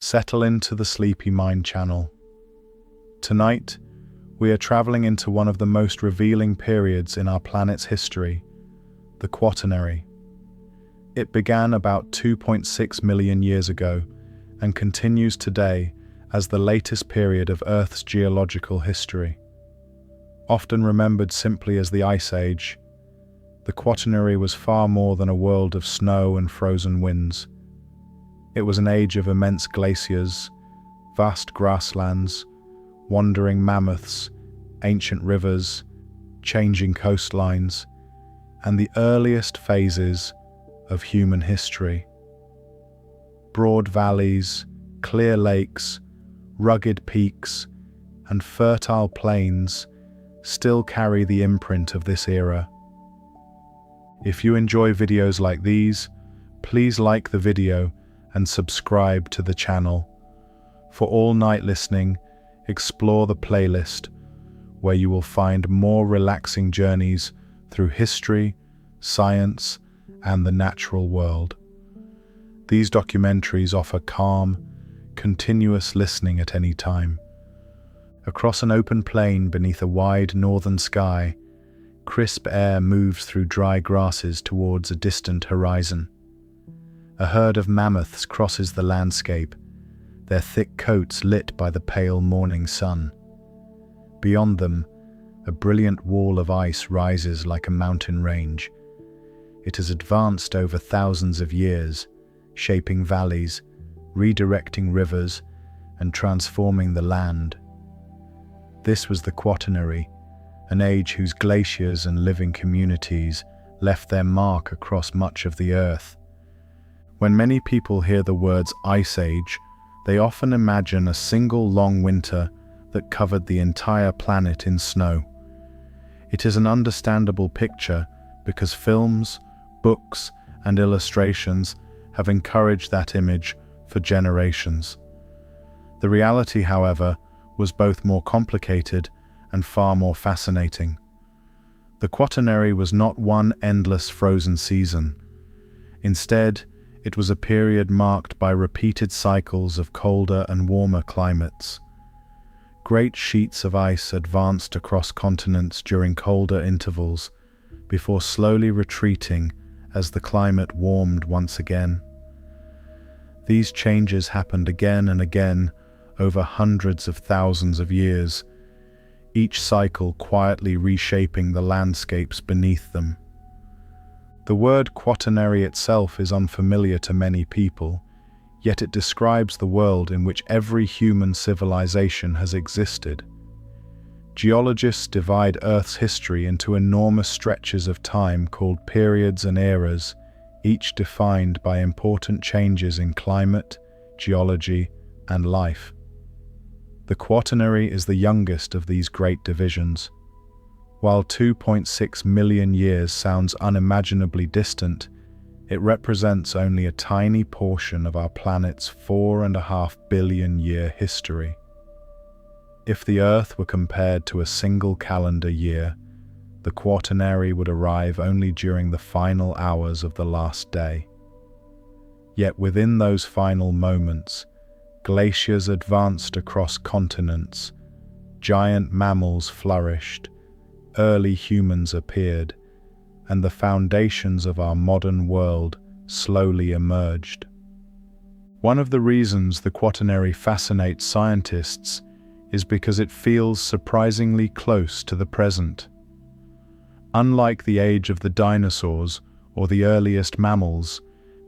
settle into the sleepy mind channel. Tonight, we are traveling into one of the most revealing periods in our planet's history, the Quaternary. It began about 2.6 million years ago and continues today as the latest period of Earth's geological history. Often remembered simply as the Ice Age, the Quaternary was far more than a world of snow and frozen winds. It was an age of immense glaciers, vast grasslands, wandering mammoths, ancient rivers, changing coastlines, and the earliest phases of human history. Broad valleys, clear lakes, rugged peaks, and fertile plains still carry the imprint of this era. If you enjoy videos like these, please like the video and subscribe to the channel. For all night listening, explore the playlist where you will find more relaxing journeys through history, science, and the natural world. These documentaries offer calm, continuous listening at any time. Across an open plain beneath a wide northern sky, crisp air moves through dry grasses towards a distant horizon. A herd of mammoths crosses the landscape, their thick coats lit by the pale morning sun. Beyond them, a brilliant wall of ice rises like a mountain range. It has advanced over thousands of years, shaping valleys, redirecting rivers, and transforming the land. This was the Quaternary, an age whose glaciers and living communities left their mark across much of the Earth. When many people hear the words Ice Age, they often imagine a single long winter that covered the entire planet in snow. It is an understandable picture because films, books, and illustrations have encouraged that image for generations. The reality, however, was both more complicated and far more fascinating. The Quaternary was not one endless frozen season. Instead, it was a period marked by repeated cycles of colder and warmer climates. Great sheets of ice advanced across continents during colder intervals, before slowly retreating as the climate warmed once again. These changes happened again and again over hundreds of thousands of years, each cycle quietly reshaping the landscapes beneath them. The word Quaternary itself is unfamiliar to many people, yet it describes the world in which every human civilization has existed. Geologists divide Earth's history into enormous stretches of time called periods and eras, each defined by important changes in climate, geology, and life. The Quaternary is the youngest of these great divisions. While 2.6 million years sounds unimaginably distant, it represents only a tiny portion of our planet's 4.5 billion year history. If the Earth were compared to a single calendar year, the Quaternary would arrive only during the final hours of the last day. Yet within those final moments, glaciers advanced across continents, giant mammals flourished, early humans appeared, and the foundations of our modern world slowly emerged. One of the reasons the Quaternary fascinates scientists is because it feels surprisingly close to the present. Unlike the age of the dinosaurs or the earliest mammals,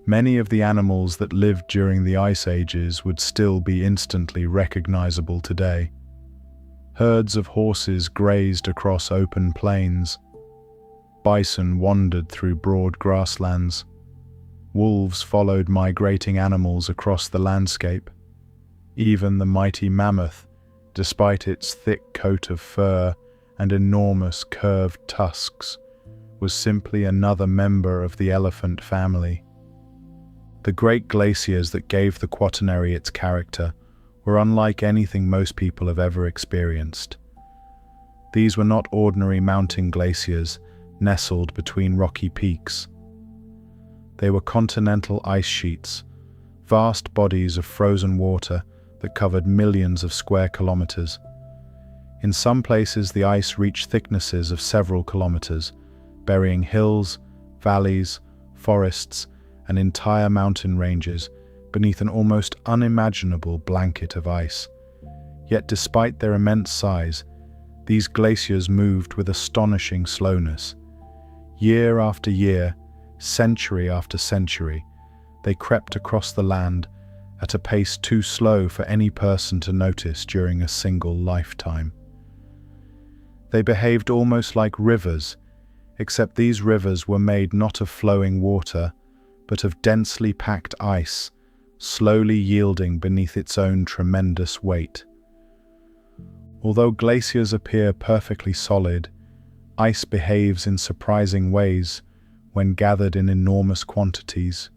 many of the animals that lived during the Ice Ages would still be instantly recognizable today. Herds of horses grazed across open plains. Bison wandered through broad grasslands. Wolves followed migrating animals across the landscape. Even the mighty mammoth, despite its thick coat of fur and enormous curved tusks, was simply another member of the elephant family. The great glaciers that gave the Quaternary its character were unlike anything most people have ever experienced. These were not ordinary mountain glaciers nestled between rocky peaks. They were continental ice sheets, vast bodies of frozen water that covered millions of square kilometers. In some places, the ice reached thicknesses of several kilometers, burying hills, valleys, forests, and entire mountain ranges beneath an almost unimaginable blanket of ice. Yet despite their immense size, these glaciers moved with astonishing slowness. Year after year, century after century, they crept across the land at a pace too slow for any person to notice during a single lifetime. They behaved almost like rivers, except these rivers were made not of flowing water, but of densely packed ice, slowly yielding beneath its own tremendous weight. Although glaciers appear perfectly solid, ice behaves in surprising ways when gathered in enormous quantities.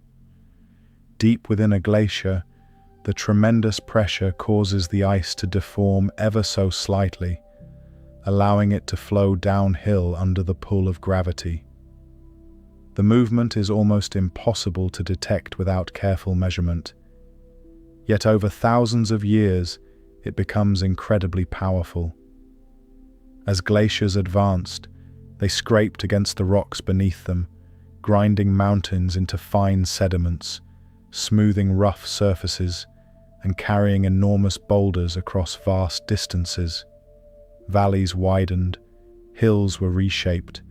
Deep within a glacier, the tremendous pressure causes the ice to deform ever so slightly, allowing it to flow downhill under the pull of gravity. The movement is almost impossible to detect without careful measurement. Yet over thousands of years, it becomes incredibly powerful. As glaciers advanced, they scraped against the rocks beneath them, grinding mountains into fine sediments, smoothing rough surfaces, and carrying enormous boulders across vast distances. Valleys widened, hills were reshaped,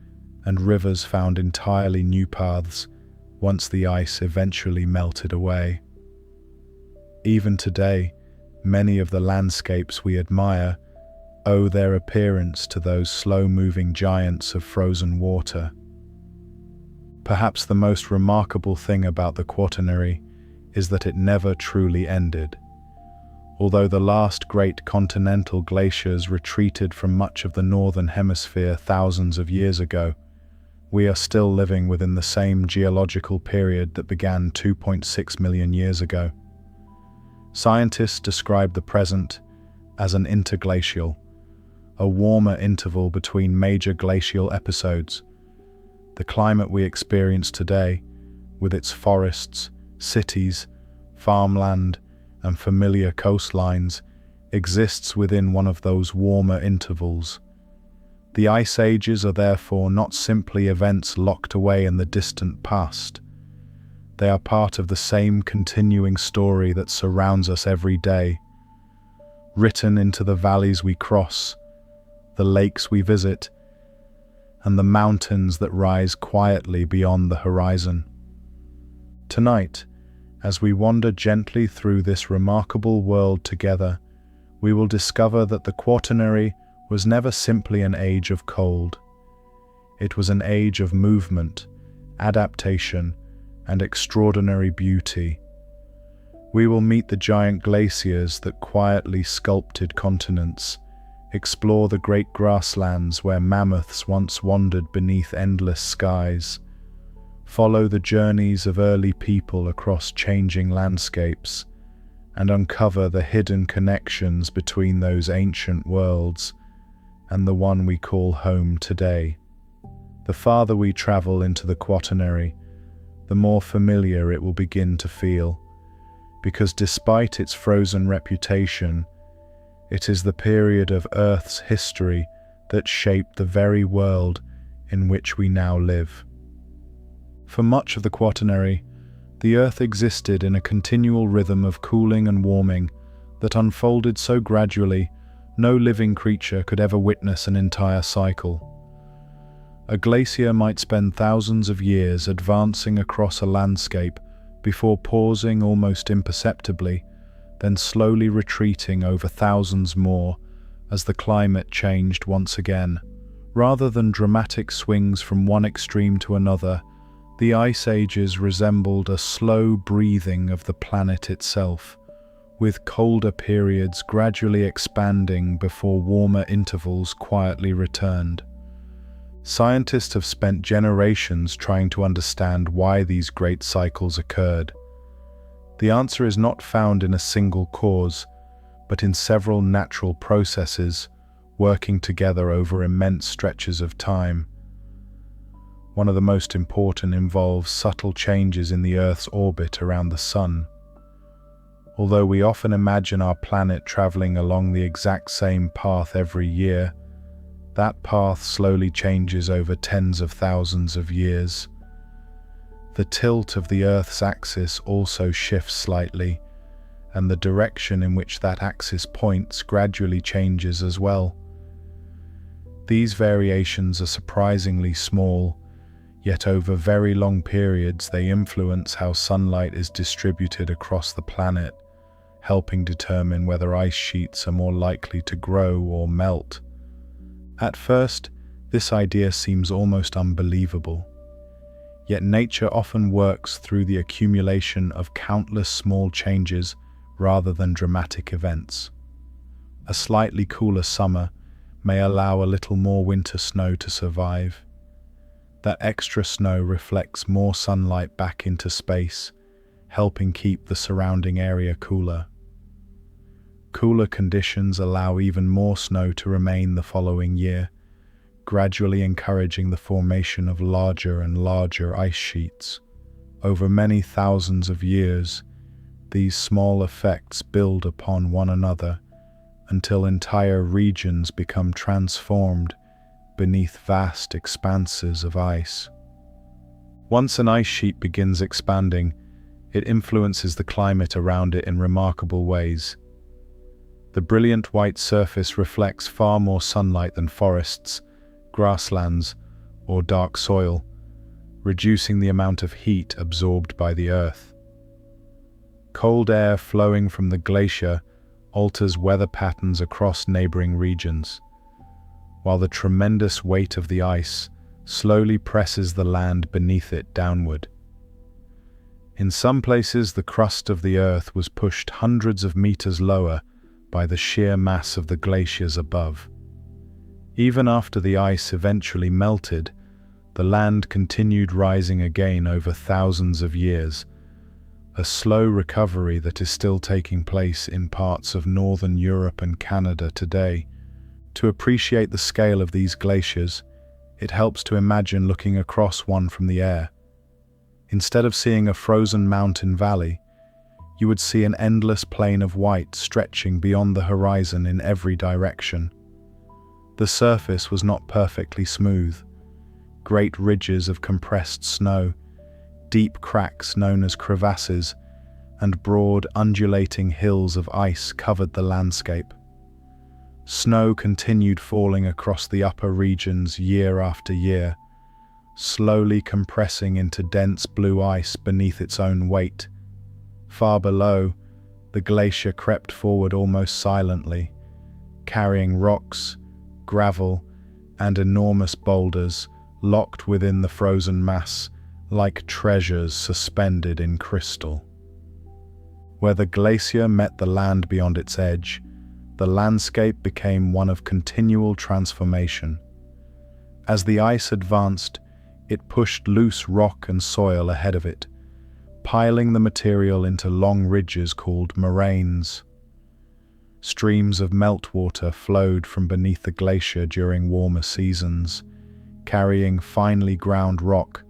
and rivers found entirely new paths once the ice eventually melted away. Even today, many of the landscapes we admire owe their appearance to those slow-moving giants of frozen water. Perhaps the most remarkable thing about the Quaternary is that it never truly ended. Although the last great continental glaciers retreated from much of the northern hemisphere thousands of years ago, we are still living within the same geological period that began 2.6 million years ago. Scientists describe the present as an interglacial, a warmer interval between major glacial episodes. The climate we experience today, with its forests, cities, farmland, and familiar coastlines, exists within one of those warmer intervals. The ice ages are therefore not simply events locked away in the distant past. They are part of the same continuing story that surrounds us every day, written into the valleys we cross, the lakes we visit, and the mountains that rise quietly beyond the horizon. Tonight, as we wander gently through this remarkable world together, we will discover that the Quaternary was never simply an age of cold. It was an age of movement, adaptation, and extraordinary beauty. We will meet the giant glaciers that quietly sculpted continents, explore the great grasslands where mammoths once wandered beneath endless skies, follow the journeys of early people across changing landscapes, and uncover the hidden connections between those ancient worlds and the one we call home today. The farther we travel into the Quaternary, the more familiar it will begin to feel, because despite its frozen reputation, it is the period of Earth's history that shaped the very world in which we now live. For much of the Quaternary, the Earth existed in a continual rhythm of cooling and warming that unfolded so gradually no living creature could ever witness an entire cycle. A glacier might spend thousands of years advancing across a landscape before pausing almost imperceptibly, then slowly retreating over thousands more as the climate changed once again. Rather than dramatic swings from one extreme to another, the ice ages resembled a slow breathing of the planet itself, with colder periods gradually expanding before warmer intervals quietly returned. Scientists have spent generations trying to understand why these great cycles occurred. The answer is not found in a single cause, but in several natural processes working together over immense stretches of time. One of the most important involves subtle changes in the Earth's orbit around the Sun. Although we often imagine our planet traveling along the exact same path every year, that path slowly changes over tens of thousands of years. The tilt of the Earth's axis also shifts slightly, and the direction in which that axis points gradually changes as well. These variations are surprisingly small, yet over very long periods they influence how sunlight is distributed across the planet, helping determine whether ice sheets are more likely to grow or melt. At first, this idea seems almost unbelievable. Yet nature often works through the accumulation of countless small changes rather than dramatic events. A slightly cooler summer may allow a little more winter snow to survive. That extra snow reflects more sunlight back into space, helping keep the surrounding area cooler. Cooler conditions allow even more snow to remain the following year, gradually encouraging the formation of larger and larger ice sheets. Over many thousands of years, these small effects build upon one another until entire regions become transformed beneath vast expanses of ice. Once an ice sheet begins expanding, it influences the climate around it in remarkable ways. The brilliant white surface reflects far more sunlight than forests, grasslands, or dark soil, reducing the amount of heat absorbed by the Earth. Cold air flowing from the glacier alters weather patterns across neighboring regions, while the tremendous weight of the ice slowly presses the land beneath it downward. In some places, the crust of the Earth was pushed hundreds of meters lower by the sheer mass of the glaciers above. Even after the ice eventually melted, the land continued rising again over thousands of years, a slow recovery that is still taking place in parts of northern Europe and Canada today. To appreciate the scale of these glaciers, it helps to imagine looking across one from the air. Instead of seeing a frozen mountain valley, you would see an endless plain of white stretching beyond the horizon in every direction. The surface was not perfectly smooth. Great ridges of compressed snow, deep cracks known as crevasses, and broad, undulating hills of ice covered the landscape. Snow continued falling across the upper regions year after year, slowly compressing into dense blue ice beneath its own weight. Far below, the glacier crept forward almost silently, carrying rocks, gravel, and enormous boulders locked within the frozen mass like treasures suspended in crystal. Where the glacier met the land beyond its edge, the landscape became one of continual transformation. As the ice advanced, it pushed loose rock and soil ahead of it, piling the material into long ridges called moraines. Streams of meltwater flowed from beneath the glacier during warmer seasons, carrying finely ground rock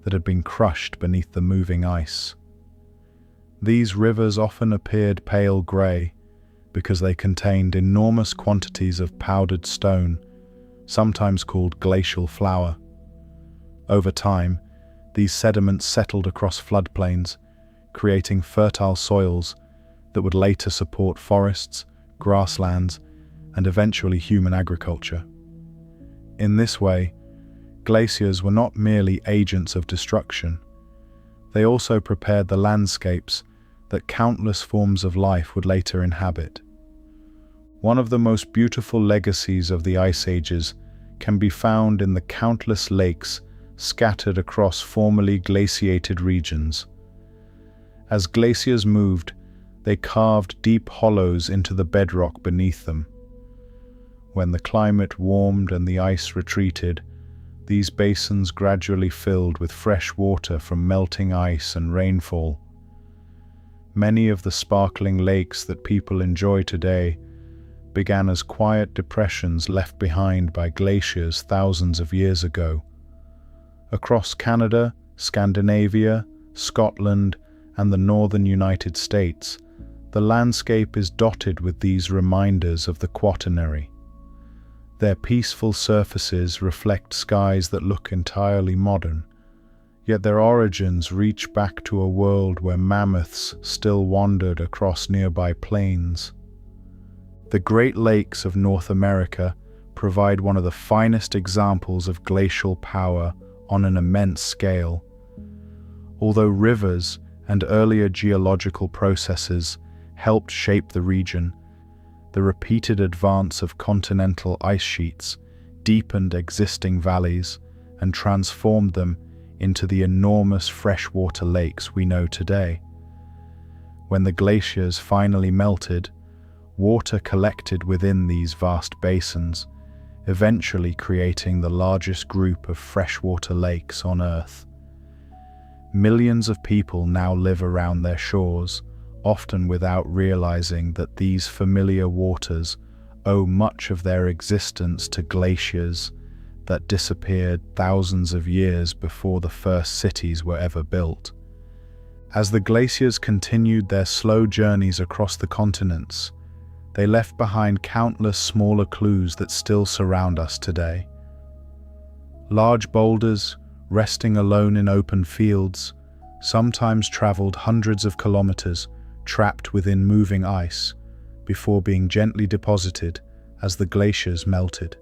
that had been crushed beneath the moving ice. These rivers often appeared pale grey because they contained enormous quantities of powdered stone, sometimes called glacial flour. Over time, these sediments settled across floodplains, creating fertile soils that would later support forests, grasslands, and eventually human agriculture. In this way, glaciers were not merely agents of destruction. They also prepared the landscapes that countless forms of life would later inhabit. One of the most beautiful legacies of the Ice Ages can be found in the countless lakes scattered across formerly glaciated regions. As glaciers moved, they carved deep hollows into the bedrock beneath them. When the climate warmed and the ice retreated, these basins gradually filled with fresh water from melting ice and rainfall. Many of the sparkling lakes that people enjoy today began as quiet depressions left behind by glaciers thousands of years ago. Across Canada, Scandinavia, Scotland, and the northern United States, The landscape is dotted with these reminders of the Quaternary. Their peaceful surfaces reflect skies that look entirely modern, yet their origins reach back to a world where mammoths still wandered across nearby plains. The Great Lakes of North America provide one of the finest examples of glacial power on an immense scale. Although rivers and earlier geological processes helped shape the region, the repeated advance of continental ice sheets deepened existing valleys and transformed them into the enormous freshwater lakes we know today. When the glaciers finally melted, water collected within these vast basins, eventually creating the largest group of freshwater lakes on Earth. Millions of people now live around their shores, often without realizing that these familiar waters owe much of their existence to glaciers that disappeared thousands of years before the first cities were ever built. As the glaciers continued their slow journeys across the continents, they left behind countless smaller clues that still surround us today. Large boulders, resting alone in open fields, sometimes traveled hundreds of kilometers, trapped within moving ice, before being gently deposited as the glaciers melted.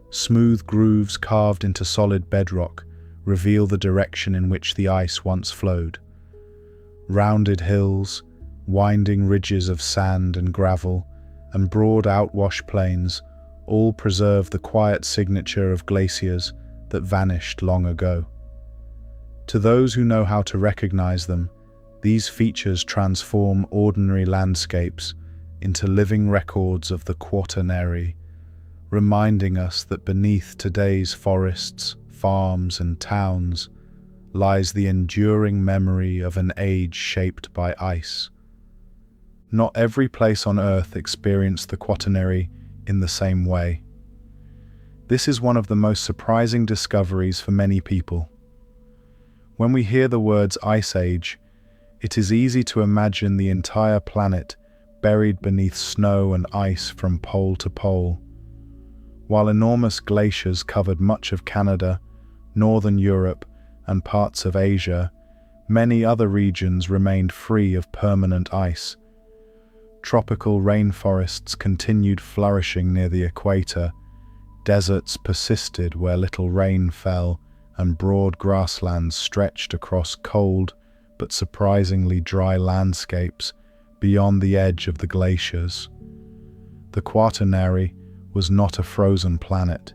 Smooth grooves carved into solid bedrock reveal the direction in which the ice once flowed. Rounded hills, winding ridges of sand and gravel, and broad outwash plains all preserve the quiet signature of glaciers that vanished long ago. To those who know how to recognize them, these features transform ordinary landscapes into living records of the Quaternary, reminding us that beneath today's forests, farms, and towns lies the enduring memory of an age shaped by ice. Not every place on Earth experienced the Quaternary in the same way. This is one of the most surprising discoveries for many people. When we hear the words Ice Age, it is easy to imagine the entire planet buried beneath snow and ice from pole to pole. While enormous glaciers covered much of Canada, northern Europe, and parts of Asia, many other regions remained free of permanent ice. Tropical rainforests continued flourishing near the equator, deserts persisted where little rain fell, and broad grasslands stretched across cold but surprisingly dry landscapes beyond the edge of the glaciers. The Quaternary was not a frozen planet.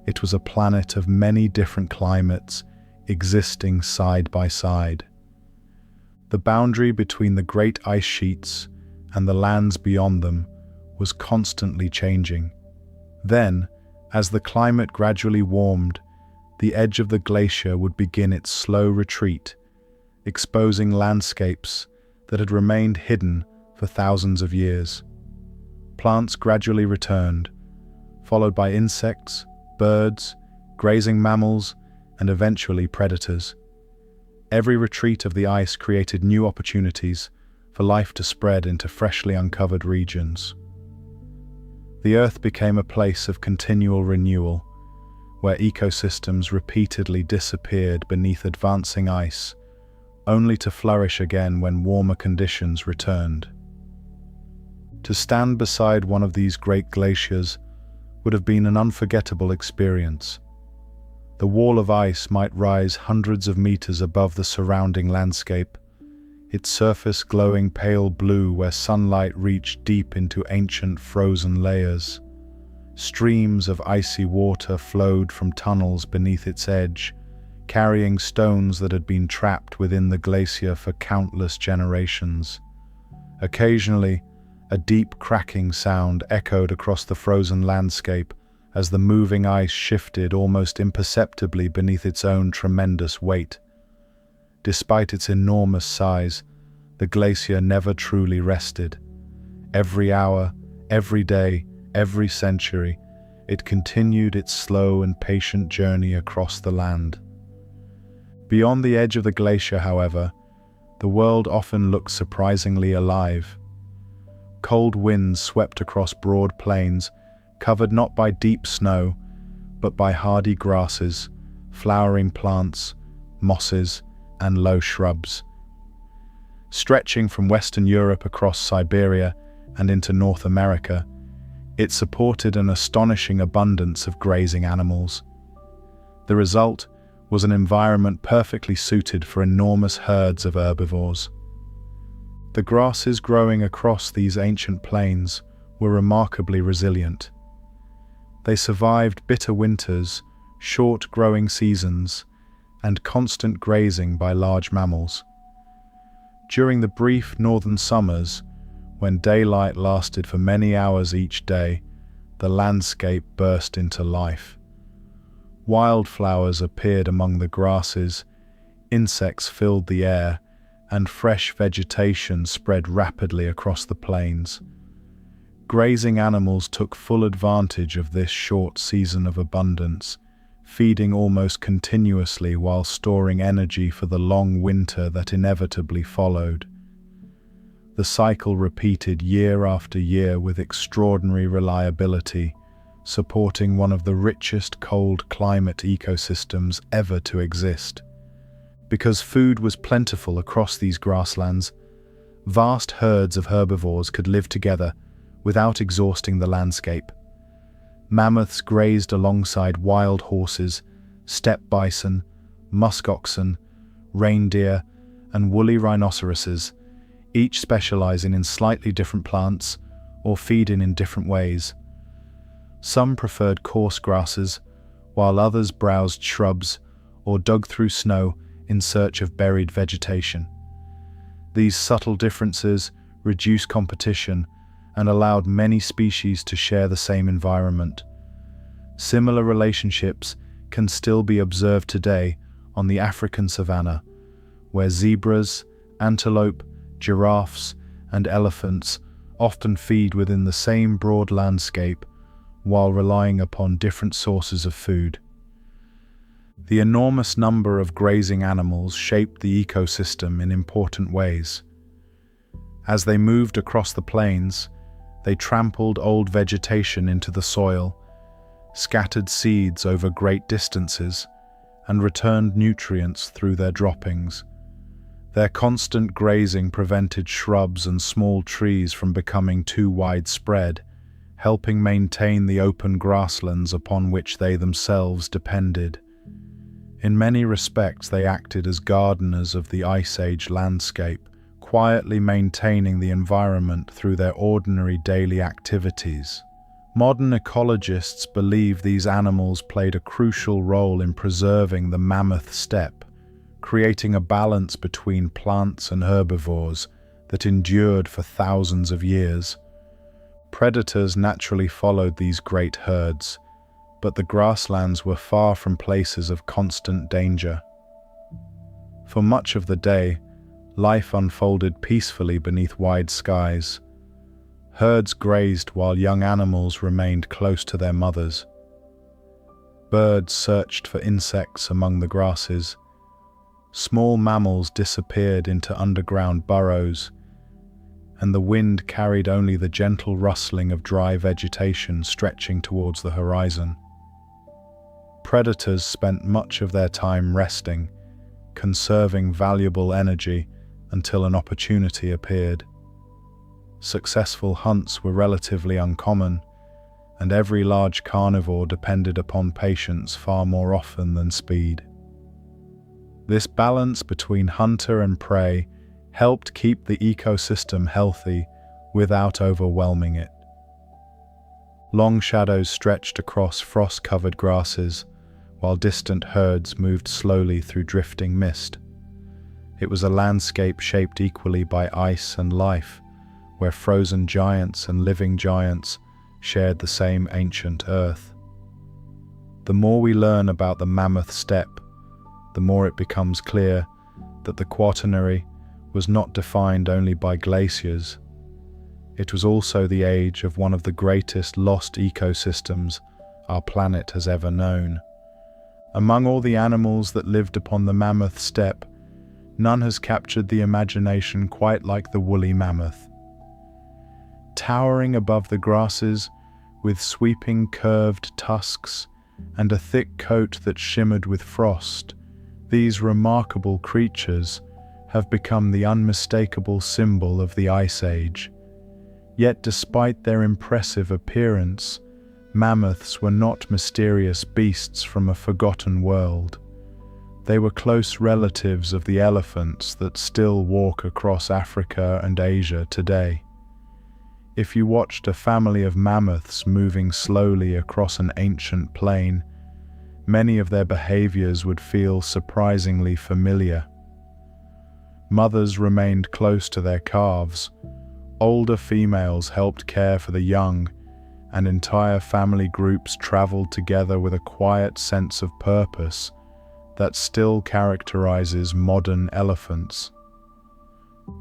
It was a planet of many different climates existing side by side. The boundary between the great ice sheets and the lands beyond them was constantly changing. Then, as the climate gradually warmed, the edge of the glacier would begin its slow retreat, exposing landscapes that had remained hidden for thousands of years. Plants gradually returned, followed by insects, birds, grazing mammals, and eventually predators. Every retreat of the ice created new opportunities for life to spread into freshly uncovered regions. The Earth became a place of continual renewal, where ecosystems repeatedly disappeared beneath advancing ice, only to flourish again when warmer conditions returned. To stand beside one of these great glaciers would have been an unforgettable experience. The wall of ice might rise hundreds of meters above the surrounding landscape, its surface glowing pale blue where sunlight reached deep into ancient frozen layers. Streams of icy water flowed from tunnels beneath its edge, carrying stones that had been trapped within the glacier for countless generations. Occasionally, a deep cracking sound echoed across the frozen landscape as the moving ice shifted almost imperceptibly beneath its own tremendous weight. Despite its enormous size, the glacier never truly rested. Every hour, every day, every century, it continued its slow and patient journey across the land. Beyond the edge of the glacier, however, the world often looks surprisingly alive. Cold winds swept across broad plains, covered not by deep snow, but by hardy grasses, flowering plants, mosses, and low shrubs. Stretching from Western Europe across Siberia and into North America, it supported an astonishing abundance of grazing animals. The result was an environment perfectly suited for enormous herds of herbivores. The grasses growing across these ancient plains were remarkably resilient. They survived bitter winters, short growing seasons, and constant grazing by large mammals. During the brief northern summers, when daylight lasted for many hours each day, the landscape burst into life. Wildflowers appeared among the grasses, insects filled the air, and fresh vegetation spread rapidly across the plains. Grazing animals took full advantage of this short season of abundance, feeding almost continuously while storing energy for the long winter that inevitably followed. The cycle repeated year after year with extraordinary reliability, supporting one of the richest cold climate ecosystems ever to exist. Because food was plentiful across these grasslands, vast herds of herbivores could live together without exhausting the landscape. Mammoths grazed alongside wild horses, steppe bison, musk oxen, reindeer, and woolly rhinoceroses, each specializing in slightly different plants or feeding in different ways. Some preferred coarse grasses, while others browsed shrubs or dug through snow in search of buried vegetation. These subtle differences reduced competition and allowed many species to share the same environment. Similar relationships can still be observed today on the African savanna, where zebras, antelope, giraffes, and elephants often feed within the same broad landscape while relying upon different sources of food. The enormous number of grazing animals shaped the ecosystem in important ways. As they moved across the plains, they trampled old vegetation into the soil, scattered seeds over great distances, and returned nutrients through their droppings. Their constant grazing prevented shrubs and small trees from becoming too widespread, helping maintain the open grasslands upon which they themselves depended. In many respects, they acted as gardeners of the Ice Age landscape, quietly maintaining the environment through their ordinary daily activities. Modern ecologists believe these animals played a crucial role in preserving the mammoth steppe, creating a balance between plants and herbivores that endured for thousands of years. Predators naturally followed these great herds, but the grasslands were far from places of constant danger. For much of the day, life unfolded peacefully beneath wide skies. Herds grazed while young animals remained close to their mothers. Birds searched for insects among the grasses. Small mammals disappeared into underground burrows, and the wind carried only the gentle rustling of dry vegetation stretching towards the horizon. Predators spent much of their time resting, conserving valuable energy until an opportunity appeared. Successful hunts were relatively uncommon, and every large carnivore depended upon patience far more often than speed. This balance between hunter and prey helped keep the ecosystem healthy without overwhelming it. Long shadows stretched across frost-covered grasses, while distant herds moved slowly through drifting mist. It was a landscape shaped equally by ice and life, where frozen giants and living giants shared the same ancient earth. The more we learn about the mammoth steppe, the more it becomes clear that the Quaternary was not defined only by glaciers. It was also the age of one of the greatest lost ecosystems our planet has ever known. Among all the animals that lived upon the mammoth steppe, none has captured the imagination quite like the woolly mammoth. Towering above the grasses, with sweeping curved tusks and a thick coat that shimmered with frost, these remarkable creatures have become the unmistakable symbol of the Ice Age. Yet despite their impressive appearance, mammoths were not mysterious beasts from a forgotten world. They were close relatives of the elephants that still walk across Africa and Asia today. If you watched a family of mammoths moving slowly across an ancient plain, many of their behaviors would feel surprisingly familiar. Mothers remained close to their calves. Older females helped care for the young, and entire family groups traveled together with a quiet sense of purpose that still characterizes modern elephants.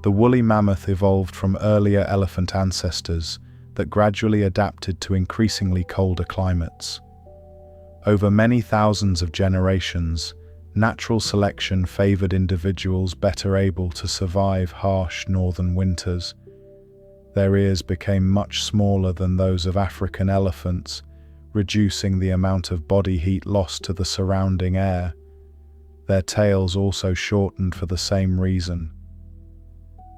The woolly mammoth evolved from earlier elephant ancestors that gradually adapted to increasingly colder climates. Over many thousands of generations, natural selection favored individuals better able to survive harsh northern winters. Their ears became much smaller than those of African elephants, reducing the amount of body heat lost to the surrounding air. Their tails also shortened for the same reason.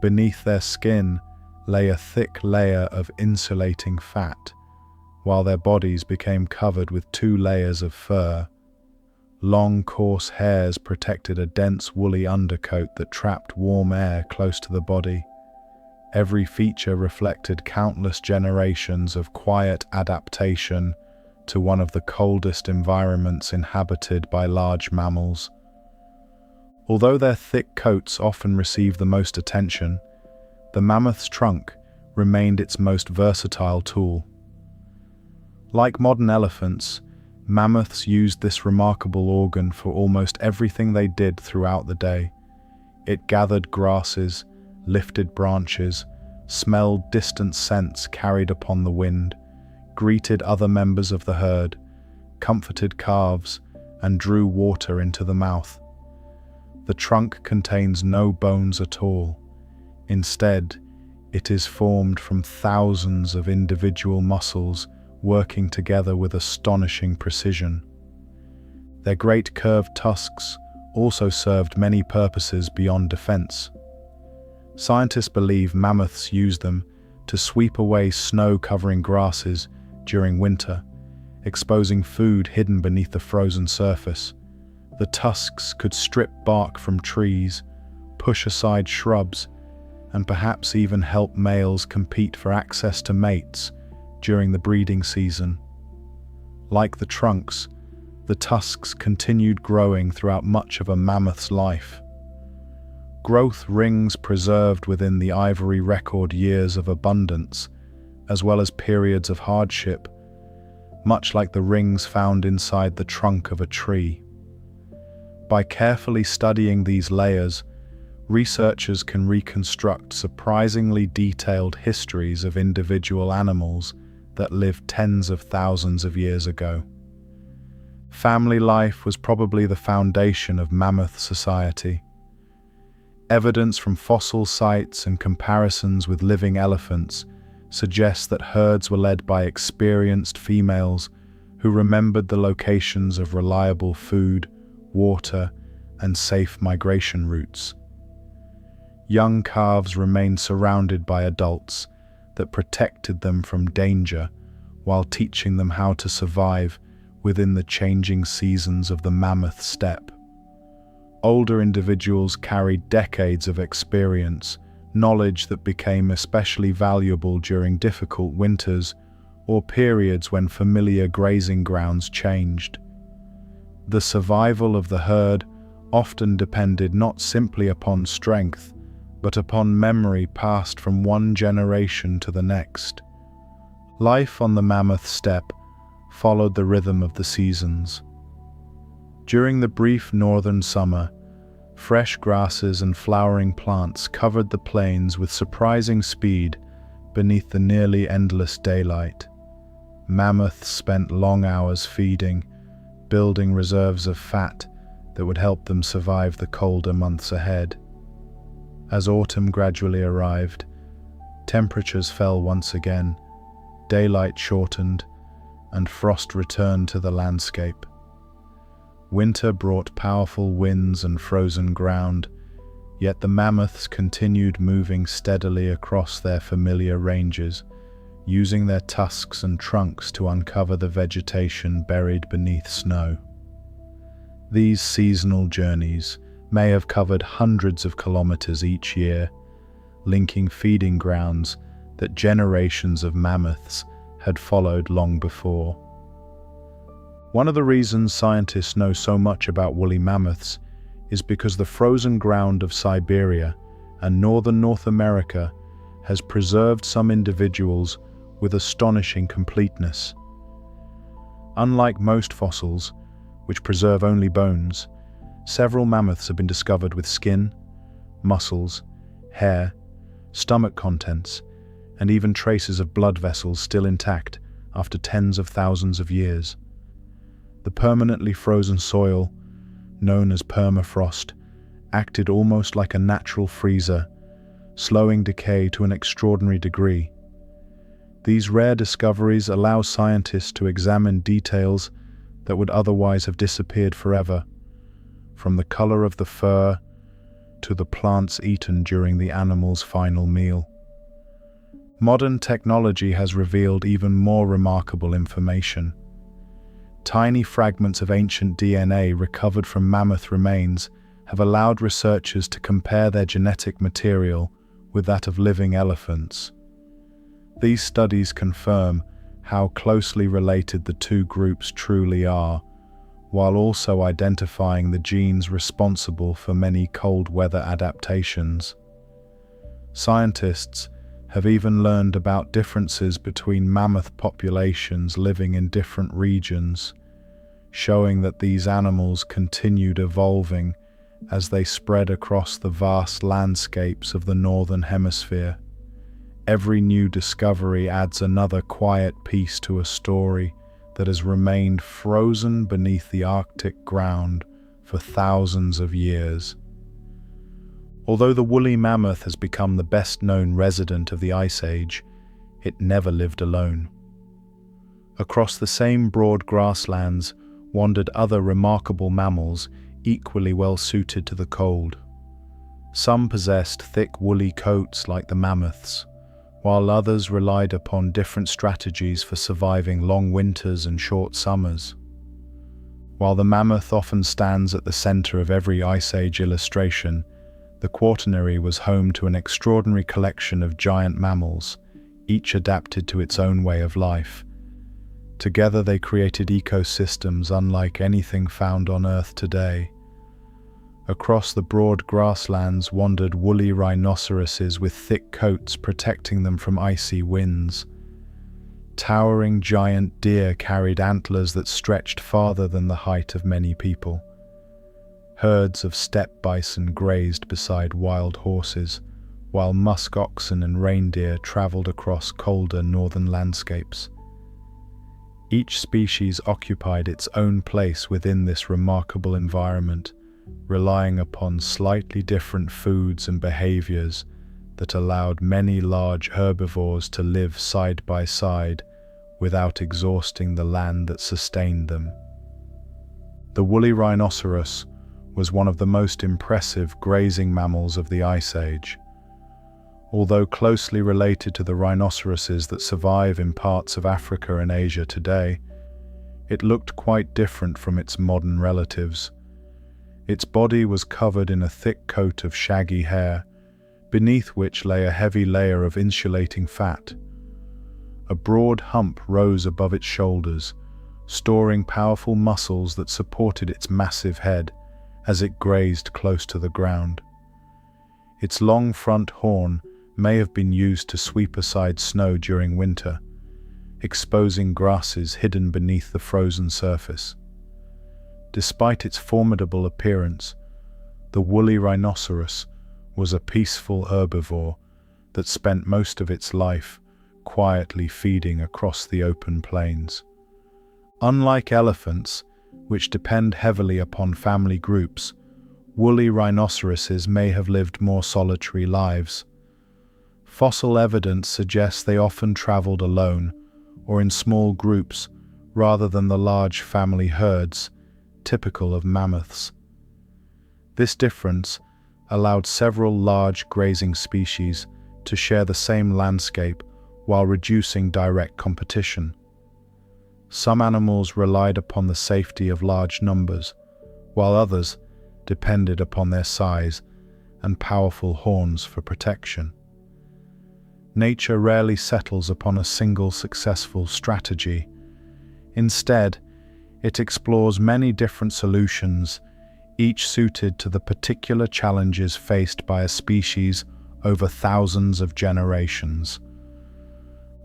Beneath their skin lay a thick layer of insulating fat, while their bodies became covered with 2 layers of fur. Long, coarse hairs protected a dense woolly undercoat that trapped warm air close to the body. Every feature reflected countless generations of quiet adaptation to one of the coldest environments inhabited by large mammals. Although their thick coats often receive the most attention, the mammoth's trunk remained its most versatile tool. Like modern elephants, mammoths used this remarkable organ for almost everything they did throughout the day. It gathered grasses, lifted branches, smelled distant scents carried upon the wind, greeted other members of the herd, comforted calves, and drew water into the mouth. The trunk contains no bones at all. Instead, it is formed from thousands of individual muscles working together with astonishing precision. Their great curved tusks also served many purposes beyond defense. Scientists believe mammoths used them to sweep away snow-covering grasses during winter, exposing food hidden beneath the frozen surface. The tusks could strip bark from trees, push aside shrubs, and perhaps even help males compete for access to mates during the breeding season. Like the trunks, the tusks continued growing throughout much of a mammoth's life. Growth rings preserved within the ivory record years of abundance, as well as periods of hardship, much like the rings found inside the trunk of a tree. By carefully studying these layers, researchers can reconstruct surprisingly detailed histories of individual animals that lived tens of thousands of years ago. Family life was probably the foundation of mammoth society. Evidence from fossil sites and comparisons with living elephants suggests that herds were led by experienced females who remembered the locations of reliable food, water, and safe migration routes. Young calves remained surrounded by adults that protected them from danger while teaching them how to survive within the changing seasons of the mammoth steppe. Older individuals carried decades of experience, knowledge that became especially valuable during difficult winters or periods when familiar grazing grounds changed. The survival of the herd often depended not simply upon strength, but upon memory passed from one generation to the next. Life on the mammoth steppe followed the rhythm of the seasons. During the brief northern summer, fresh grasses and flowering plants covered the plains with surprising speed beneath the nearly endless daylight. Mammoths spent long hours feeding, building reserves of fat that would help them survive the colder months ahead. As autumn gradually arrived, temperatures fell once again, daylight shortened, and frost returned to the landscape. Winter brought powerful winds and frozen ground, yet the mammoths continued moving steadily across their familiar ranges, using their tusks and trunks to uncover the vegetation buried beneath snow. These seasonal journeys may have covered hundreds of kilometers each year, linking feeding grounds that generations of mammoths had followed long before. One of the reasons scientists know so much about woolly mammoths is because the frozen ground of Siberia and northern North America has preserved some individuals with astonishing completeness. Unlike most fossils, which preserve only bones, several mammoths have been discovered with skin, muscles, hair, stomach contents, and even traces of blood vessels still intact after tens of thousands of years. The permanently frozen soil, known as permafrost, acted almost like a natural freezer, slowing decay to an extraordinary degree. These rare discoveries allow scientists to examine details that would otherwise have disappeared forever, from the color of the fur to the plants eaten during the animal's final meal. Modern technology has revealed even more remarkable information. Tiny fragments of ancient DNA recovered from mammoth remains have allowed researchers to compare their genetic material with that of living elephants. These studies confirm how closely related the two groups truly are, while also identifying the genes responsible for many cold weather adaptations. Scientists have even learned about differences between mammoth populations living in different regions, showing that these animals continued evolving as they spread across the vast landscapes of the Northern Hemisphere. Every new discovery adds another quiet piece to a story that has remained frozen beneath the Arctic ground for thousands of years. Although the woolly mammoth has become the best-known resident of the Ice Age, it never lived alone. Across the same broad grasslands wandered other remarkable mammals equally well suited to the cold. Some possessed thick woolly coats like the mammoths, while others relied upon different strategies for surviving long winters and short summers. While the mammoth often stands at the center of every Ice Age illustration, the Quaternary was home to an extraordinary collection of giant mammals, each adapted to its own way of life. Together they created ecosystems unlike anything found on Earth today. Across the broad grasslands wandered woolly rhinoceroses with thick coats protecting them from icy winds. Towering giant deer carried antlers that stretched farther than the height of many people. Herds of steppe bison grazed beside wild horses, while musk oxen and reindeer traveled across colder northern landscapes. Each species occupied its own place within this remarkable environment, relying upon slightly different foods and behaviors that allowed many large herbivores to live side by side without exhausting the land that sustained them. The woolly rhinoceros was one of the most impressive grazing mammals of the Ice Age. Although closely related to the rhinoceroses that survive in parts of Africa and Asia today, it looked quite different from its modern relatives. Its body was covered in a thick coat of shaggy hair, beneath which lay a heavy layer of insulating fat. A broad hump rose above its shoulders, storing powerful muscles that supported its massive head as it grazed close to the ground. Its long front horn may have been used to sweep aside snow during winter, exposing grasses hidden beneath the frozen surface. Despite its formidable appearance, the woolly rhinoceros was a peaceful herbivore that spent most of its life quietly feeding across the open plains. Unlike elephants, which depend heavily upon family groups, woolly rhinoceroses may have lived more solitary lives. Fossil evidence suggests they often traveled alone or in small groups rather than the large family herds typical of mammoths. This difference allowed several large grazing species to share the same landscape while reducing direct competition. Some animals relied upon the safety of large numbers, while others depended upon their size and powerful horns for protection. Nature rarely settles upon a single successful strategy. Instead, it explores many different solutions, each suited to the particular challenges faced by a species over thousands of generations.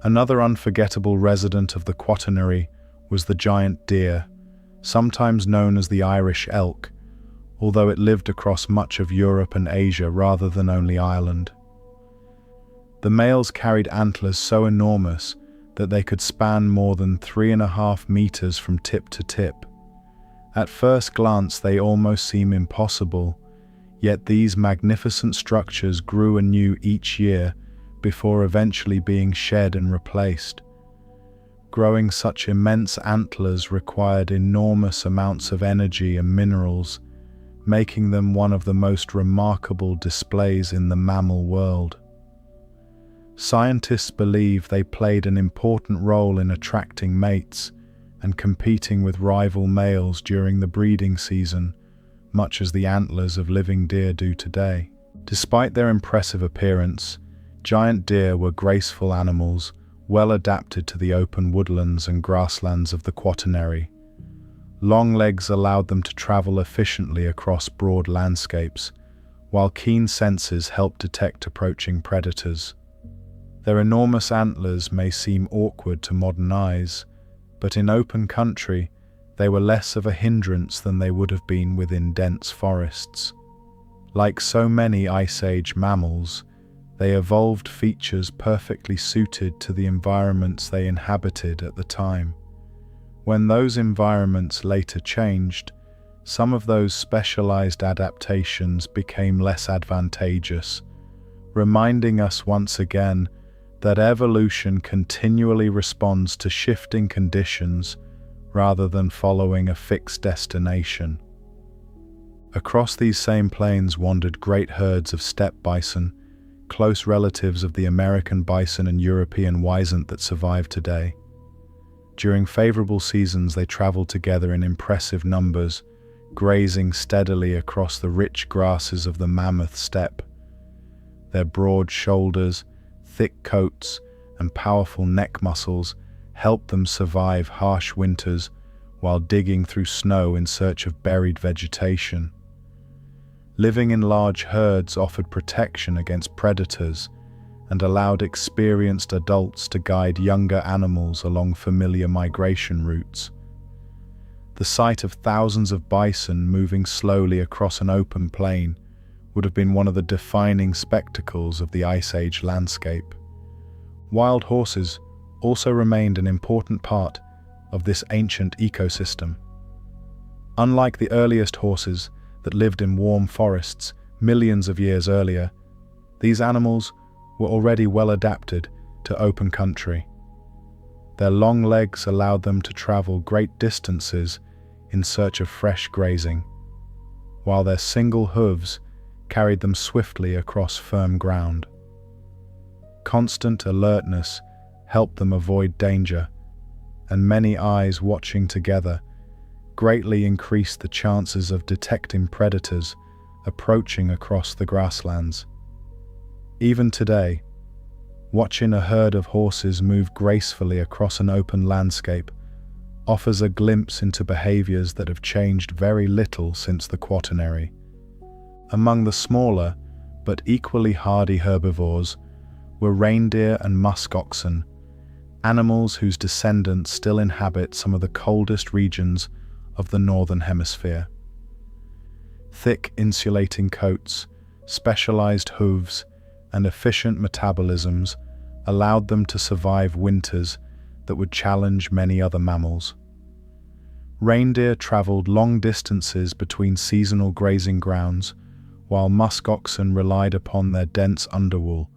Another unforgettable resident of the Quaternary was the giant deer, sometimes known as the Irish elk, although it lived across much of Europe and Asia rather than only Ireland. The males carried antlers so enormous that they could span more than 3.5 meters from tip to tip. At first glance, they almost seem impossible, yet these magnificent structures grew anew each year before eventually being shed and replaced. Growing such immense antlers required enormous amounts of energy and minerals, making them one of the most remarkable displays in the mammal world. Scientists believe they played an important role in attracting mates and competing with rival males during the breeding season, much as the antlers of living deer do today. Despite their impressive appearance, giant deer were graceful animals, well adapted to the open woodlands and grasslands of the Quaternary. Long legs allowed them to travel efficiently across broad landscapes, while keen senses helped detect approaching predators. Their enormous antlers may seem awkward to modern eyes, but in open country, they were less of a hindrance than they would have been within dense forests. Like so many Ice Age mammals, they evolved features perfectly suited to the environments they inhabited at the time. When those environments later changed, some of those specialized adaptations became less advantageous, reminding us once again that evolution continually responds to shifting conditions rather than following a fixed destination. Across these same plains wandered great herds of steppe bison, close relatives of the American bison and European wisent that survive today. During favorable seasons, they traveled together in impressive numbers, grazing steadily across the rich grasses of the mammoth steppe. Their broad shoulders, thick coats, and powerful neck muscles helped them survive harsh winters while digging through snow in search of buried vegetation. Living in large herds offered protection against predators and allowed experienced adults to guide younger animals along familiar migration routes. The sight of thousands of bison moving slowly across an open plain would have been one of the defining spectacles of the Ice Age landscape. Wild horses also remained an important part of this ancient ecosystem. Unlike the earliest horses that lived in warm forests millions of years earlier, these animals were already well adapted to open country. Their long legs allowed them to travel great distances in search of fresh grazing, while their single hooves carried them swiftly across firm ground. Constant alertness helped them avoid danger, and many eyes watching together greatly increased the chances of detecting predators approaching across the grasslands. Even today, watching a herd of horses move gracefully across an open landscape offers a glimpse into behaviors that have changed very little since the Quaternary. Among the smaller but equally hardy herbivores were reindeer and musk oxen, animals whose descendants still inhabit some of the coldest regions of the northern hemisphere. Thick insulating coats, specialized hooves, and efficient metabolisms allowed them to survive winters that would challenge many other mammals. Reindeer traveled long distances between seasonal grazing grounds, while musk oxen relied upon their dense underwool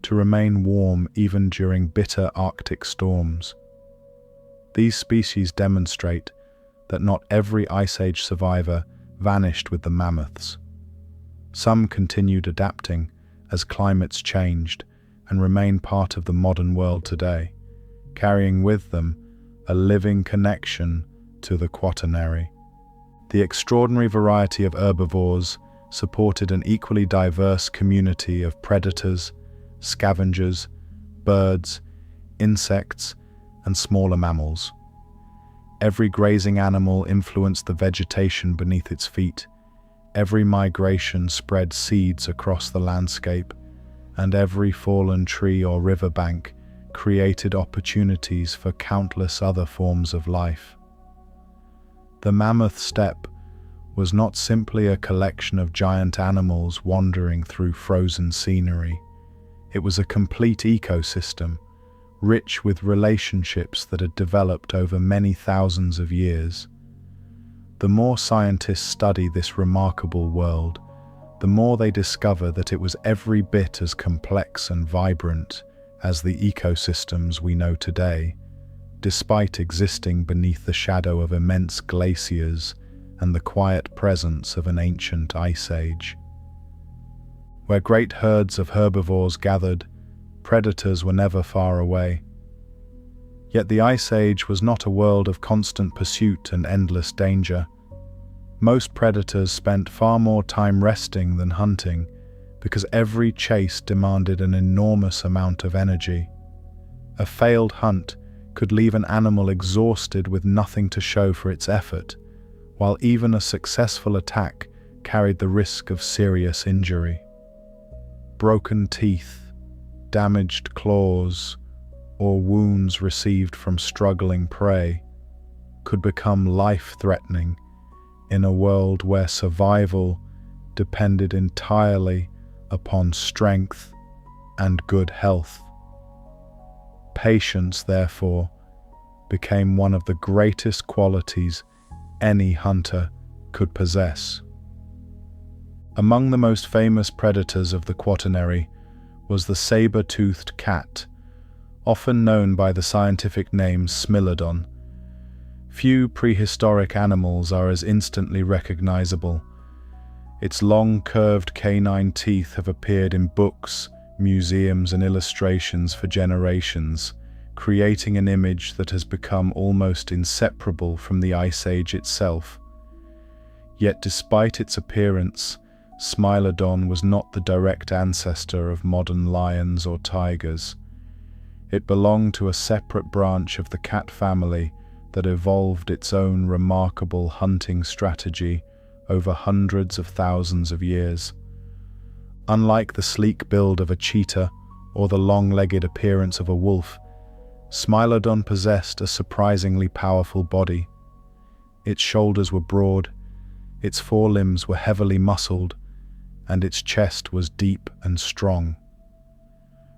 to remain warm even during bitter Arctic storms. These species demonstrate that not every Ice Age survivor vanished with the mammoths. Some continued adapting as climates changed and remain part of the modern world today, carrying with them a living connection to the Quaternary. The extraordinary variety of herbivores supported an equally diverse community of predators, scavengers, birds, insects, and smaller mammals. Every grazing animal influenced the vegetation beneath its feet. Every migration spread seeds across the landscape, and every fallen tree or riverbank created opportunities for countless other forms of life. The mammoth steppe was not simply a collection of giant animals wandering through frozen scenery. It was a complete ecosystem, rich with relationships that had developed over many thousands of years. The more scientists study this remarkable world, the more they discover that it was every bit as complex and vibrant as the ecosystems we know today, despite existing beneath the shadow of immense glaciers and the quiet presence of an ancient ice age. Where great herds of herbivores gathered, predators were never far away. Yet the Ice Age was not a world of constant pursuit and endless danger. Most predators spent far more time resting than hunting, because every chase demanded an enormous amount of energy. A failed hunt could leave an animal exhausted with nothing to show for its effort, while even a successful attack carried the risk of serious injury. Broken teeth, damaged claws, or wounds received from struggling prey could become life-threatening in a world where survival depended entirely upon strength and good health. Patience, therefore, became one of the greatest qualities any hunter could possess. Among the most famous predators of the Quaternary was the saber-toothed cat, often known by the scientific name Smilodon. Few prehistoric animals are as instantly recognizable. Its long, curved canine teeth have appeared in books, museums, and illustrations for generations, creating an image that has become almost inseparable from the Ice Age itself. Yet despite its appearance, Smilodon was not the direct ancestor of modern lions or tigers. It belonged to a separate branch of the cat family that evolved its own remarkable hunting strategy over hundreds of thousands of years. Unlike the sleek build of a cheetah or the long-legged appearance of a wolf, Smilodon possessed a surprisingly powerful body. Its shoulders were broad, its forelimbs were heavily muscled, and its chest was deep and strong.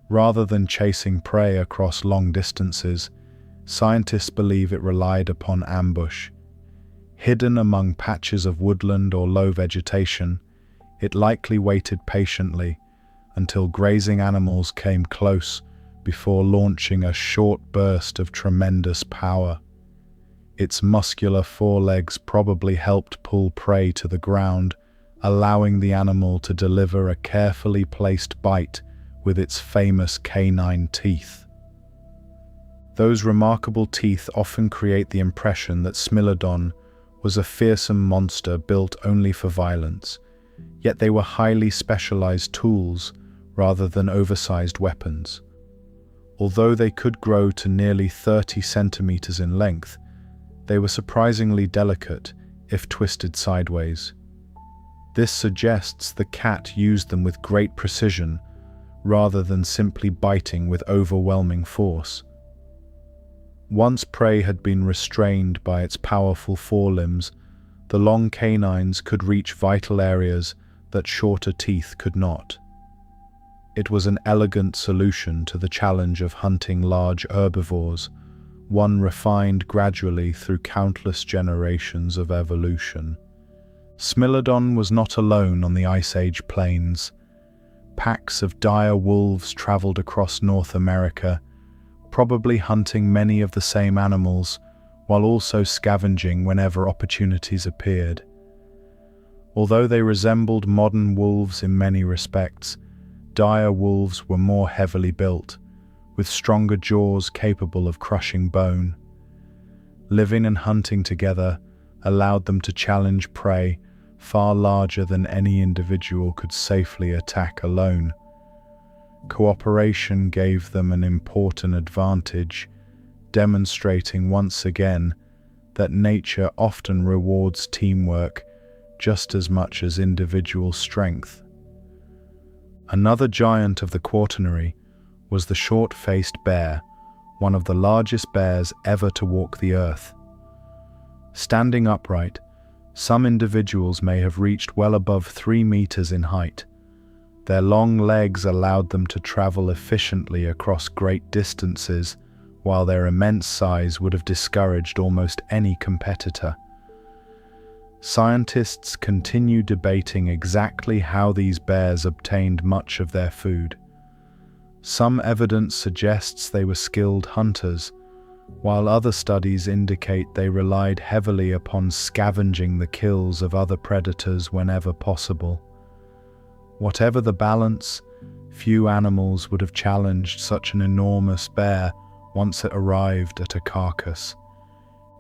Rather than chasing prey across long distances, scientists believe it relied upon ambush. Hidden among patches of woodland or low vegetation, it likely waited patiently until grazing animals came close before launching a short burst of tremendous power. Its muscular forelegs probably helped pull prey to the ground, allowing the animal to deliver a carefully placed bite with its famous canine teeth. Those remarkable teeth often create the impression that Smilodon was a fearsome monster built only for violence, yet they were highly specialized tools rather than oversized weapons. Although they could grow to nearly 30 centimeters in length, they were surprisingly delicate if twisted sideways. This suggests the cat used them with great precision rather than simply biting with overwhelming force. Once prey had been restrained by its powerful forelimbs, the long canines could reach vital areas that shorter teeth could not. It was an elegant solution to the challenge of hunting large herbivores one refined gradually through countless generations of evolution. Smilodon was not alone on the Ice Age plains. Packs of dire wolves traveled across North America, probably hunting many of the same animals, while also scavenging whenever opportunities appeared. Although they resembled modern wolves in many respects, dire wolves were more heavily built, with stronger jaws capable of crushing bone. Living and hunting together allowed them to challenge prey far larger than any individual could safely attack alone. Cooperation gave them an important advantage, demonstrating once again that nature often rewards teamwork just as much as individual strength. Another giant of the Quaternary was the short-faced bear, one of the largest bears ever to walk the earth. Standing upright, some individuals may have reached well above 3 meters in height. Their long legs allowed them to travel efficiently across great distances, while their immense size would have discouraged almost any competitor. Scientists continue debating exactly how these bears obtained much of their food. Some evidence suggests they were skilled hunters, while other studies indicate they relied heavily upon scavenging the kills of other predators whenever possible. Whatever the balance, few animals would have challenged such an enormous bear once it arrived at a carcass.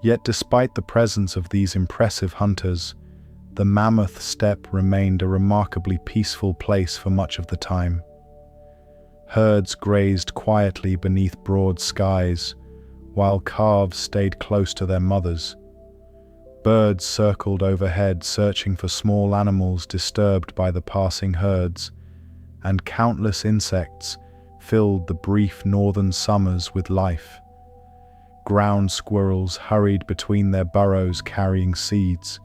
Yet despite the presence of these impressive hunters, the mammoth steppe remained a remarkably peaceful place for much of the time. Herds grazed quietly beneath broad skies, while calves stayed close to their mothers. Birds circled overhead searching for small animals disturbed by the passing herds, and countless insects filled the brief northern summers with life. Ground squirrels hurried between their burrows carrying seeds.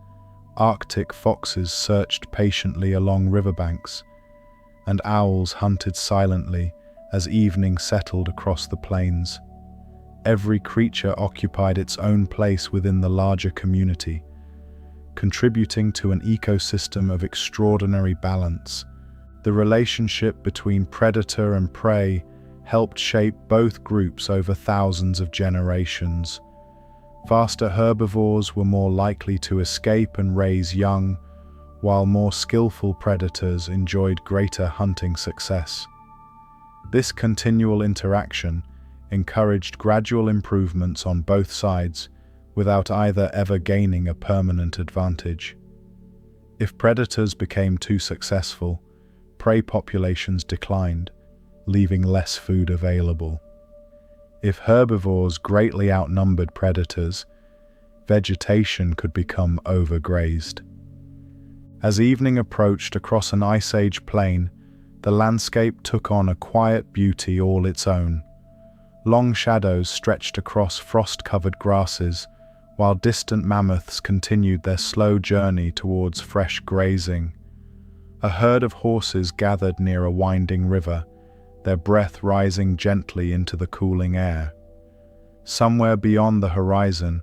Arctic foxes searched patiently along riverbanks, and owls hunted silently as evening settled across the plains. Every creature occupied its own place within the larger community, contributing to an ecosystem of extraordinary balance. The relationship between predator and prey helped shape both groups over thousands of generations. Faster herbivores were more likely to escape and raise young, while more skillful predators enjoyed greater hunting success. This continual interaction encouraged gradual improvements on both sides, without either ever gaining a permanent advantage. If predators became too successful, prey populations declined, leaving less food available. If herbivores greatly outnumbered predators, vegetation could become overgrazed. As evening approached across an Ice Age plain, the landscape took on a quiet beauty all its own. Long shadows stretched across frost-covered grasses, while distant mammoths continued their slow journey towards fresh grazing. A herd of horses gathered near a winding river, their breath rising gently into the cooling air. Somewhere beyond the horizon,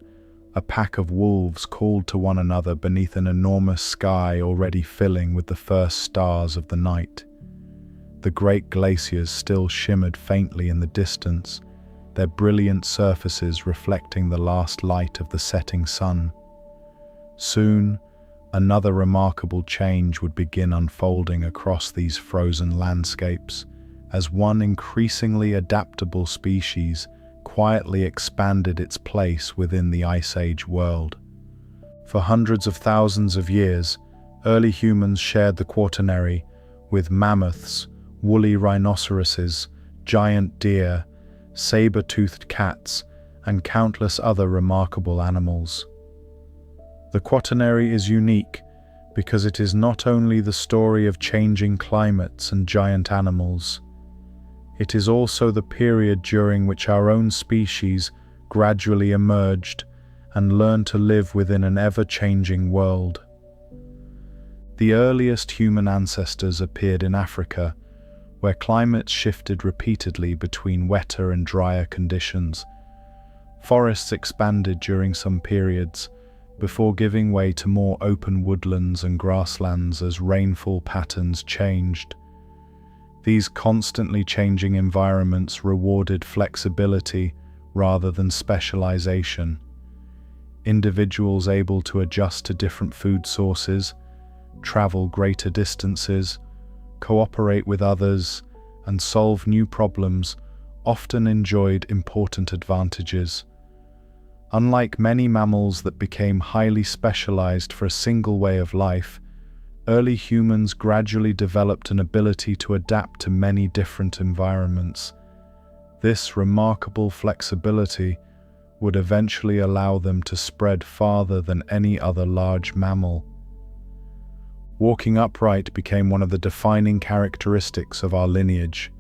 a pack of wolves called to one another beneath an enormous sky already filling with the first stars of the night. The great glaciers still shimmered faintly in the distance, their brilliant surfaces reflecting the last light of the setting sun. Soon, another remarkable change would begin unfolding across these frozen landscapes, as one increasingly adaptable species quietly expanded its place within the Ice Age world. For hundreds of thousands of years, early humans shared the Quaternary with mammoths, woolly rhinoceroses, giant deer, saber-toothed cats, and countless other remarkable animals. The Quaternary is unique because it is not only the story of changing climates and giant animals. It is also the period during which our own species gradually emerged and learned to live within an ever-changing world. The earliest human ancestors appeared in Africa, where climates shifted repeatedly between wetter and drier conditions. Forests expanded during some periods, before giving way to more open woodlands and grasslands as rainfall patterns changed. These constantly changing environments rewarded flexibility rather than specialization. Individuals able to adjust to different food sources, travel greater distances, cooperate with others, and solve new problems often enjoyed important advantages. Unlike many mammals that became highly specialized for a single way of life, early humans gradually developed an ability to adapt to many different environments. This remarkable flexibility would eventually allow them to spread farther than any other large mammal. Walking upright became one of the defining characteristics of our lineage.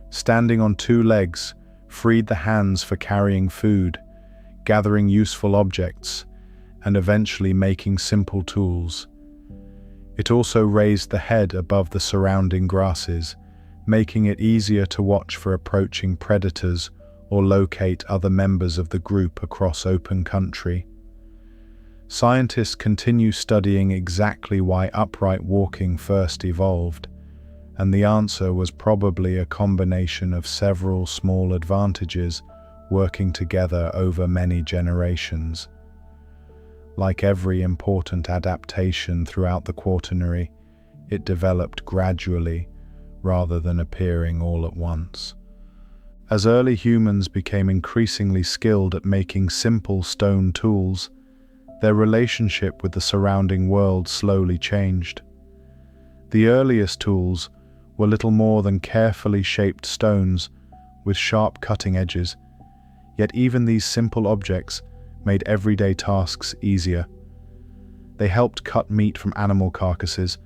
Standing on two legs freed the hands for carrying food, gathering useful objects, and eventually making simple tools. It also raised the head above the surrounding grasses, making it easier to watch for approaching predators or locate other members of the group across open country. Scientists continue studying exactly why upright walking first evolved, and the answer was probably a combination of several small advantages working together over many generations. Like every important adaptation throughout the Quaternary, it developed gradually rather than appearing all at once. As early humans became increasingly skilled at making simple stone tools, their relationship with the surrounding world slowly changed. The earliest tools were little more than carefully shaped stones with sharp cutting edges, yet even these simple objects made everyday tasks easier. They helped cut meat from animal carcasses,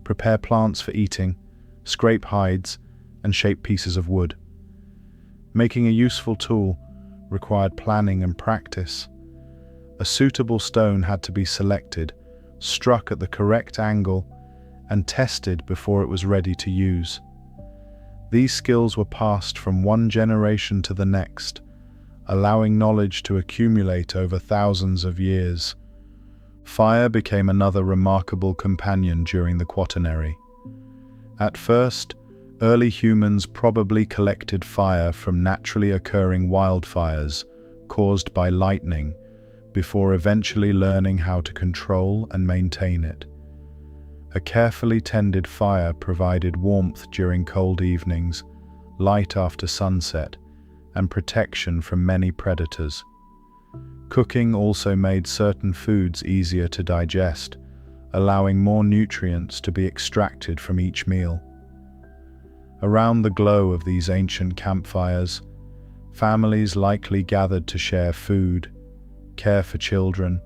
prepare plants for eating, scrape hides, and shape pieces of wood. Making a useful tool required planning and practice. A suitable stone had to be selected, struck at the correct angle, and tested before it was ready to use. These skills were passed from one generation to the next, allowing knowledge to accumulate over thousands of years. Fire became another remarkable companion during the Quaternary. At first, early humans probably collected fire from naturally occurring wildfires caused by lightning, before eventually learning how to control and maintain it. A carefully tended fire provided warmth during cold evenings, light after sunset, and protection from many predators. Cooking also made certain foods easier to digest, allowing more nutrients to be extracted from each meal. Around the glow of these ancient campfires, families likely gathered to share food, care for children,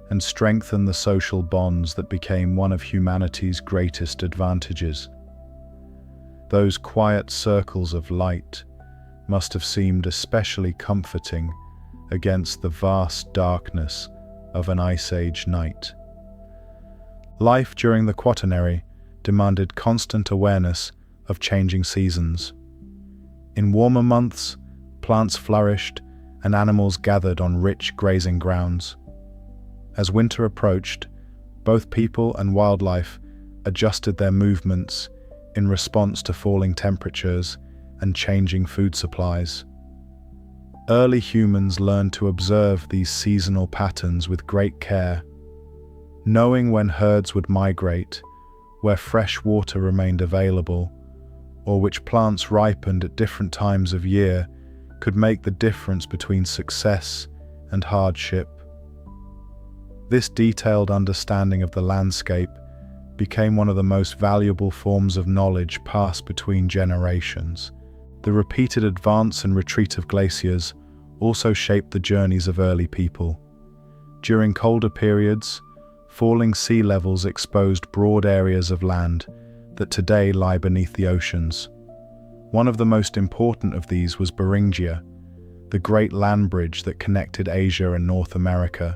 and strengthen the social bonds that became one of humanity's greatest advantages. Those quiet circles of light must have seemed especially comforting against the vast darkness of an Ice Age night. Life during the Quaternary demanded constant awareness of changing seasons. In warmer months, plants flourished and animals gathered on rich grazing grounds. As winter approached, both people and wildlife adjusted their movements in response to falling temperatures and changing food supplies. Early humans learned to observe these seasonal patterns with great care, knowing when herds would migrate, where fresh water remained available, or which plants ripened at different times of year could make the difference between success and hardship. This detailed understanding of the landscape became one of the most valuable forms of knowledge passed between generations. The repeated advance and retreat of glaciers also shaped the journeys of early people. During colder periods, falling sea levels exposed broad areas of land that today lie beneath the oceans. One of the most important of these was Beringia, the great land bridge that connected Asia and North America.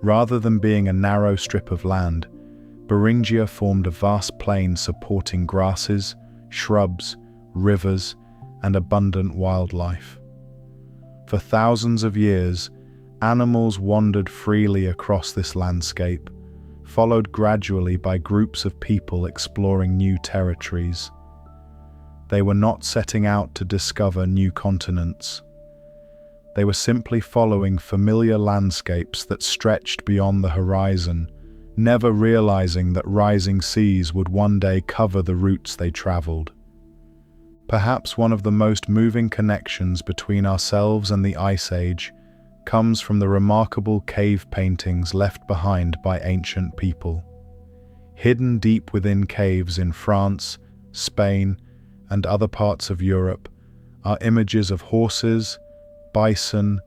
Rather than being a narrow strip of land, Beringia formed a vast plain supporting grasses, shrubs, rivers, and abundant wildlife. For thousands of years, animals wandered freely across this landscape, followed gradually by groups of people exploring new territories. They were not setting out to discover new continents. They were simply following familiar landscapes that stretched beyond the horizon, never realizing that rising seas would one day cover the routes they traveled. Perhaps one of the most moving connections between ourselves and the Ice Age comes from the remarkable cave paintings left behind by ancient people. Hidden deep within caves in France, Spain, and other parts of Europe are images of horses, bison,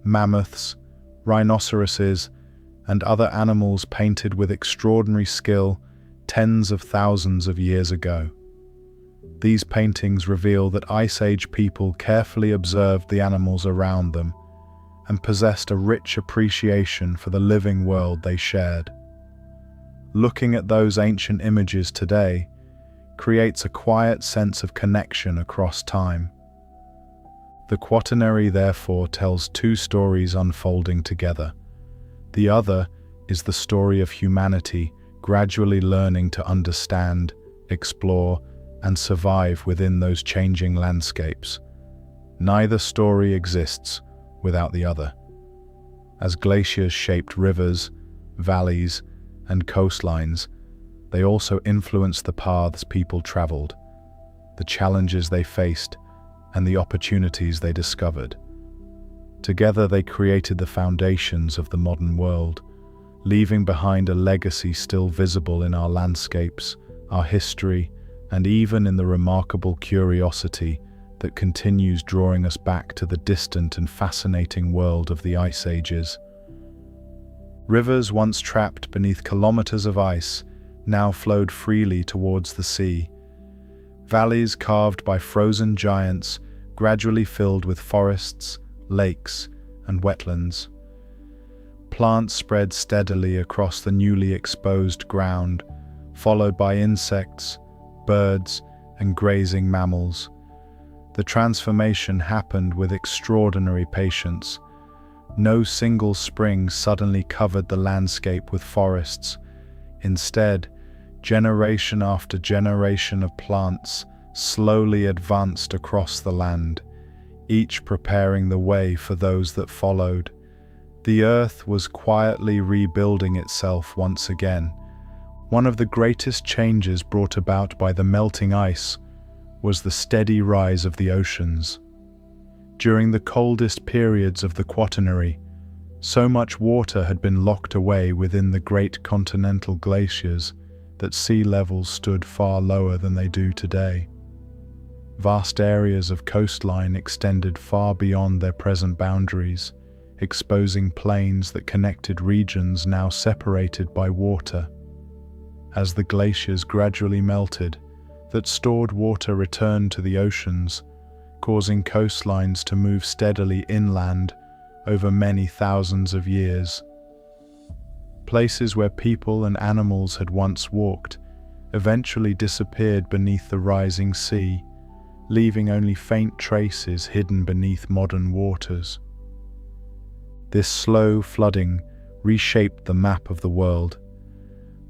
mammoths, rhinoceroses, and other animals painted with extraordinary skill tens of thousands of years ago. These paintings reveal that Ice Age people carefully observed the animals around them and possessed a rich appreciation for the living world they shared. Looking at those ancient images today creates a quiet sense of connection across time. The Quaternary therefore tells two stories unfolding together. The other is the story of humanity gradually learning to understand, explore, and survive within those changing landscapes. Neither story exists without the other. As glaciers shaped rivers, valleys, and coastlines, they also influenced the paths people traveled, the challenges they faced, and the opportunities they discovered. Together they created the foundations of the modern world, leaving behind a legacy still visible in our landscapes, our history, and even in the remarkable curiosity that continues drawing us back to the distant and fascinating world of the Ice Ages. Rivers once trapped beneath kilometers of ice now flowed freely towards the sea. Valleys carved by frozen giants gradually filled with forests, lakes, and wetlands. Plants spread steadily across the newly exposed ground, followed by insects, birds, and grazing mammals. The transformation happened with extraordinary patience. No single spring suddenly covered the landscape with forests. Instead, generation after generation of plants slowly advanced across the land, each preparing the way for those that followed. The earth was quietly rebuilding itself once again. One of the greatest changes brought about by the melting ice was the steady rise of the oceans. During the coldest periods of the Quaternary, so much water had been locked away within the great continental glaciers that sea levels stood far lower than they do today. Vast areas of coastline extended far beyond their present boundaries, exposing plains that connected regions now separated by water. As the glaciers gradually melted, that stored water returned to the oceans, causing coastlines to move steadily inland over many thousands of years. Places where people and animals had once walked eventually disappeared beneath the rising sea, leaving only faint traces hidden beneath modern waters. This slow flooding reshaped the map of the world.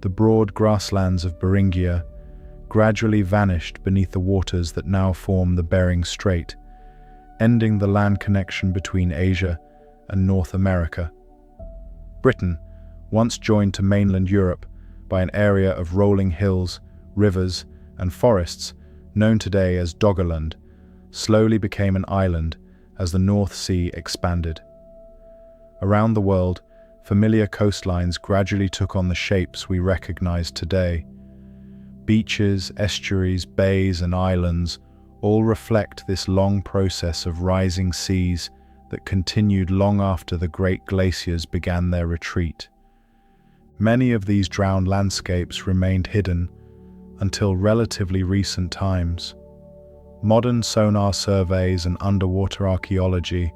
The broad grasslands of Beringia gradually vanished beneath the waters that now form the Bering Strait, ending the land connection between Asia and North America. Britain, once joined to mainland Europe by an area of rolling hills, rivers, and forests, known today as Doggerland, slowly became an island as the North Sea expanded. Around the world, familiar coastlines gradually took on the shapes we recognize today. Beaches, estuaries, bays, and islands all reflect this long process of rising seas that continued long after the great glaciers began their retreat. Many of these drowned landscapes remained hidden until relatively recent times. Modern sonar surveys and underwater archaeology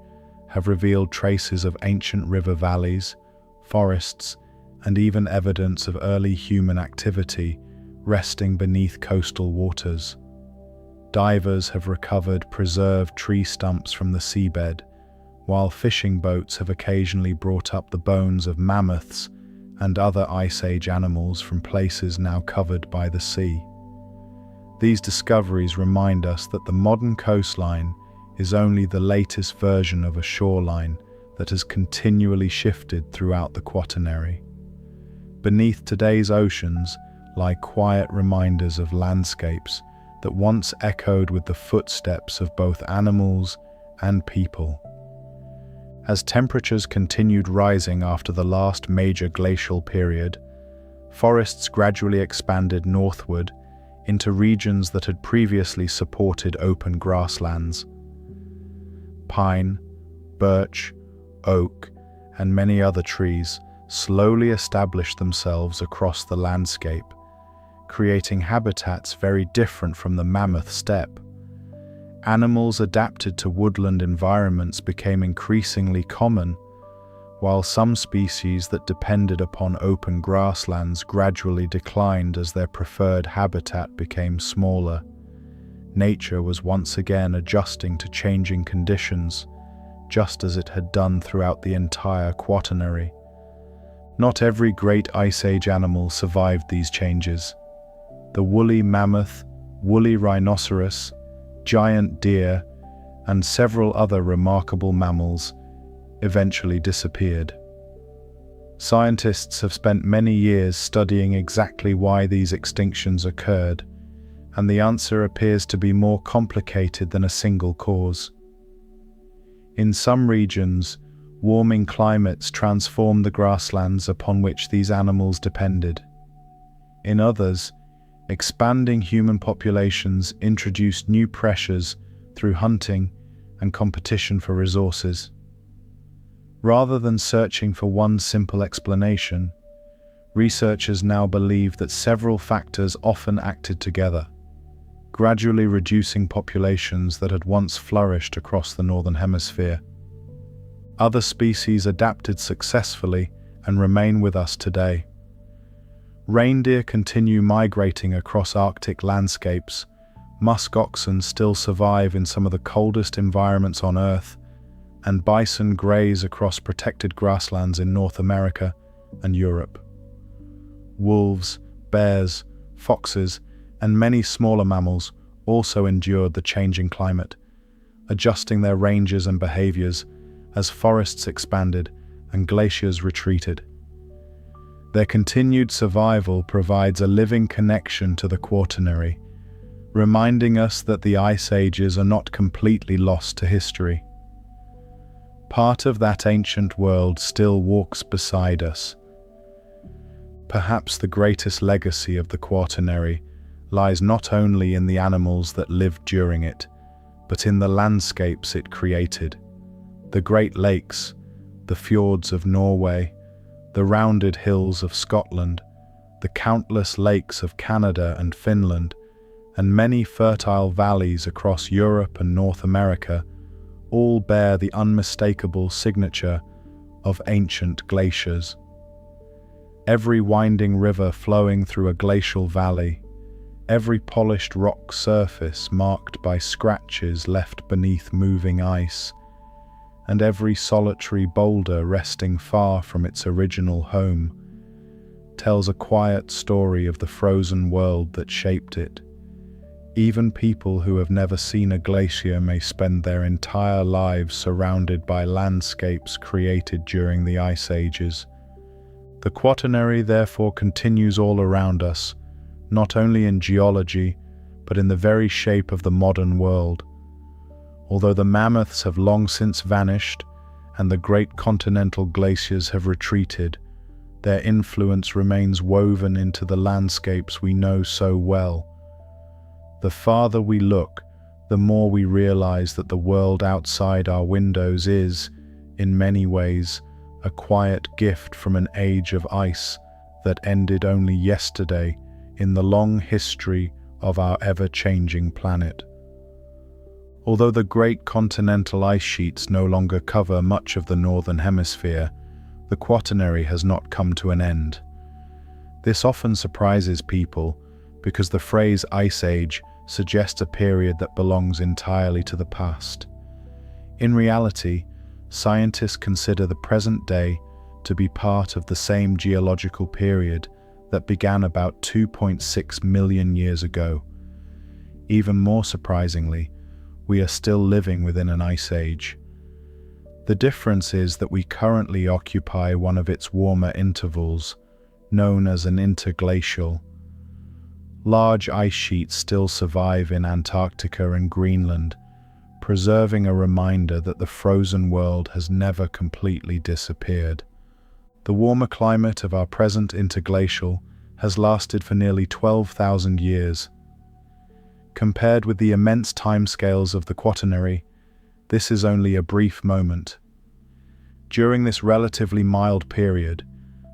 have revealed traces of ancient river valleys, forests, and even evidence of early human activity resting beneath coastal waters. Divers have recovered preserved tree stumps from the seabed, while fishing boats have occasionally brought up the bones of mammoths and other Ice Age animals from places now covered by the sea. These discoveries remind us that the modern coastline is only the latest version of a shoreline that has continually shifted throughout the Quaternary. Beneath today's oceans lie quiet reminders of landscapes that once echoed with the footsteps of both animals and people. As temperatures continued rising after the last major glacial period, forests gradually expanded northward into regions that had previously supported open grasslands. Pine, birch, oak, and many other trees slowly established themselves across the landscape, creating habitats very different from the mammoth steppe. Animals adapted to woodland environments became increasingly common, while some species that depended upon open grasslands gradually declined as their preferred habitat became smaller. Nature was once again adjusting to changing conditions, just as it had done throughout the entire Quaternary. Not every great Ice Age animal survived these changes. The woolly mammoth, woolly rhinoceros, giant deer, and several other remarkable mammals eventually disappeared. Scientists have spent many years studying exactly why these extinctions occurred, and the answer appears to be more complicated than a single cause. In some regions, warming climates transformed the grasslands upon which these animals depended. In others, expanding human populations introduced new pressures through hunting and competition for resources. Rather than searching for one simple explanation, researchers now believe that several factors often acted together, gradually reducing populations that had once flourished across the Northern Hemisphere. Other species adapted successfully and remain with us today. Reindeer continue migrating across Arctic landscapes, musk oxen still survive in some of the coldest environments on Earth, and bison graze across protected grasslands in North America and Europe. Wolves, bears, foxes, and many smaller mammals also endured the changing climate, adjusting their ranges and behaviors as forests expanded and glaciers retreated. Their continued survival provides a living connection to the Quaternary, reminding us that the Ice Ages are not completely lost to history. Part of that ancient world still walks beside us. Perhaps the greatest legacy of the Quaternary lies not only in the animals that lived during it, but in the landscapes it created. The Great Lakes, the fjords of Norway, the rounded hills of Scotland, the countless lakes of Canada and Finland, and many fertile valleys across Europe and North America all bear the unmistakable signature of ancient glaciers. Every winding river flowing through a glacial valley, every polished rock surface marked by scratches left beneath moving ice, and every solitary boulder resting far from its original home, tells a quiet story of the frozen world that shaped it. Even people who have never seen a glacier may spend their entire lives surrounded by landscapes created during the Ice Ages. The Quaternary therefore continues all around us, not only in geology, but in the very shape of the modern world. Although the mammoths have long since vanished and the great continental glaciers have retreated, their influence remains woven into the landscapes we know so well. The farther we look, the more we realize that the world outside our windows is, in many ways, a quiet gift from an age of ice that ended only yesterday in the long history of our ever-changing planet. Although the great continental ice sheets no longer cover much of the Northern Hemisphere, the Quaternary has not come to an end. This often surprises people because the phrase Ice Age suggests a period that belongs entirely to the past. In reality, scientists consider the present day to be part of the same geological period that began about 2.6 million years ago. Even more surprisingly, we are still living within an ice age. The difference is that we currently occupy one of its warmer intervals, known as an interglacial. Large ice sheets still survive in Antarctica and Greenland, preserving a reminder that the frozen world has never completely disappeared. The warmer climate of our present interglacial has lasted for nearly 12,000 years. Compared with the immense timescales of the Quaternary, this is only a brief moment. During this relatively mild period,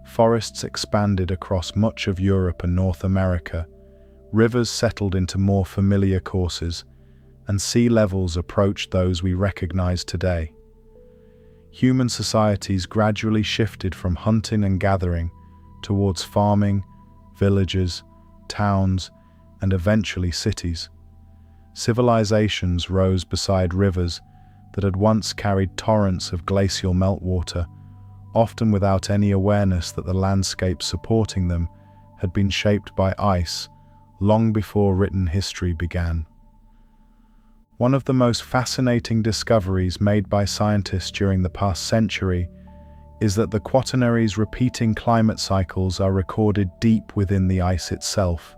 forests expanded across much of Europe and North America, rivers settled into more familiar courses, and sea levels approached those we recognize today. Human societies gradually shifted from hunting and gathering towards farming, villages, towns, and eventually cities. Civilizations rose beside rivers that had once carried torrents of glacial meltwater, often without any awareness that the landscape supporting them had been shaped by ice long before written history began. One of the most fascinating discoveries made by scientists during the past century is that the Quaternary's repeating climate cycles are recorded deep within the ice itself.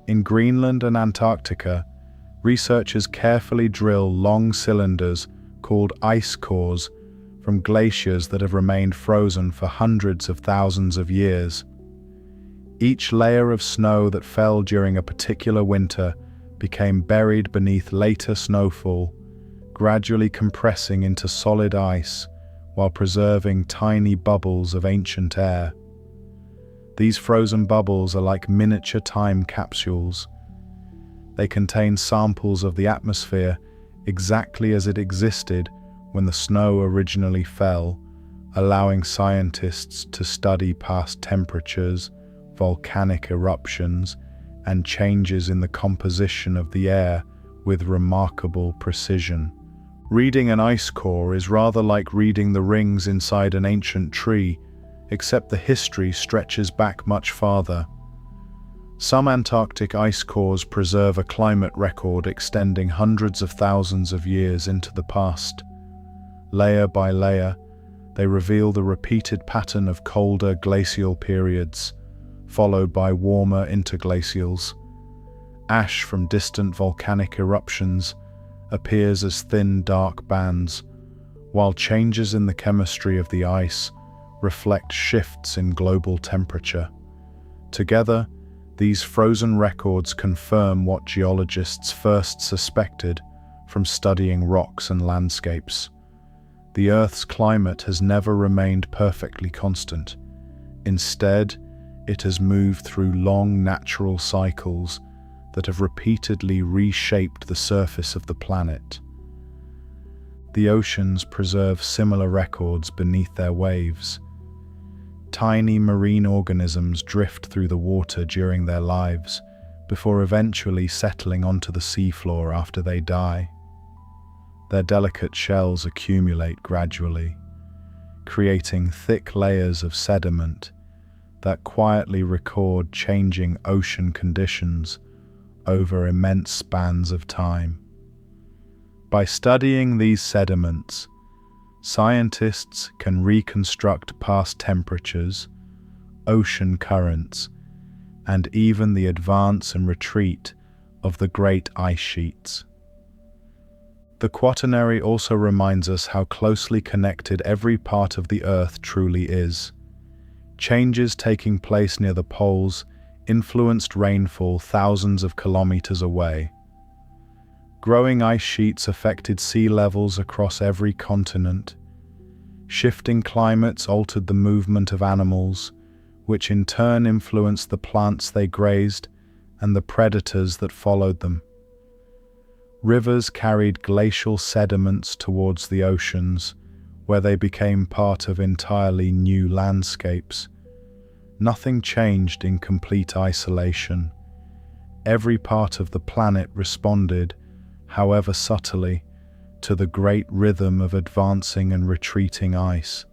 In Greenland and Antarctica, researchers carefully drill long cylinders called ice cores from glaciers that have remained frozen for hundreds of thousands of years. Each layer of snow that fell during a particular winter became buried beneath later snowfall, gradually compressing into solid ice while preserving tiny bubbles of ancient air. These frozen bubbles are like miniature time capsules. They contain samples of the atmosphere exactly as it existed when the snow originally fell, allowing scientists to study past temperatures, volcanic eruptions, and changes in the composition of the air with remarkable precision. Reading an ice core is rather like reading the rings inside an ancient tree, except the history stretches back much farther. Some Antarctic ice cores preserve a climate record extending hundreds of thousands of years into the past. Layer by layer, they reveal the repeated pattern of colder glacial periods, followed by warmer interglacials. Ash from distant volcanic eruptions appears as thin, dark bands, while changes in the chemistry of the ice reflect shifts in global temperature. Together, these frozen records confirm what geologists first suspected from studying rocks and landscapes. The Earth's climate has never remained perfectly constant. Instead, it has moved through long natural cycles that have repeatedly reshaped the surface of the planet. The oceans preserve similar records beneath their waves. Tiny marine organisms drift through the water during their lives, before eventually settling onto the seafloor after they die. Their delicate shells accumulate gradually, creating thick layers of sediment that quietly record changing ocean conditions over immense spans of time. By studying these sediments, scientists can reconstruct past temperatures, ocean currents, and even the advance and retreat of the great ice sheets. The Quaternary also reminds us how closely connected every part of the Earth truly is. Changes taking place near the poles influenced rainfall thousands of kilometers away. Growing ice sheets affected sea levels across every continent. Shifting climates altered the movement of animals, which in turn influenced the plants they grazed and the predators that followed them. Rivers carried glacial sediments towards the oceans, where they became part of entirely new landscapes. Nothing changed in complete isolation. Every part of the planet responded, however subtly, to the great rhythm of advancing and retreating ice.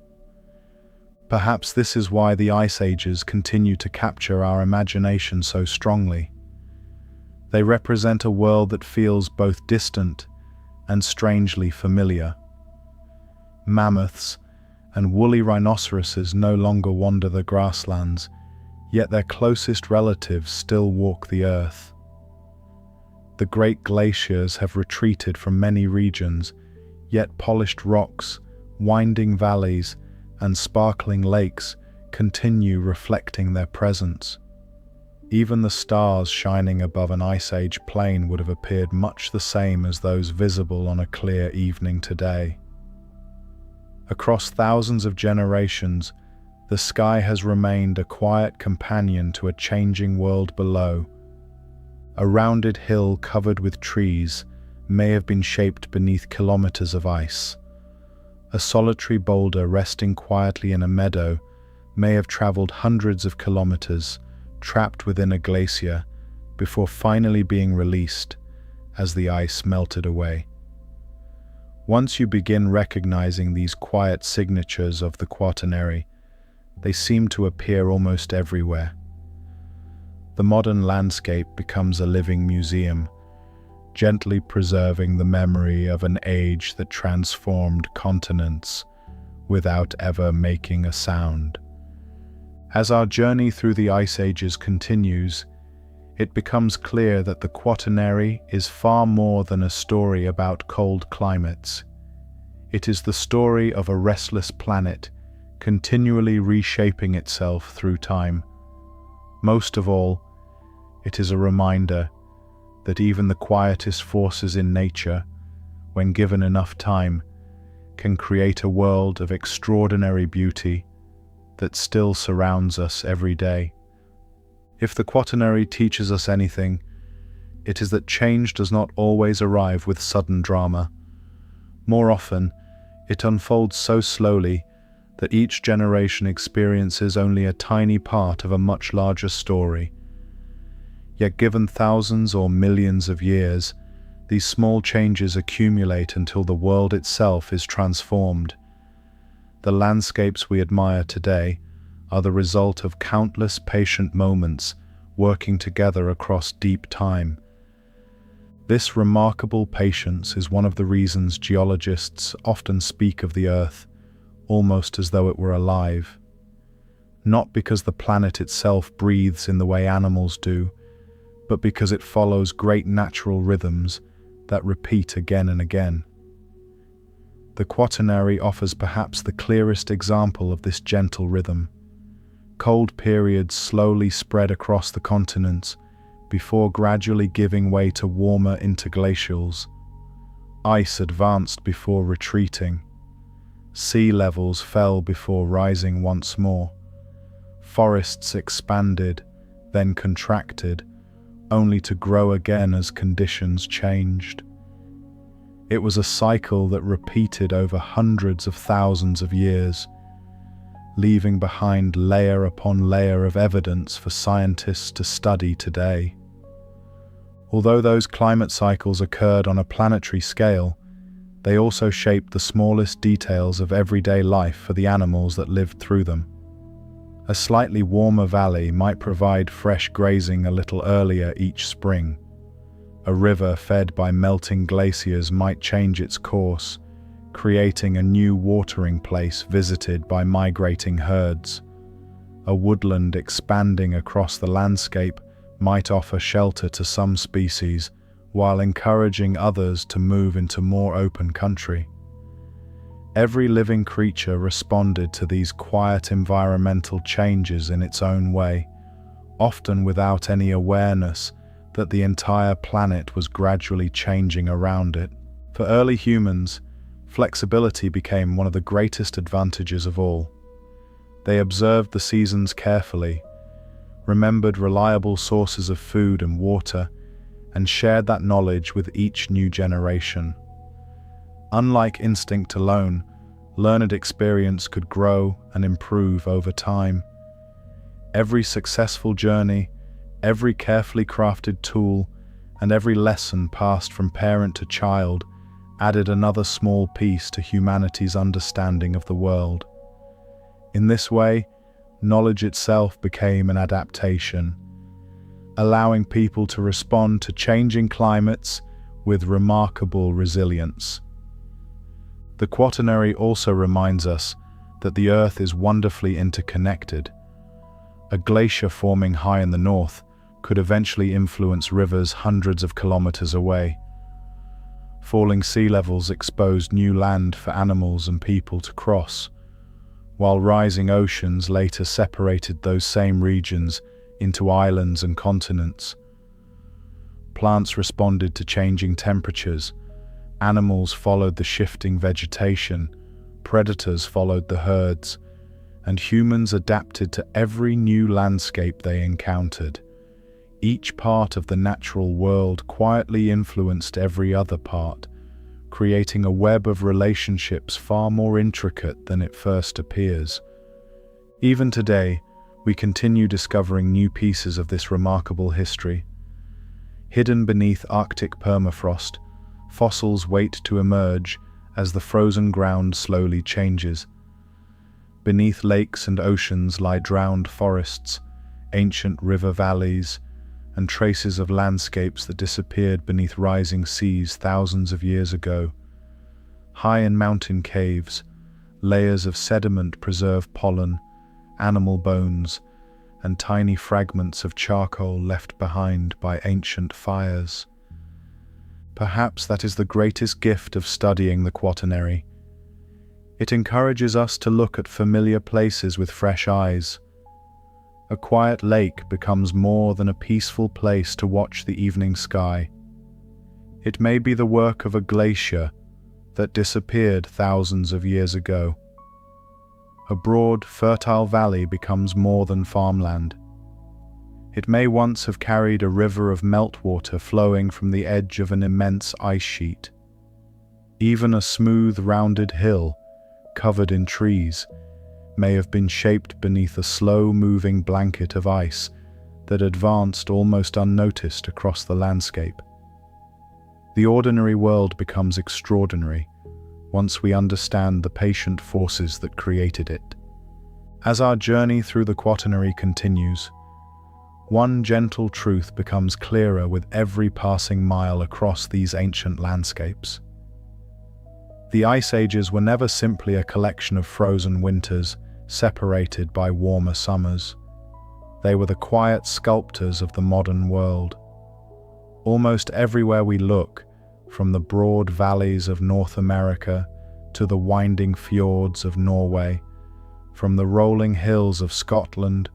Perhaps this is why the ice ages continue to capture our imagination so strongly. They represent a world that feels both distant and strangely familiar. Mammoths and woolly rhinoceroses no longer wander the grasslands, yet their closest relatives still walk the earth. The great glaciers have retreated from many regions, yet polished rocks, winding valleys, and sparkling lakes continue reflecting their presence. Even the stars shining above an ice age plain would have appeared much the same as those visible on a clear evening today. Across thousands of generations, the sky has remained a quiet companion to a changing world below. A rounded hill covered with trees may have been shaped beneath kilometers of ice. A solitary boulder resting quietly in a meadow may have traveled hundreds of kilometers, trapped within a glacier, before finally being released as the ice melted away. Once you begin recognizing these quiet signatures of the Quaternary, they seem to appear almost everywhere. The modern landscape becomes a living museum, gently preserving the memory of an age that transformed continents without ever making a sound. As our journey through the ice ages continues, it becomes clear that the Quaternary is far more than a story about cold climates. It is the story of a restless planet, continually reshaping itself through time. Most of all, it is a reminder that even the quietest forces in nature, when given enough time, can create a world of extraordinary beauty that still surrounds us every day. If the Quaternary teaches us anything, it is that change does not always arrive with sudden drama. More often, it unfolds so slowly that each generation experiences only a tiny part of a much larger story. Yet given thousands or millions of years, these small changes accumulate until the world itself is transformed. The landscapes we admire today are the result of countless patient moments working together across deep time. This remarkable patience is one of the reasons geologists often speak of the Earth almost as though it were alive. Not because the planet itself breathes in the way animals do, but because it follows great natural rhythms that repeat again and again. The Quaternary offers perhaps the clearest example of this gentle rhythm. Cold periods slowly spread across the continents before gradually giving way to warmer interglacials. Ice advanced before retreating. Sea levels fell before rising once more. Forests expanded, then contracted, only to grow again as conditions changed. It was a cycle that repeated over hundreds of thousands of years, leaving behind layer upon layer of evidence for scientists to study today. Although those climate cycles occurred on a planetary scale, they also shaped the smallest details of everyday life for the animals that lived through them. A slightly warmer valley might provide fresh grazing a little earlier each spring. A river fed by melting glaciers might change its course, creating a new watering place visited by migrating herds. A woodland expanding across the landscape might offer shelter to some species, while encouraging others to move into more open country. Every living creature responded to these quiet environmental changes in its own way, often without any awareness that the entire planet was gradually changing around it. For early humans, flexibility became one of the greatest advantages of all. They observed the seasons carefully, remembered reliable sources of food and water, and shared that knowledge with each new generation. Unlike instinct alone, learned experience could grow and improve over time. Every successful journey, every carefully crafted tool, and every lesson passed from parent to child added another small piece to humanity's understanding of the world. In this way, knowledge itself became an adaptation, allowing people to respond to changing climates with remarkable resilience. The Quaternary also reminds us that the Earth is wonderfully interconnected. A glacier forming high in the north could eventually influence rivers hundreds of kilometers away. Falling sea levels exposed new land for animals and people to cross, while rising oceans later separated those same regions into islands and continents. Plants responded to changing temperatures, animals followed the shifting vegetation, predators followed the herds, and humans adapted to every new landscape they encountered. Each part of the natural world quietly influenced every other part, creating a web of relationships far more intricate than it first appears. Even today, we continue discovering new pieces of this remarkable history. Hidden beneath Arctic permafrost, fossils wait to emerge as the frozen ground slowly changes. Beneath lakes and oceans lie drowned forests, ancient river valleys, and traces of landscapes that disappeared beneath rising seas thousands of years ago. High in mountain caves, layers of sediment preserve pollen, animal bones, and tiny fragments of charcoal left behind by ancient fires. Perhaps that is the greatest gift of studying the Quaternary. It encourages us to look at familiar places with fresh eyes. A quiet lake becomes more than a peaceful place to watch the evening sky. It may be the work of a glacier that disappeared thousands of years ago. A broad, fertile valley becomes more than farmland. It may once have carried a river of meltwater flowing from the edge of an immense ice sheet. Even a smooth, rounded hill, covered in trees, may have been shaped beneath a slow-moving blanket of ice that advanced almost unnoticed across the landscape. The ordinary world becomes extraordinary once we understand the patient forces that created it. As our journey through the Quaternary continues, one gentle truth becomes clearer with every passing mile across these ancient landscapes. The ice ages were never simply a collection of frozen winters separated by warmer summers. They were the quiet sculptors of the modern world. Almost everywhere we look, from the broad valleys of North America to the winding fjords of Norway, from the rolling hills of Scotland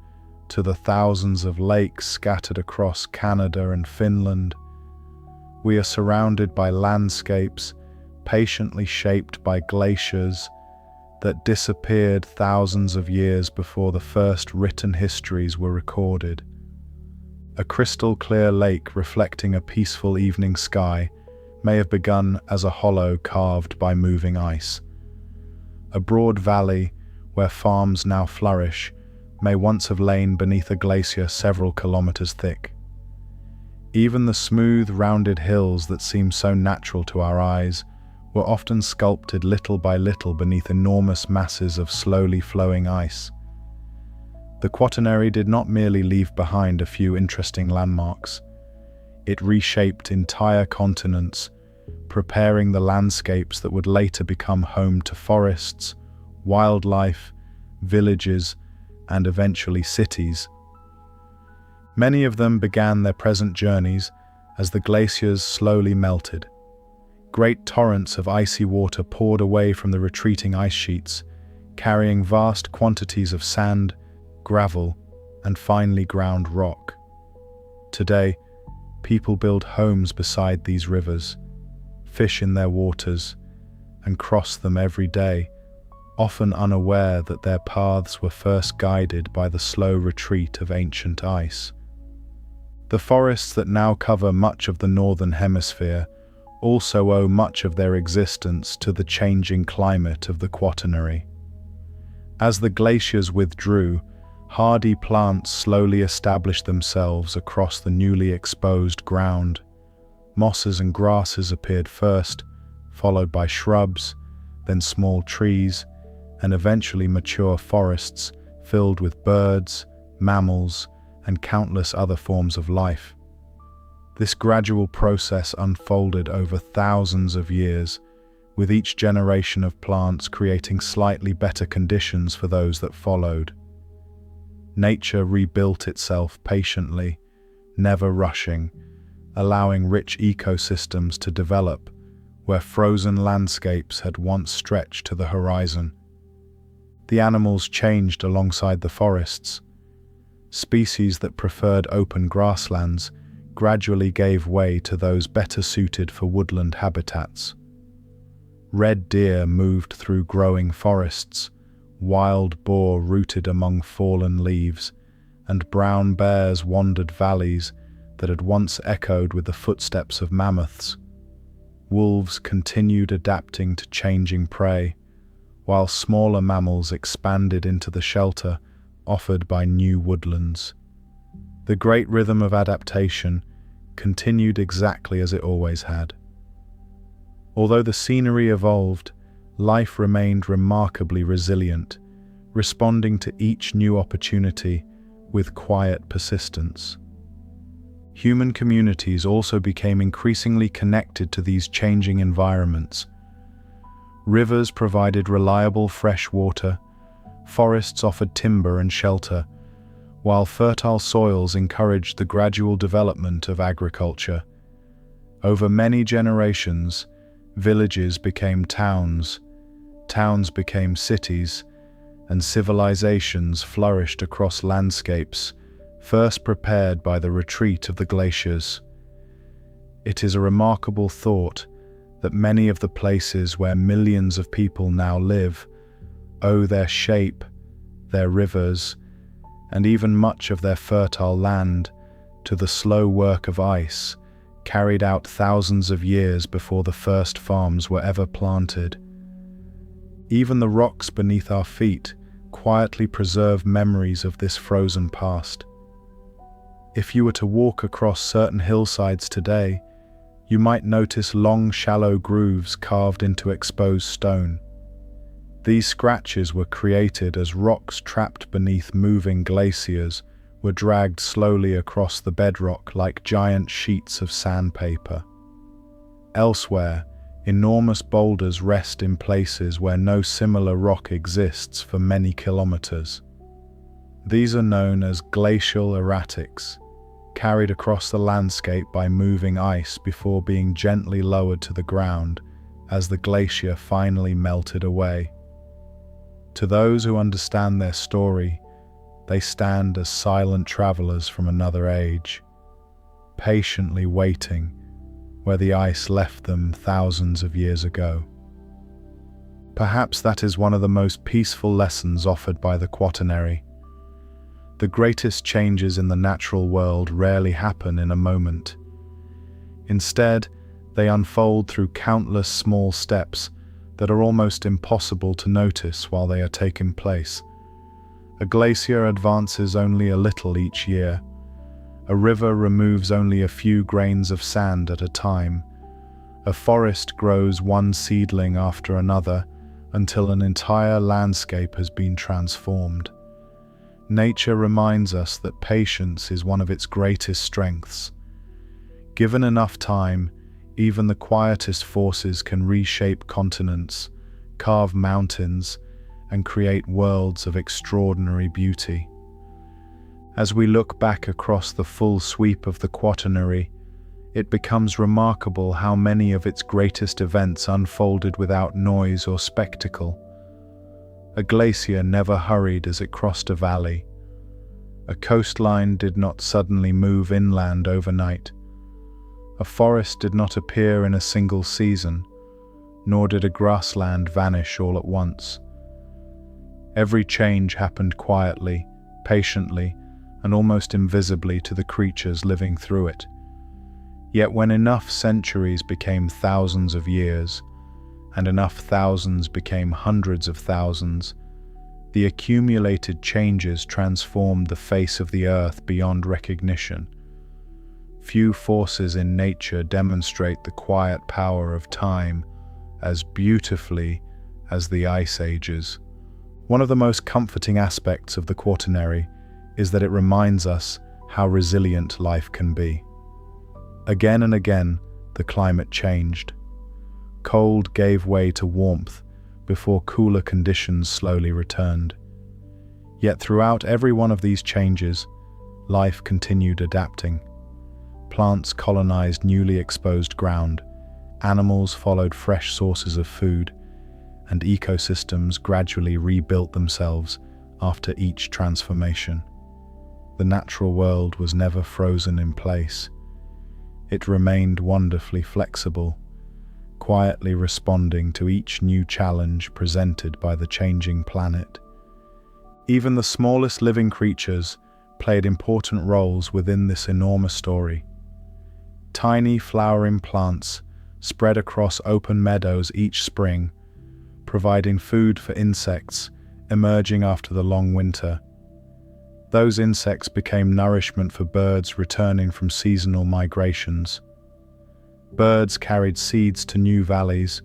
to the thousands of lakes scattered across Canada and Finland, we are surrounded by landscapes patiently shaped by glaciers that disappeared thousands of years before the first written histories were recorded. A crystal-clear lake reflecting a peaceful evening sky may have begun as a hollow carved by moving ice. A broad valley where farms now flourish may once have lain beneath a glacier several kilometers thick. Even the smooth, rounded hills that seem so natural to our eyes were often sculpted little by little beneath enormous masses of slowly flowing ice. The Quaternary did not merely leave behind a few interesting landmarks. It reshaped entire continents, preparing the landscapes that would later become home to forests, wildlife, villages, and eventually cities. Many of them began their present journeys as the glaciers slowly melted. Great torrents of icy water poured away from the retreating ice sheets, carrying vast quantities of sand, gravel, and finely ground rock. Today, people build homes beside these rivers, fish in their waters, and cross them every day, often unaware that their paths were first guided by the slow retreat of ancient ice. The forests that now cover much of the northern hemisphere also owe much of their existence to the changing climate of the Quaternary. As the glaciers withdrew, hardy plants slowly established themselves across the newly exposed ground. Mosses and grasses appeared first, followed by shrubs, then small trees, and eventually mature forests filled with birds, mammals, and countless other forms of life. This gradual process unfolded over thousands of years, with each generation of plants creating slightly better conditions for those that followed. Nature rebuilt itself patiently, never rushing, allowing rich ecosystems to develop where frozen landscapes had once stretched to the horizon. The animals changed alongside the forests. Species that preferred open grasslands gradually gave way to those better suited for woodland habitats. Red deer moved through growing forests, wild boar rooted among fallen leaves, and brown bears wandered valleys that had once echoed with the footsteps of mammoths. Wolves continued adapting to changing prey, while smaller mammals expanded into the shelter offered by new woodlands. The great rhythm of adaptation continued exactly as it always had. Although the scenery evolved, life remained remarkably resilient, responding to each new opportunity with quiet persistence. Human communities also became increasingly connected to these changing environments. Rivers provided reliable fresh water, forests offered timber and shelter, while fertile soils encouraged the gradual development of agriculture. Over many generations, villages became towns, towns became cities, and civilizations flourished across landscapes first prepared by the retreat of the glaciers. It is a remarkable thought that many of the places where millions of people now live owe their shape, their rivers, and even much of their fertile land to the slow work of ice carried out thousands of years before the first farms were ever planted. Even the rocks beneath our feet quietly preserve memories of this frozen past. If you were to walk across certain hillsides today, you might notice long, shallow grooves carved into exposed stone. These scratches were created as rocks trapped beneath moving glaciers were dragged slowly across the bedrock like giant sheets of sandpaper. Elsewhere, enormous boulders rest in places where no similar rock exists for many kilometers. These are known as glacial erratics, carried across the landscape by moving ice before being gently lowered to the ground as the glacier finally melted away. To those who understand their story, they stand as silent travelers from another age, patiently waiting where the ice left them thousands of years ago. Perhaps that is one of the most peaceful lessons offered by the Quaternary. The greatest changes in the natural world rarely happen in a moment. Instead, they unfold through countless small steps that are almost impossible to notice while they are taking place. A glacier advances only a little each year. A river removes only a few grains of sand at a time. A forest grows one seedling after another until an entire landscape has been transformed. Nature reminds us that patience is one of its greatest strengths. Given enough time, even the quietest forces can reshape continents, carve mountains, and create worlds of extraordinary beauty. As we look back across the full sweep of the Quaternary, it becomes remarkable how many of its greatest events unfolded without noise or spectacle. A glacier never hurried as it crossed a valley. A coastline did not suddenly move inland overnight. A forest did not appear in a single season, nor did a grassland vanish all at once. Every change happened quietly, patiently, and almost invisibly to the creatures living through it. Yet when enough centuries became thousands of years, and enough thousands became hundreds of thousands, the accumulated changes transformed the face of the earth beyond recognition. Few forces in nature demonstrate the quiet power of time as beautifully as the ice ages. One of the most comforting aspects of the Quaternary is that it reminds us how resilient life can be. Again and again, the climate changed. Cold gave way to warmth before cooler conditions slowly returned. Yet throughout every one of these changes, life continued adapting. Plants colonized newly exposed ground, animals followed fresh sources of food, and ecosystems gradually rebuilt themselves after each transformation. The natural world was never frozen in place. It remained wonderfully flexible, quietly responding to each new challenge presented by the changing planet. Even the smallest living creatures played important roles within this enormous story. Tiny flowering plants spread across open meadows each spring, providing food for insects emerging after the long winter. Those insects became nourishment for birds returning from seasonal migrations. Birds carried seeds to new valleys,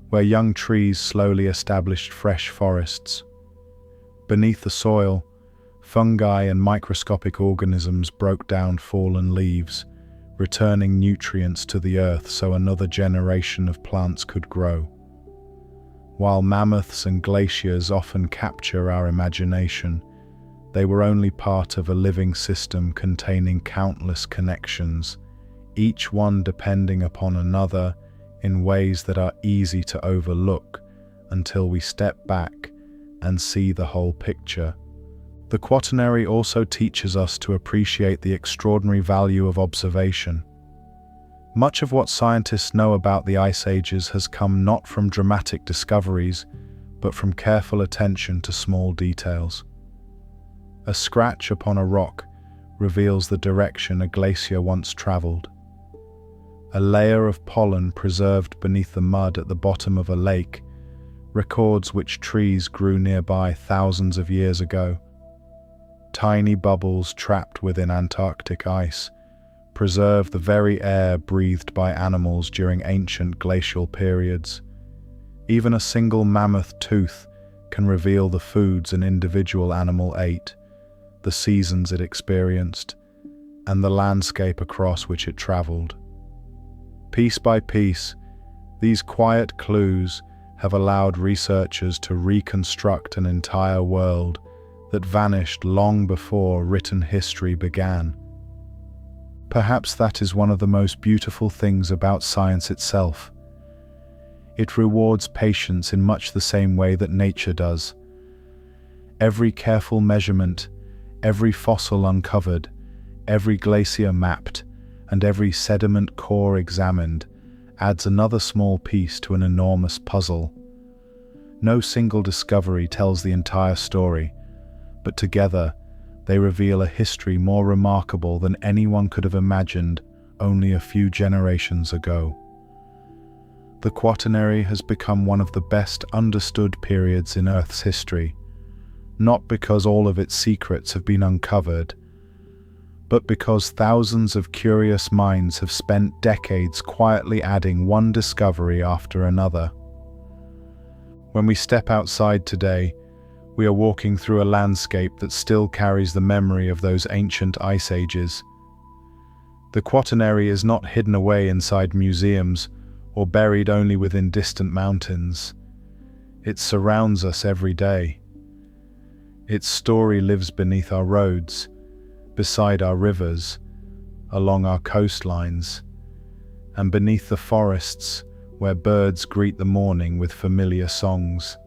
where young trees slowly established fresh forests. Beneath the soil, fungi and microscopic organisms broke down fallen leaves, returning nutrients to the earth so another generation of plants could grow. While mammoths and glaciers often capture our imagination, they were only part of a living system containing countless connections, each one depending upon another in ways that are easy to overlook until we step back and see the whole picture. The Quaternary also teaches us to appreciate the extraordinary value of observation. Much of what scientists know about the ice ages has come not from dramatic discoveries, but from careful attention to small details. A scratch upon a rock reveals the direction a glacier once traveled. A layer of pollen preserved beneath the mud at the bottom of a lake records which trees grew nearby thousands of years ago. Tiny bubbles trapped within Antarctic ice preserve the very air breathed by animals during ancient glacial periods. Even a single mammoth tooth can reveal the foods an individual animal ate, the seasons it experienced, and the landscape across which it traveled. Piece by piece, these quiet clues have allowed researchers to reconstruct an entire world that vanished long before written history began. Perhaps that is one of the most beautiful things about science itself. It rewards patience in much the same way that nature does. Every careful measurement, every fossil uncovered, every glacier mapped, and every sediment core examined adds another small piece to an enormous puzzle. No single discovery tells the entire story, but together they reveal a history more remarkable than anyone could have imagined only a few generations ago. The Quaternary has become one of the best understood periods in Earth's history, not because all of its secrets have been uncovered, but because thousands of curious minds have spent decades quietly adding one discovery after another. When we step outside today, we are walking through a landscape that still carries the memory of those ancient ice ages. The Quaternary is not hidden away inside museums or buried only within distant mountains. It surrounds us every day. Its story lives beneath our roads, beside our rivers, along our coastlines, and beneath the forests where birds greet the morning with familiar songs.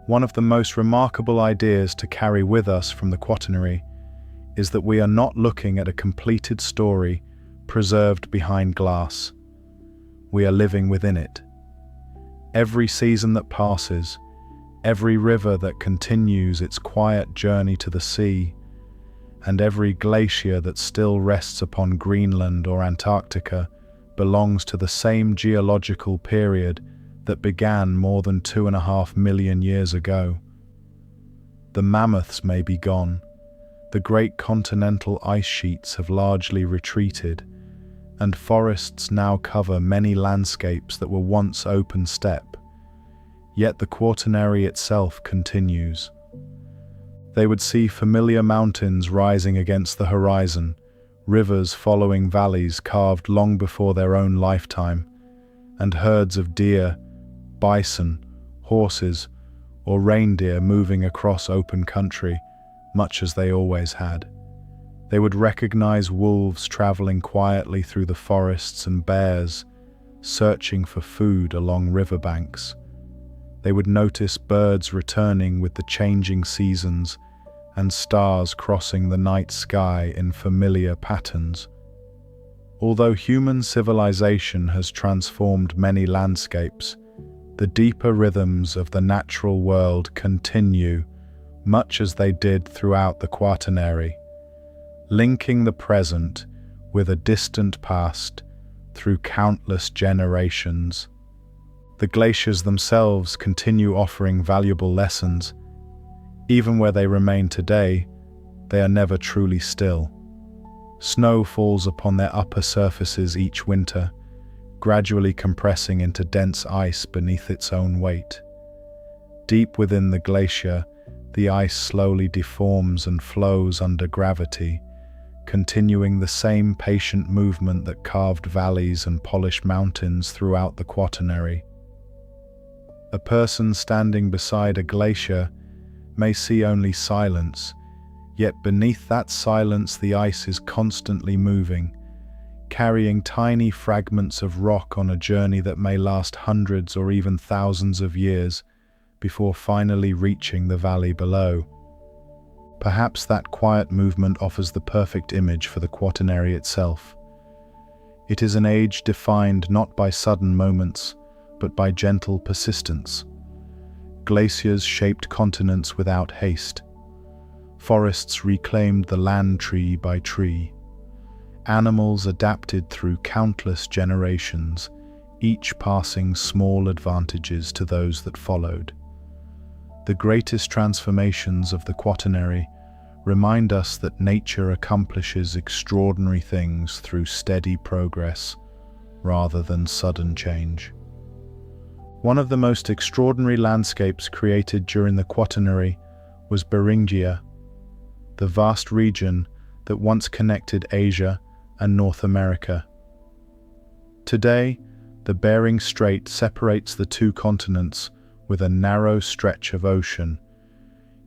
One of the most remarkable ideas to carry with us from the Quaternary is that we are not looking at a completed story preserved behind glass. We are living within it. Every season that passes, every river that continues its quiet journey to the sea, and every glacier that still rests upon Greenland or Antarctica belongs to the same geological period that began more than 2.5 million years ago. The mammoths may be gone, the great continental ice sheets have largely retreated, and forests now cover many landscapes that were once open steppe. Yet the Quaternary itself continues. They would see familiar mountains rising against the horizon, rivers following valleys carved long before their own lifetime, and herds of deer, bison, horses, or reindeer moving across open country, much as they always had. They would recognize wolves traveling quietly through the forests and bears, searching for food along riverbanks. They would notice birds returning with the changing seasons and stars crossing the night sky in familiar patterns. Although human civilization has transformed many landscapes, the deeper rhythms of the natural world continue, much as they did throughout the Quaternary, linking the present with a distant past through countless generations. The glaciers themselves continue offering valuable lessons. Even where they remain today, they are never truly still. Snow falls upon their upper surfaces each winter, gradually compressing into dense ice beneath its own weight. Deep within the glacier, the ice slowly deforms and flows under gravity, continuing the same patient movement that carved valleys and polished mountains throughout the Quaternary. A person standing beside a glacier may see only silence, yet beneath that silence the ice is constantly moving, carrying tiny fragments of rock on a journey that may last hundreds or even thousands of years before finally reaching the valley below. Perhaps that quiet movement offers the perfect image for the Quaternary itself. It is an age defined not by sudden moments, but by gentle persistence. Glaciers shaped continents without haste. Forests reclaimed the land tree by tree. Animals adapted through countless generations, each passing small advantages to those that followed. The greatest transformations of the Quaternary remind us that nature accomplishes extraordinary things through steady progress rather than sudden change. One of the most extraordinary landscapes created during the Quaternary was Beringia, the vast region that once connected Asia and North America. Today, the Bering Strait separates the two continents with a narrow stretch of ocean.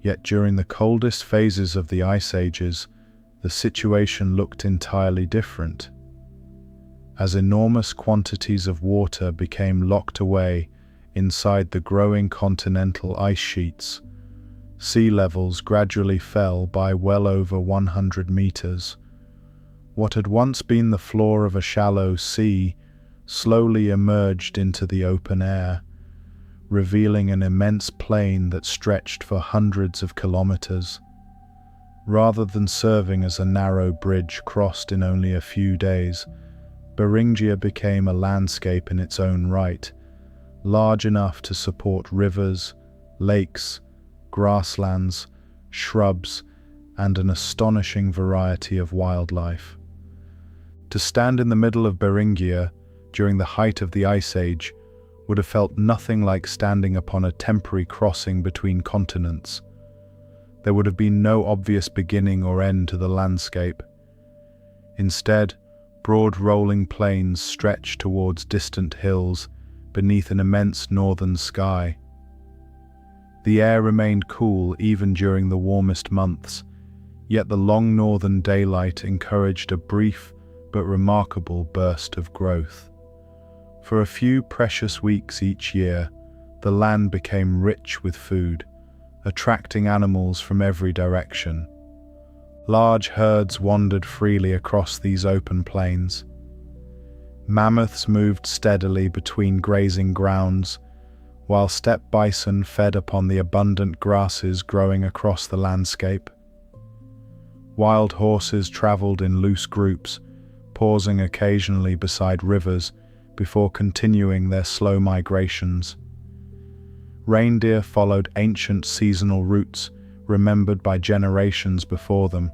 Yet during the coldest phases of the ice ages, the situation looked entirely different. As enormous quantities of water became locked away inside the growing continental ice sheets, sea levels gradually fell by well over 100 meters. What had once been the floor of a shallow sea slowly emerged into the open air, revealing an immense plain that stretched for hundreds of kilometers. Rather than serving as a narrow bridge crossed in only a few days, Beringia became a landscape in its own right, large enough to support rivers, lakes, grasslands, shrubs, and an astonishing variety of wildlife. To stand in the middle of Beringia during the height of the Ice Age would have felt nothing like standing upon a temporary crossing between continents. There would have been no obvious beginning or end to the landscape. Instead, broad rolling plains stretched towards distant hills beneath an immense northern sky. The air remained cool even during the warmest months, yet the long northern daylight encouraged a brief but remarkable burst of growth. For a few precious weeks each year, the land became rich with food, attracting animals from every direction. Large herds wandered freely across these open plains. Mammoths moved steadily between grazing grounds, while steppe bison fed upon the abundant grasses growing across the landscape. Wild horses traveled in loose groups, pausing occasionally beside rivers before continuing their slow migrations. Reindeer followed ancient seasonal routes remembered by generations before them,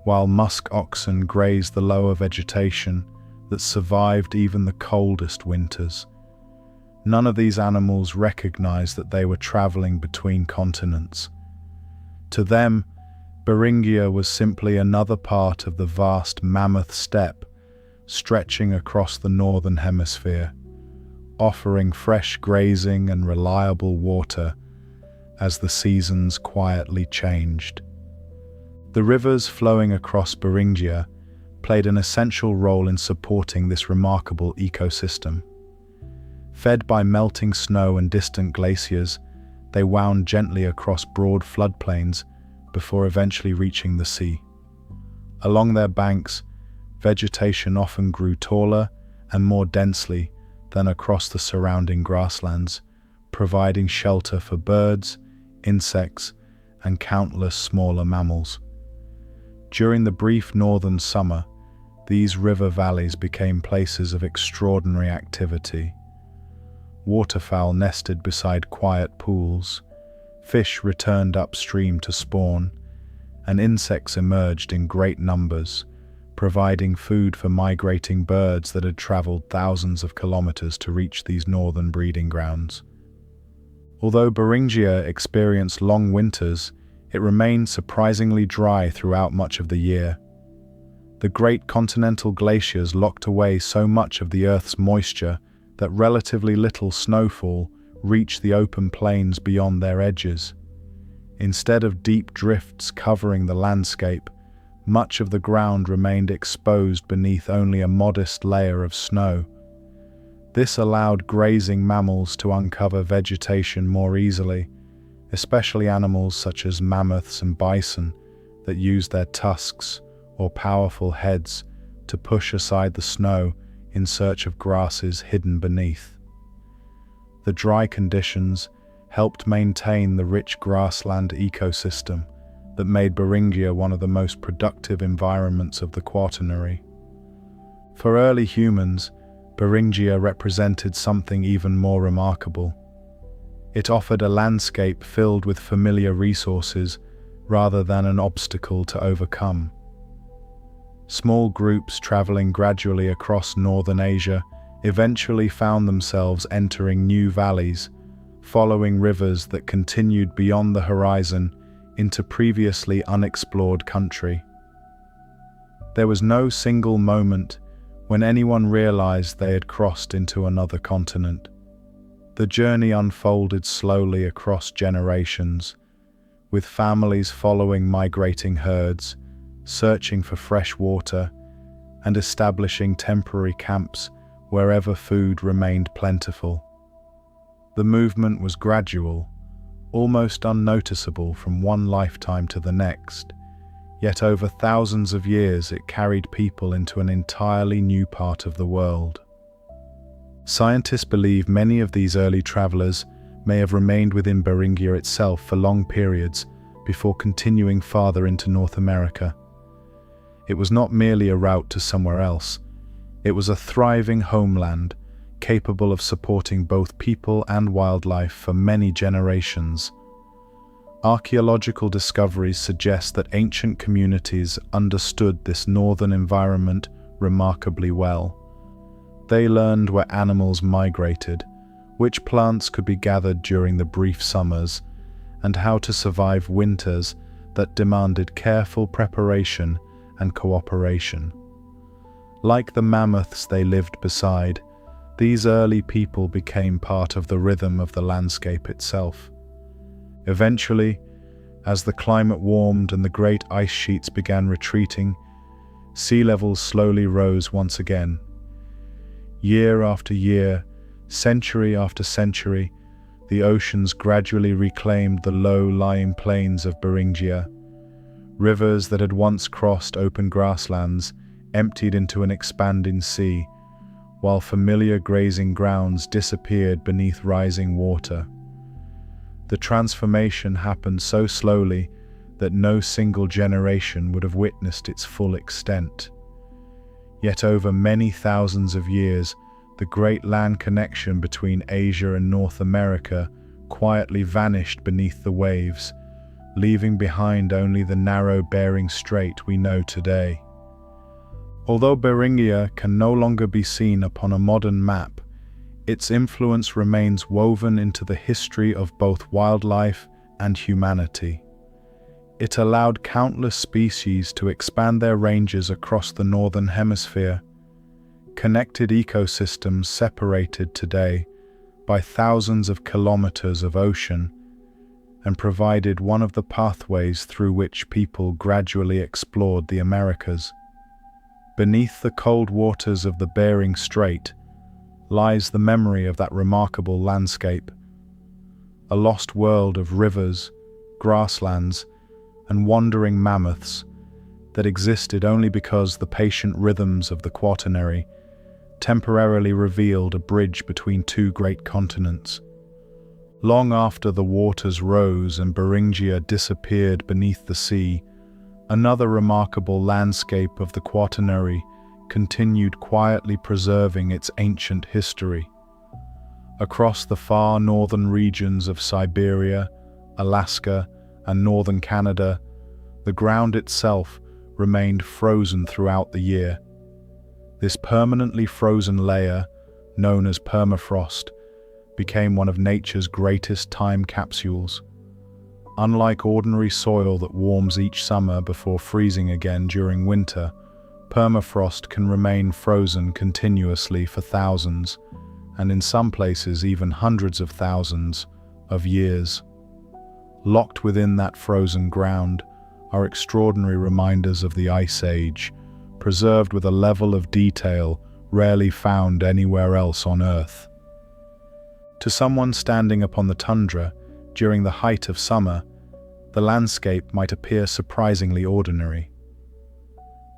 while musk oxen grazed the lower vegetation, that survived even the coldest winters. None of these animals recognized that they were traveling between continents. To them, Beringia was simply another part of the vast mammoth steppe stretching across the northern hemisphere, offering fresh grazing and reliable water as the seasons quietly changed. The rivers flowing across Beringia played an essential role in supporting this remarkable ecosystem. Fed by melting snow and distant glaciers, they wound gently across broad floodplains before eventually reaching the sea. Along their banks, vegetation often grew taller and more densely than across the surrounding grasslands, providing shelter for birds, insects, and countless smaller mammals. During the brief northern summer, these river valleys became places of extraordinary activity. Waterfowl nested beside quiet pools, fish returned upstream to spawn, and insects emerged in great numbers, providing food for migrating birds that had traveled thousands of kilometers to reach these northern breeding grounds. Although Beringia experienced long winters, it remained surprisingly dry throughout much of the year. The great continental glaciers locked away so much of the Earth's moisture that relatively little snowfall reached the open plains beyond their edges. Instead of deep drifts covering the landscape, much of the ground remained exposed beneath only a modest layer of snow. This allowed grazing mammals to uncover vegetation more easily, especially animals such as mammoths and bison that use their tusks or powerful heads to push aside the snow in search of grasses hidden beneath. The dry conditions helped maintain the rich grassland ecosystem that made Beringia one of the most productive environments of the Quaternary. For early humans, Beringia represented something even more remarkable. It offered a landscape filled with familiar resources rather than an obstacle to overcome. Small groups traveling gradually across northern Asia eventually found themselves entering new valleys, following rivers that continued beyond the horizon into previously unexplored country. There was no single moment when anyone realized they had crossed into another continent. The journey unfolded slowly across generations, with families following migrating herds, searching for fresh water, and establishing temporary camps wherever food remained plentiful. The movement was gradual, almost unnoticeable from one lifetime to the next, yet over thousands of years it carried people into an entirely new part of the world. Scientists believe many of these early travelers may have remained within Beringia itself for long periods before continuing farther into North America. It was not merely a route to somewhere else, it was a thriving homeland capable of supporting both people and wildlife for many generations. Archaeological discoveries suggest that ancient communities understood this northern environment remarkably well. They learned where animals migrated, which plants could be gathered during the brief summers, and how to survive winters that demanded careful preparation and cooperation. Like the mammoths they lived beside, these early people became part of the rhythm of the landscape itself. Eventually, as the climate warmed and the great ice sheets began retreating, sea levels slowly rose once again. Year after year, century after century, the oceans gradually reclaimed the low-lying plains of Beringia. Rivers that had once crossed open grasslands emptied into an expanding sea, while familiar grazing grounds disappeared beneath rising water. The transformation happened so slowly that no single generation would have witnessed its full extent. Yet over many thousands of years, the great land connection between Asia and North America quietly vanished beneath the waves, leaving behind only the narrow Bering Strait we know today. Although Beringia can no longer be seen upon a modern map, its influence remains woven into the history of both wildlife and humanity. It allowed countless species to expand their ranges across the northern hemisphere, connected ecosystems separated today by thousands of kilometers of ocean, and provided one of the pathways through which people gradually explored the Americas. Beneath the cold waters of the Bering Strait lies the memory of that remarkable landscape, a lost world of rivers, grasslands, and wandering mammoths that existed only because the patient rhythms of the Quaternary temporarily revealed a bridge between two great continents. Long after the waters rose and Beringia disappeared beneath the sea, another remarkable landscape of the Quaternary continued quietly preserving its ancient history. Across the far northern regions of Siberia, Alaska, and northern Canada, the ground itself remained frozen throughout the year. This permanently frozen layer, known as permafrost, became one of nature's greatest time capsules. Unlike ordinary soil that warms each summer before freezing again during winter, permafrost can remain frozen continuously for thousands, and in some places even hundreds of thousands, of years. Locked within that frozen ground are extraordinary reminders of the Ice Age, preserved with a level of detail rarely found anywhere else on Earth. To someone standing upon the tundra during the height of summer, the landscape might appear surprisingly ordinary.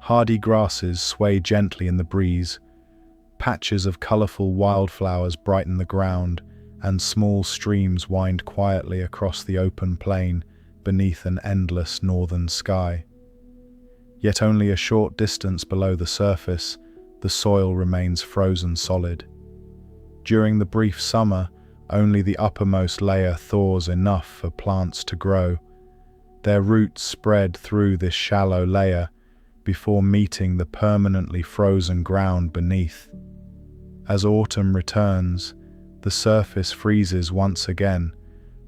Hardy grasses sway gently in the breeze, patches of colorful wildflowers brighten the ground, and small streams wind quietly across the open plain beneath an endless northern sky. Yet only a short distance below the surface, the soil remains frozen solid. During the brief summer, only the uppermost layer thaws enough for plants to grow. Their roots spread through this shallow layer before meeting the permanently frozen ground beneath. As autumn returns, the surface freezes once again,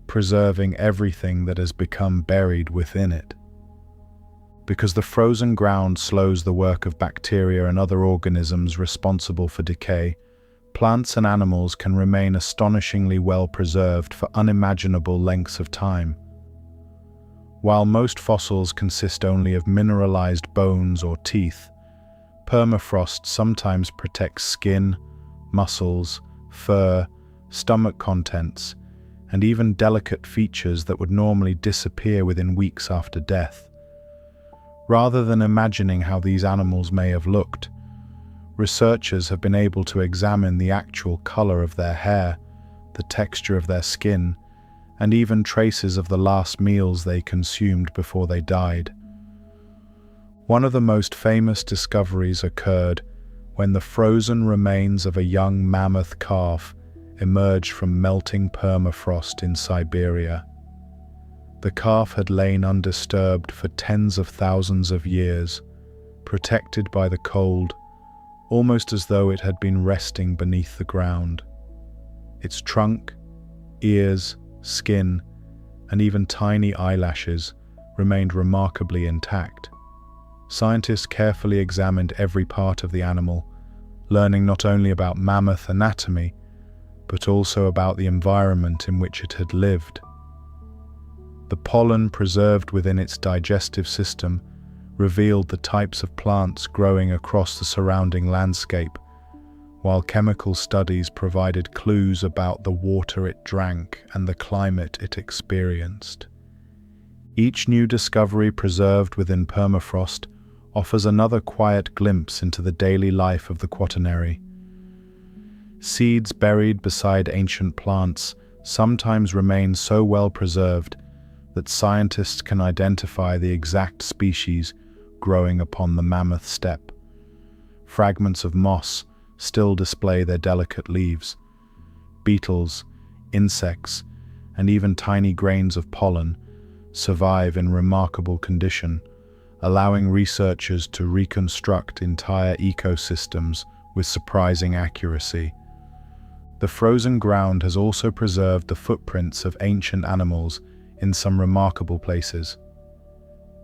preserving everything that has become buried within it. Because the frozen ground slows the work of bacteria and other organisms responsible for decay, plants and animals can remain astonishingly well preserved for unimaginable lengths of time. While most fossils consist only of mineralized bones or teeth, permafrost sometimes protects skin, muscles, fur, stomach contents, and even delicate features that would normally disappear within weeks after death. Rather than imagining how these animals may have looked, researchers have been able to examine the actual color of their hair, the texture of their skin, and even traces of the last meals they consumed before they died. One of the most famous discoveries occurred when the frozen remains of a young mammoth calf emerged from melting permafrost in Siberia. The calf had lain undisturbed for tens of thousands of years, protected by the cold, almost as though it had been resting beneath the ground. Its trunk, ears, skin, and even tiny eyelashes remained remarkably intact. Scientists carefully examined every part of the animal, learning not only about mammoth anatomy, but also about the environment in which it had lived. The pollen preserved within its digestive system revealed the types of plants growing across the surrounding landscape, while chemical studies provided clues about the water it drank and the climate it experienced. Each new discovery preserved within permafrost offers another quiet glimpse into the daily life of the Quaternary. Seeds buried beside ancient plants sometimes remain so well preserved that scientists can identify the exact species growing upon the mammoth steppe. Fragments of moss still display their delicate leaves. Beetles, insects, and even tiny grains of pollen survive in remarkable condition, allowing researchers to reconstruct entire ecosystems with surprising accuracy. The frozen ground has also preserved the footprints of ancient animals in some remarkable places.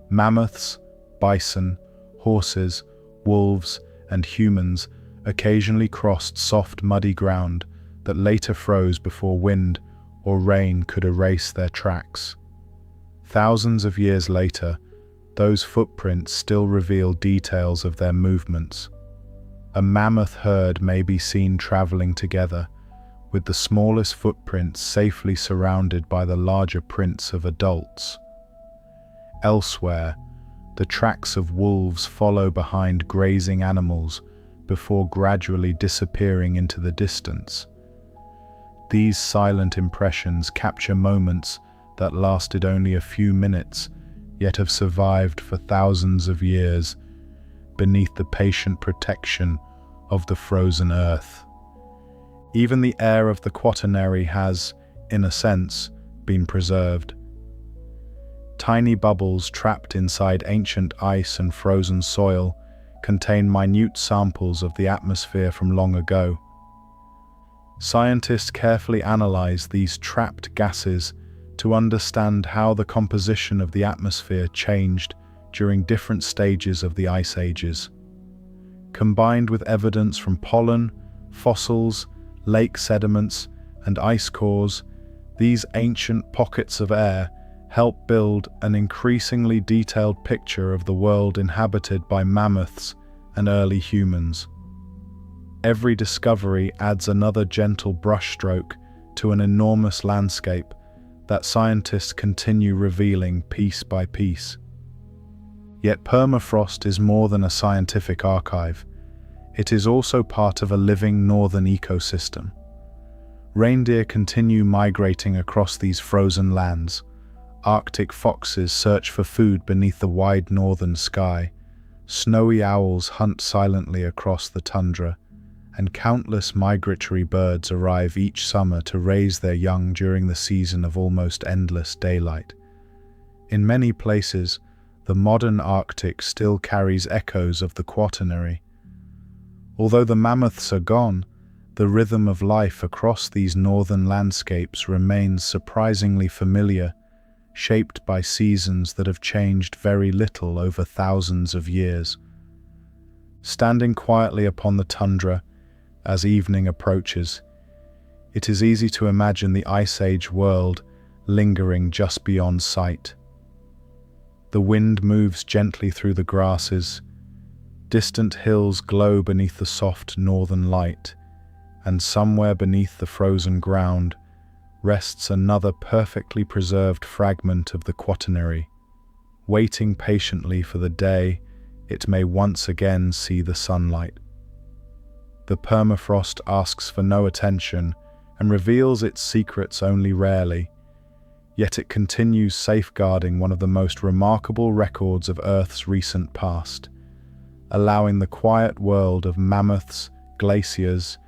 Mammoths, bison, horses, wolves, and humans occasionally crossed soft, muddy ground that later froze before wind or rain could erase their tracks. Thousands of years later, those footprints still reveal details of their movements. A mammoth herd may be seen traveling together, with the smallest footprints safely surrounded by the larger prints of adults. Elsewhere, the tracks of wolves follow behind grazing animals before gradually disappearing into the distance. These silent impressions capture moments that lasted only a few minutes, yet have survived for thousands of years beneath the patient protection of the frozen earth. Even the air of the Quaternary has, in a sense, been preserved. Tiny bubbles trapped inside ancient ice and frozen soil contain minute samples of the atmosphere from long ago. Scientists carefully analyze these trapped gases to understand how the composition of the atmosphere changed during different stages of the ice ages. Combined with evidence from pollen, fossils, lake sediments, and ice cores, these ancient pockets of air help build an increasingly detailed picture of the world inhabited by mammoths and early humans. Every discovery adds another gentle brushstroke to an enormous landscape that scientists continue revealing piece by piece. Yet permafrost is more than a scientific archive. It is also part of a living northern ecosystem. Reindeer continue migrating across these frozen lands. Arctic foxes search for food beneath the wide northern sky. Snowy owls hunt silently across the tundra, and countless migratory birds arrive each summer to raise their young during the season of almost endless daylight. In many places, the modern Arctic still carries echoes of the Quaternary. Although the mammoths are gone, the rhythm of life across these northern landscapes remains surprisingly familiar, shaped by seasons that have changed very little over thousands of years. Standing quietly upon the tundra as evening approaches, it is easy to imagine the Ice Age world lingering just beyond sight. The wind moves gently through the grasses. Distant hills glow beneath the soft northern light, and somewhere beneath the frozen ground rests another perfectly preserved fragment of the Quaternary, waiting patiently for the day it may once again see the sunlight. The permafrost asks for no attention and reveals its secrets only rarely, yet it continues safeguarding one of the most remarkable records of Earth's recent past, allowing the quiet world of mammoths, glaciers,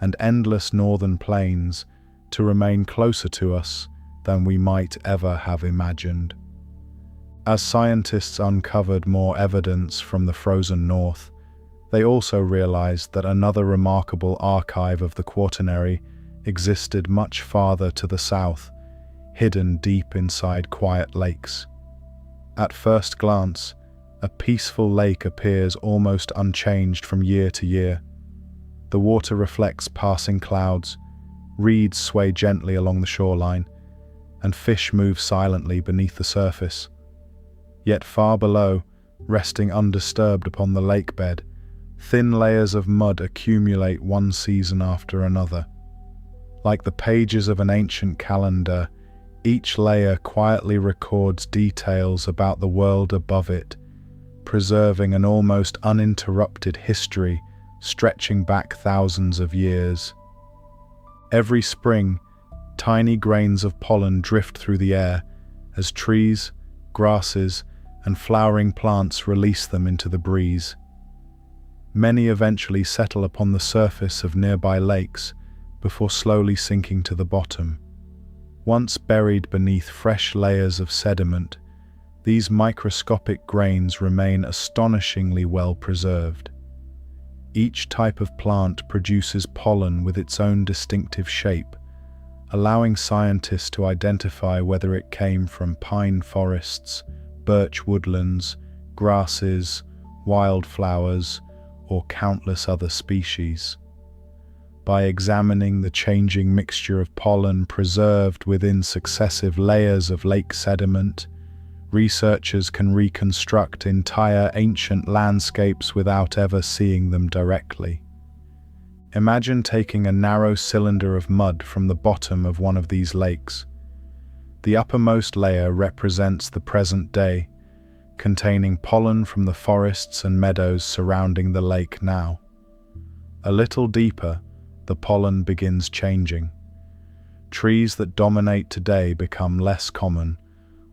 and endless northern plains to remain closer to us than we might ever have imagined. As scientists uncovered more evidence from the frozen north, they also realized that another remarkable archive of the Quaternary existed much farther to the south, hidden deep inside quiet lakes. At first glance, a peaceful lake appears almost unchanged from year to year. The water reflects passing clouds, reeds sway gently along the shoreline, and fish move silently beneath the surface. Yet far below, resting undisturbed upon the lake bed, thin layers of mud accumulate one season after another. Like the pages of an ancient calendar, each layer quietly records details about the world above it, preserving an almost uninterrupted history stretching back thousands of years. Every spring, tiny grains of pollen drift through the air as trees, grasses, and flowering plants release them into the breeze. Many eventually settle upon the surface of nearby lakes before slowly sinking to the bottom. Once buried beneath fresh layers of sediment, These microscopic grains remain astonishingly well preserved. Each type of plant produces pollen with its own distinctive shape, allowing scientists to identify whether it came from pine forests, birch woodlands, grasses, wildflowers, or countless other species. By examining the changing mixture of pollen preserved within successive layers of lake sediment, researchers can reconstruct entire ancient landscapes without ever seeing them directly. Imagine taking a narrow cylinder of mud from the bottom of one of these lakes. The uppermost layer represents the present day, containing pollen from the forests and meadows surrounding the lake now. A little deeper, the pollen begins changing. Trees that dominate today become less common,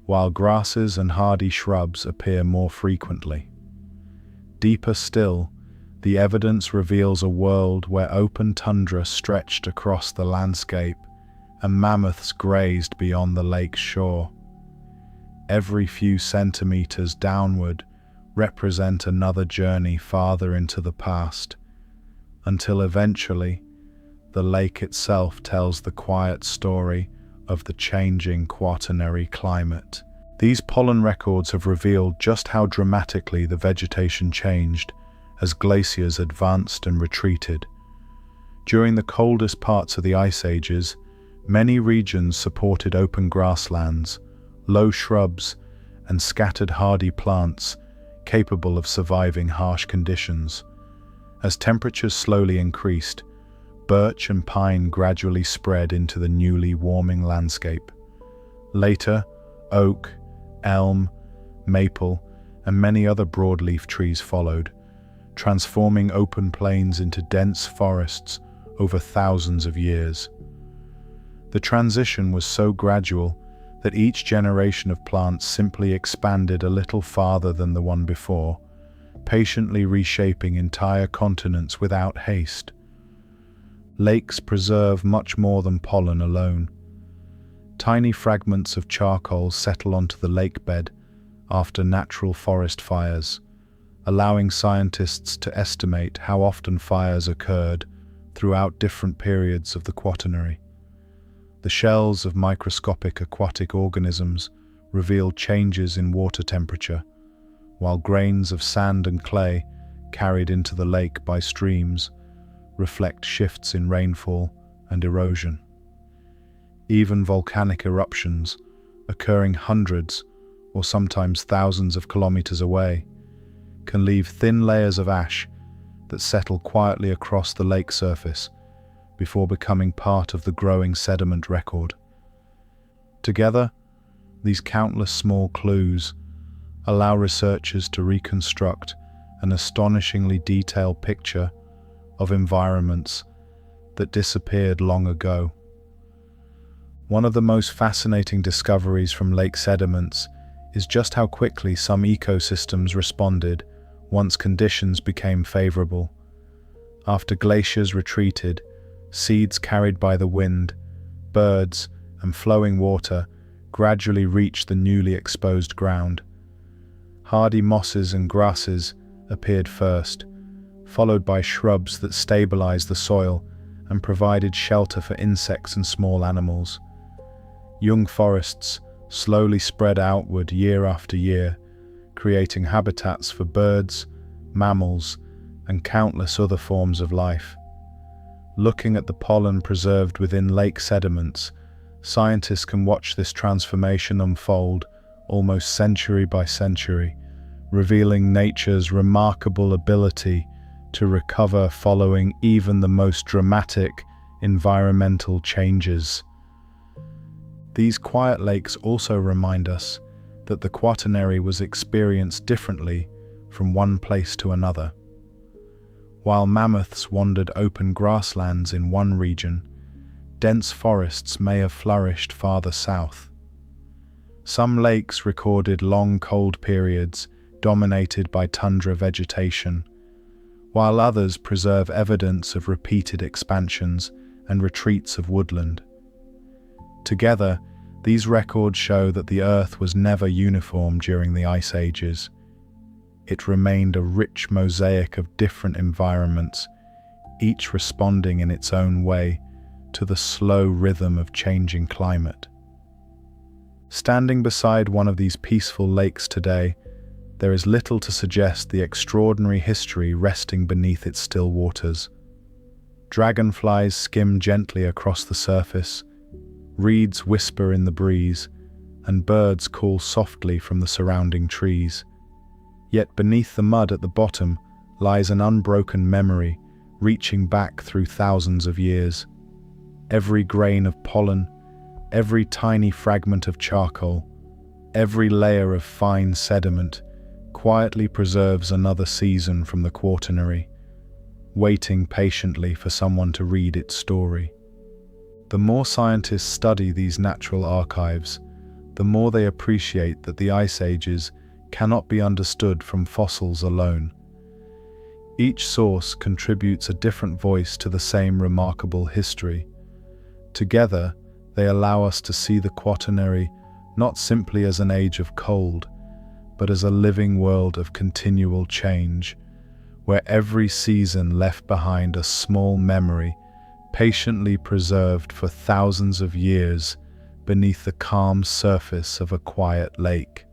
while grasses and hardy shrubs appear more frequently. Deeper still, the evidence reveals a world where open tundra stretched across the landscape and mammoths grazed beyond the lake's shore. Every few centimeters downward represent another journey farther into the past, until eventually the lake itself tells the quiet story of the changing Quaternary climate. These pollen records have revealed just how dramatically the vegetation changed as glaciers advanced and retreated. During the coldest parts of the ice ages, many regions supported open grasslands, low shrubs, and scattered hardy plants capable of surviving harsh conditions. As temperatures slowly increased, birch and pine gradually spread into the newly warming landscape. Later, oak, elm, maple, and many other broadleaf trees followed, transforming open plains into dense forests over thousands of years. The transition was so gradual that each generation of plants simply expanded a little farther than the one before, patiently reshaping entire continents without haste. Lakes preserve much more than pollen alone. Tiny fragments of charcoal settle onto the lake bed after natural forest fires, allowing scientists to estimate how often fires occurred throughout different periods of the Quaternary. The shells of microscopic aquatic organisms reveal changes in water temperature, while grains of sand and clay carried into the lake by streams reflect shifts in rainfall and erosion. Even volcanic eruptions, occurring hundreds or sometimes thousands of kilometers away, can leave thin layers of ash that settle quietly across the lake surface before becoming part of the growing sediment record. Together, these countless small clues allow researchers to reconstruct an astonishingly detailed picture of environments that disappeared long ago. One of the most fascinating discoveries from lake sediments is just how quickly some ecosystems responded once conditions became favorable. After glaciers retreated, seeds carried by the wind, birds, and flowing water gradually reached the newly exposed ground. Hardy mosses and grasses appeared first, followed by shrubs that stabilized the soil and provided shelter for insects and small animals. Young forests slowly spread outward year after year, creating habitats for birds, mammals, and countless other forms of life. Looking at the pollen preserved within lake sediments, scientists can watch this transformation unfold almost century by century, revealing nature's remarkable ability to recover following even the most dramatic environmental changes. These quiet lakes also remind us that the Quaternary was experienced differently from one place to another. While mammoths wandered open grasslands in one region, dense forests may have flourished farther south. Some lakes recorded long cold periods dominated by tundra vegetation, while others preserve evidence of repeated expansions and retreats of woodland. Together, These records show that the Earth was never uniform during the ice ages. It remained a rich mosaic of different environments, each responding in its own way to the slow rhythm of changing climate. Standing beside one of these peaceful lakes today, there is little to suggest the extraordinary history resting beneath its still waters. Dragonflies skim gently across the surface, reeds whisper in the breeze, and birds call softly from the surrounding trees. Yet beneath the mud at the bottom lies an unbroken memory, reaching back through thousands of years. Every grain of pollen, every tiny fragment of charcoal, every layer of fine sediment quietly preserves another season from the Quaternary, waiting patiently for someone to read its story. The more scientists study these natural archives, the more they appreciate that the ice ages cannot be understood from fossils alone. Each source contributes a different voice to the same remarkable history. Together, they allow us to see the Quaternary not simply as an age of cold, but as a living world of continual change, where every season left behind a small memory, patiently preserved for thousands of years beneath the calm surface of a quiet lake.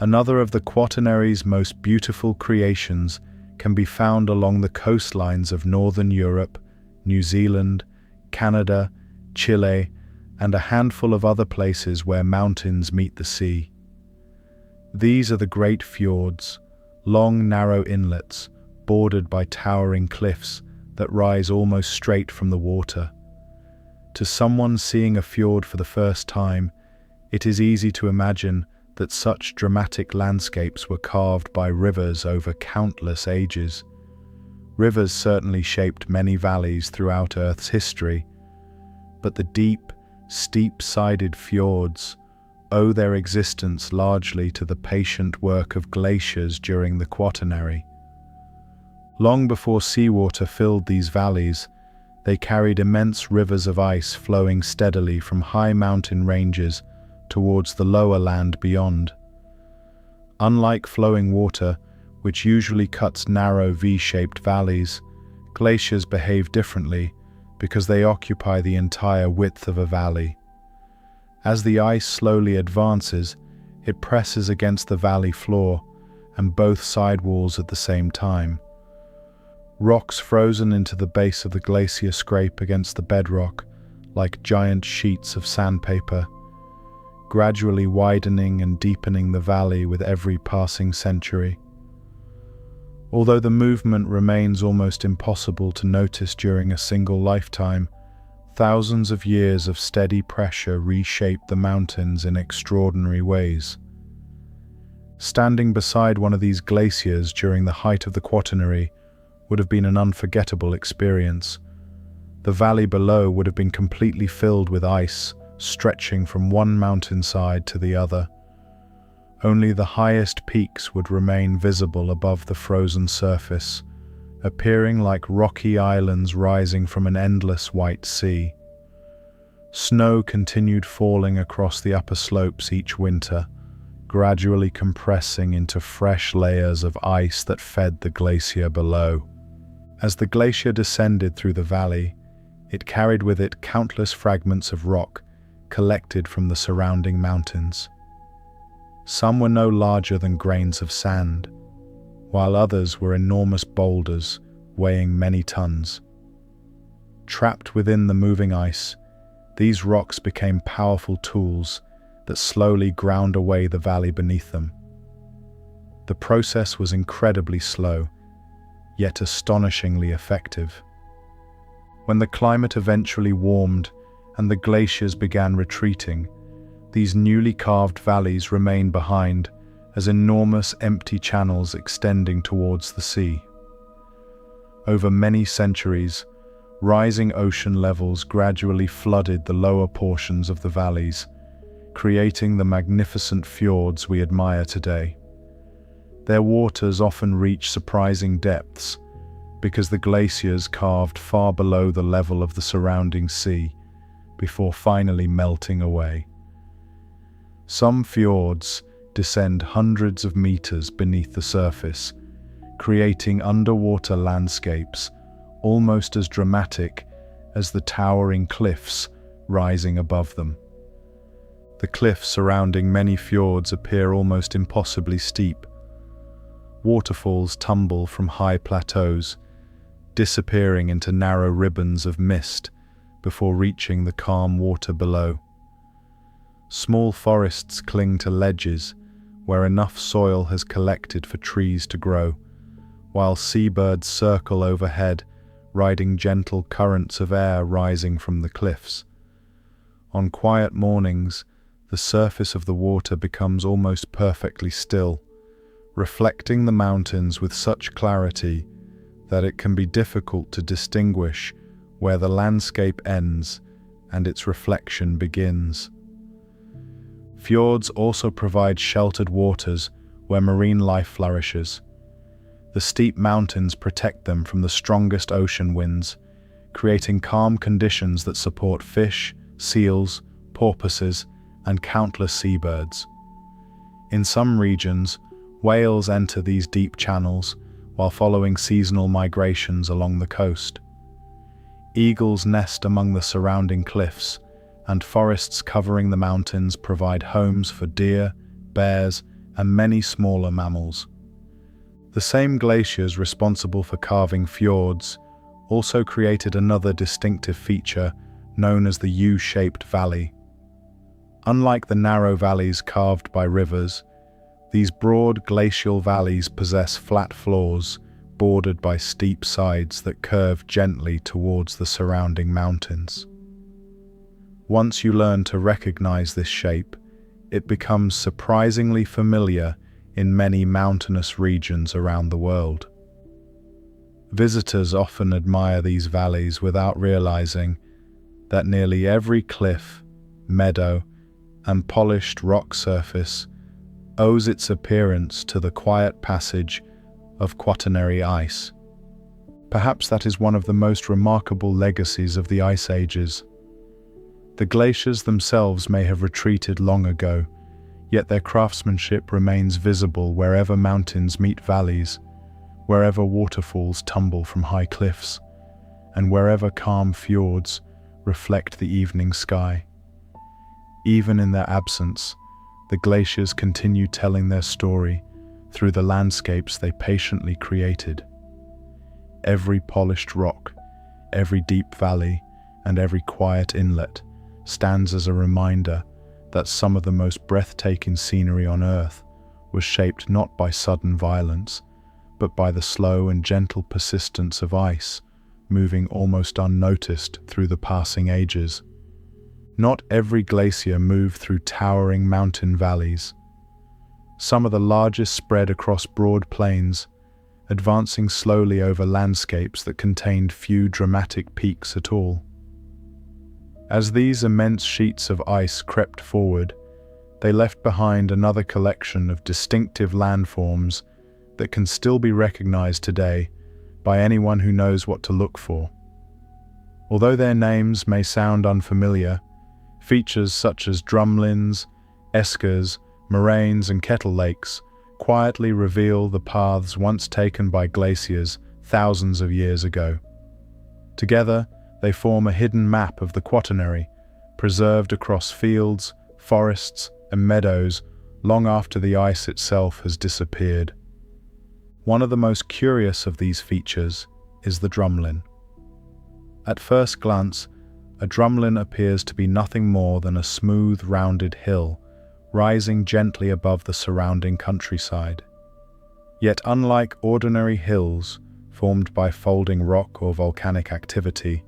Another of the Quaternary's most beautiful creations can be found along the coastlines of northern Europe, New Zealand, Canada, Chile, and a handful of other places where mountains meet the sea. These are the great fjords, long narrow inlets bordered by towering cliffs that rise almost straight from the water. To someone seeing a fjord for the first time, it is easy to imagine that such dramatic landscapes were carved by rivers over countless ages. Rivers certainly shaped many valleys throughout Earth's history, but the deep, steep-sided fjords owe their existence largely to the patient work of glaciers during the Quaternary. Long before seawater filled these valleys, they carried immense rivers of ice flowing steadily from high mountain ranges towards the lower land beyond. Unlike flowing water, which usually cuts narrow V-shaped valleys, glaciers behave differently because they occupy the entire width of a valley. As the ice slowly advances, it presses against the valley floor and both side walls at the same time. Rocks frozen into the base of the glacier scrape against the bedrock like giant sheets of sandpaper, gradually widening and deepening the valley with every passing century. Although the movement remains almost impossible to notice during a single lifetime, thousands of years of steady pressure reshape the mountains in extraordinary ways. Standing beside one of these glaciers during the height of the Quaternary would have been an unforgettable experience. The valley below would have been completely filled with ice, stretching from one mountainside to the other. Only the highest peaks would remain visible above the frozen surface, appearing like rocky islands rising from an endless white sea. Snow continued falling across the upper slopes each winter, gradually compressing into fresh layers of ice that fed the glacier below. As the glacier descended through the valley, it carried with it countless fragments of rock collected from the surrounding mountains. Some were no larger than grains of sand, while others were enormous boulders weighing many tons. Trapped within the moving ice, these rocks became powerful tools that slowly ground away the valley beneath them. The process was incredibly slow, yet astonishingly effective. When the climate eventually warmed and the glaciers began retreating, these newly carved valleys remained behind as enormous empty channels extending towards the sea. Over many centuries, rising ocean levels gradually flooded the lower portions of the valleys, creating the magnificent fjords we admire today. Their waters often reach surprising depths because the glaciers carved far below the level of the surrounding sea before finally melting away. Some fjords descend hundreds of meters beneath the surface, creating underwater landscapes almost as dramatic as the towering cliffs rising above them. The cliffs surrounding many fjords appear almost impossibly steep. Waterfalls tumble from high plateaus, disappearing into narrow ribbons of mist before reaching the calm water below. Small forests cling to ledges where enough soil has collected for trees to grow, while seabirds circle overhead, riding gentle currents of air rising from the cliffs. On quiet mornings, the surface of the water becomes almost perfectly still, reflecting the mountains with such clarity that it can be difficult to distinguish where the landscape ends and its reflection begins. Fjords also provide sheltered waters where marine life flourishes. The steep mountains protect them from the strongest ocean winds, creating calm conditions that support fish, seals, porpoises, and countless seabirds. In some regions, whales enter these deep channels while following seasonal migrations along the coast. Eagles nest among the surrounding cliffs, and forests covering the mountains provide homes for deer, bears, and many smaller mammals. The same glaciers responsible for carving fjords also created another distinctive feature known as the U-shaped valley. Unlike the narrow valleys carved by rivers, these broad glacial valleys possess flat floors bordered by steep sides that curve gently towards the surrounding mountains. Once you learn to recognize this shape, it becomes surprisingly familiar in many mountainous regions around the world. Visitors often admire these valleys without realizing that nearly every cliff, meadow, and polished rock surface owes its appearance to the quiet passage of Quaternary ice. Perhaps that is one of the most remarkable legacies of the ice ages. The glaciers themselves may have retreated long ago, yet their craftsmanship remains visible wherever mountains meet valleys, wherever waterfalls tumble from high cliffs, and wherever calm fjords reflect the evening sky. Even in their absence, the glaciers continue telling their story through the landscapes they patiently created. Every polished rock, every deep valley, and every quiet inlet stands as a reminder that some of the most breathtaking scenery on Earth was shaped not by sudden violence, but by the slow and gentle persistence of ice, moving almost unnoticed through the passing ages. Not every glacier moved through towering mountain valleys. Some of the largest spread across broad plains, advancing slowly over landscapes that contained few dramatic peaks at all. As these immense sheets of ice crept forward, they left behind another collection of distinctive landforms that can still be recognized today by anyone who knows what to look for. Although their names may sound unfamiliar, features such as drumlins, eskers, moraines, and kettle lakes quietly reveal the paths once taken by glaciers thousands of years ago. Together, they form a hidden map of the Quaternary, preserved across fields, forests, and meadows long after the ice itself has disappeared. One of the most curious of these features is the drumlin. At first glance, a drumlin appears to be nothing more than a smooth, rounded hill rising gently above the surrounding countryside. Yet unlike ordinary hills formed by folding rock or volcanic activity,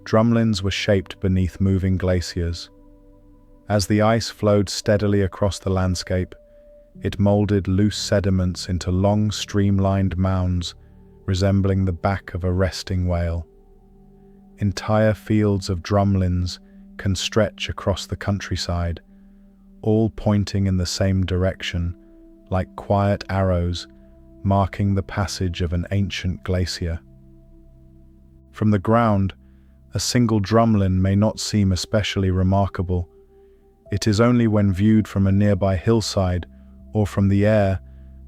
drumlins were shaped beneath moving glaciers. As the ice flowed steadily across the landscape, it molded loose sediments into long, streamlined mounds resembling the back of a resting whale. Entire fields of drumlins can stretch across the countryside, all pointing in the same direction, like quiet arrows marking the passage of an ancient glacier. From the ground, a single drumlin may not seem especially remarkable. It is only when viewed from a nearby hillside or from the air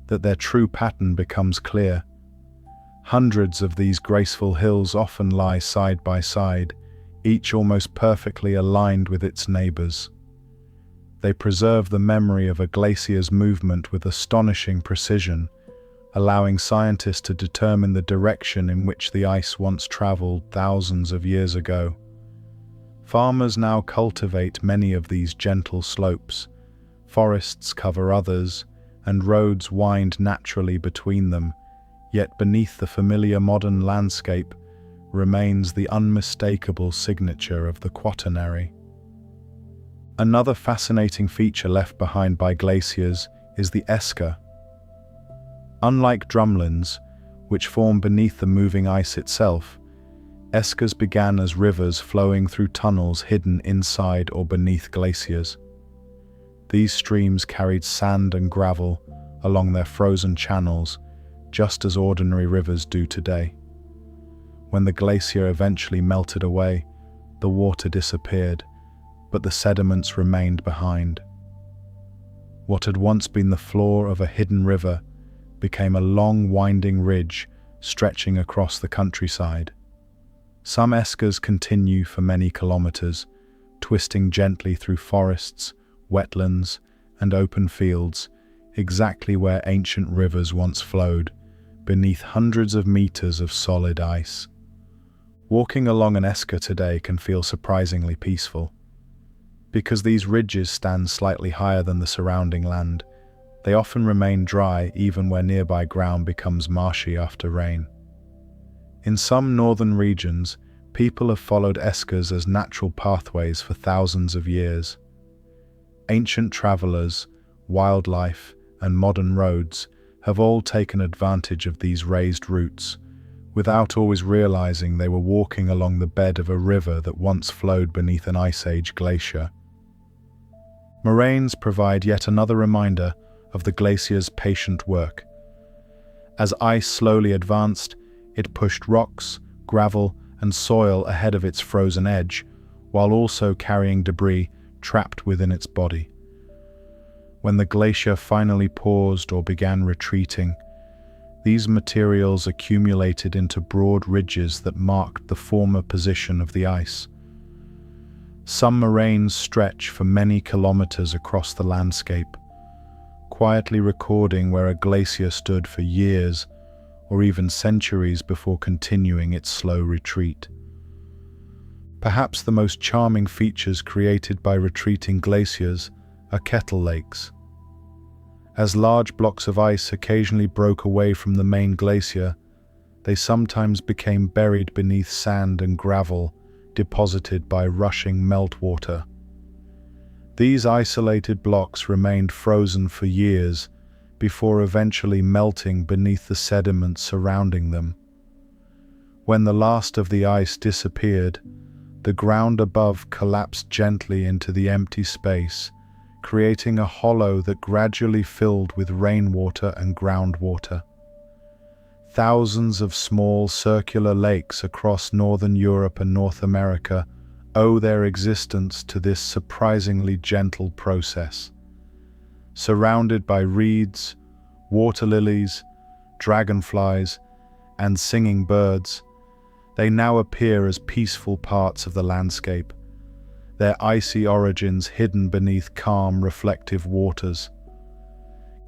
that their true pattern becomes clear. Hundreds of these graceful hills often lie side by side, each almost perfectly aligned with its neighbors. They preserve the memory of a glacier's movement with astonishing precision, allowing scientists to determine the direction in which the ice once traveled thousands of years ago. Farmers now cultivate many of these gentle slopes, forests cover others, and roads wind naturally between them, yet beneath the familiar modern landscape remains the unmistakable signature of the Quaternary. Another fascinating feature left behind by glaciers is the esker. Unlike drumlins, which form beneath the moving ice itself, eskers began as rivers flowing through tunnels hidden inside or beneath glaciers. These streams carried sand and gravel along their frozen channels, just as ordinary rivers do today. When the glacier eventually melted away, the water disappeared, but the sediments remained behind. What had once been the floor of a hidden river became a long winding ridge stretching across the countryside. Some eskers continue for many kilometers, twisting gently through forests, wetlands, and open fields, exactly where ancient rivers once flowed, beneath hundreds of meters of solid ice. Walking along an esker today can feel surprisingly peaceful. Because these ridges stand slightly higher than the surrounding land, they often remain dry even where nearby ground becomes marshy after rain. In some northern regions, people have followed eskers as natural pathways for thousands of years. Ancient travelers, wildlife, and modern roads have all taken advantage of these raised routes, without always realizing they were walking along the bed of a river that once flowed beneath an Ice Age glacier. Moraines provide yet another reminder of the glacier's patient work. As ice slowly advanced, it pushed rocks, gravel, and soil ahead of its frozen edge, while also carrying debris trapped within its body. When the glacier finally paused or began retreating, these materials accumulated into broad ridges that marked the former position of the ice. Some moraines stretch for many kilometers across the landscape, quietly recording where a glacier stood for years or even centuries before continuing its slow retreat. Perhaps the most charming features created by retreating glaciers are kettle lakes. As large blocks of ice occasionally broke away from the main glacier, they sometimes became buried beneath sand and gravel deposited by rushing meltwater. These isolated blocks remained frozen for years before eventually melting beneath the sediments surrounding them. When the last of the ice disappeared, the ground above collapsed gently into the empty space, creating a hollow that gradually filled with rainwater and groundwater. Thousands of small circular lakes across northern Europe and North America owe their existence to this surprisingly gentle process. Surrounded by reeds, water lilies, dragonflies, and singing birds, they now appear as peaceful parts of the landscape, their icy origins hidden beneath calm, reflective waters.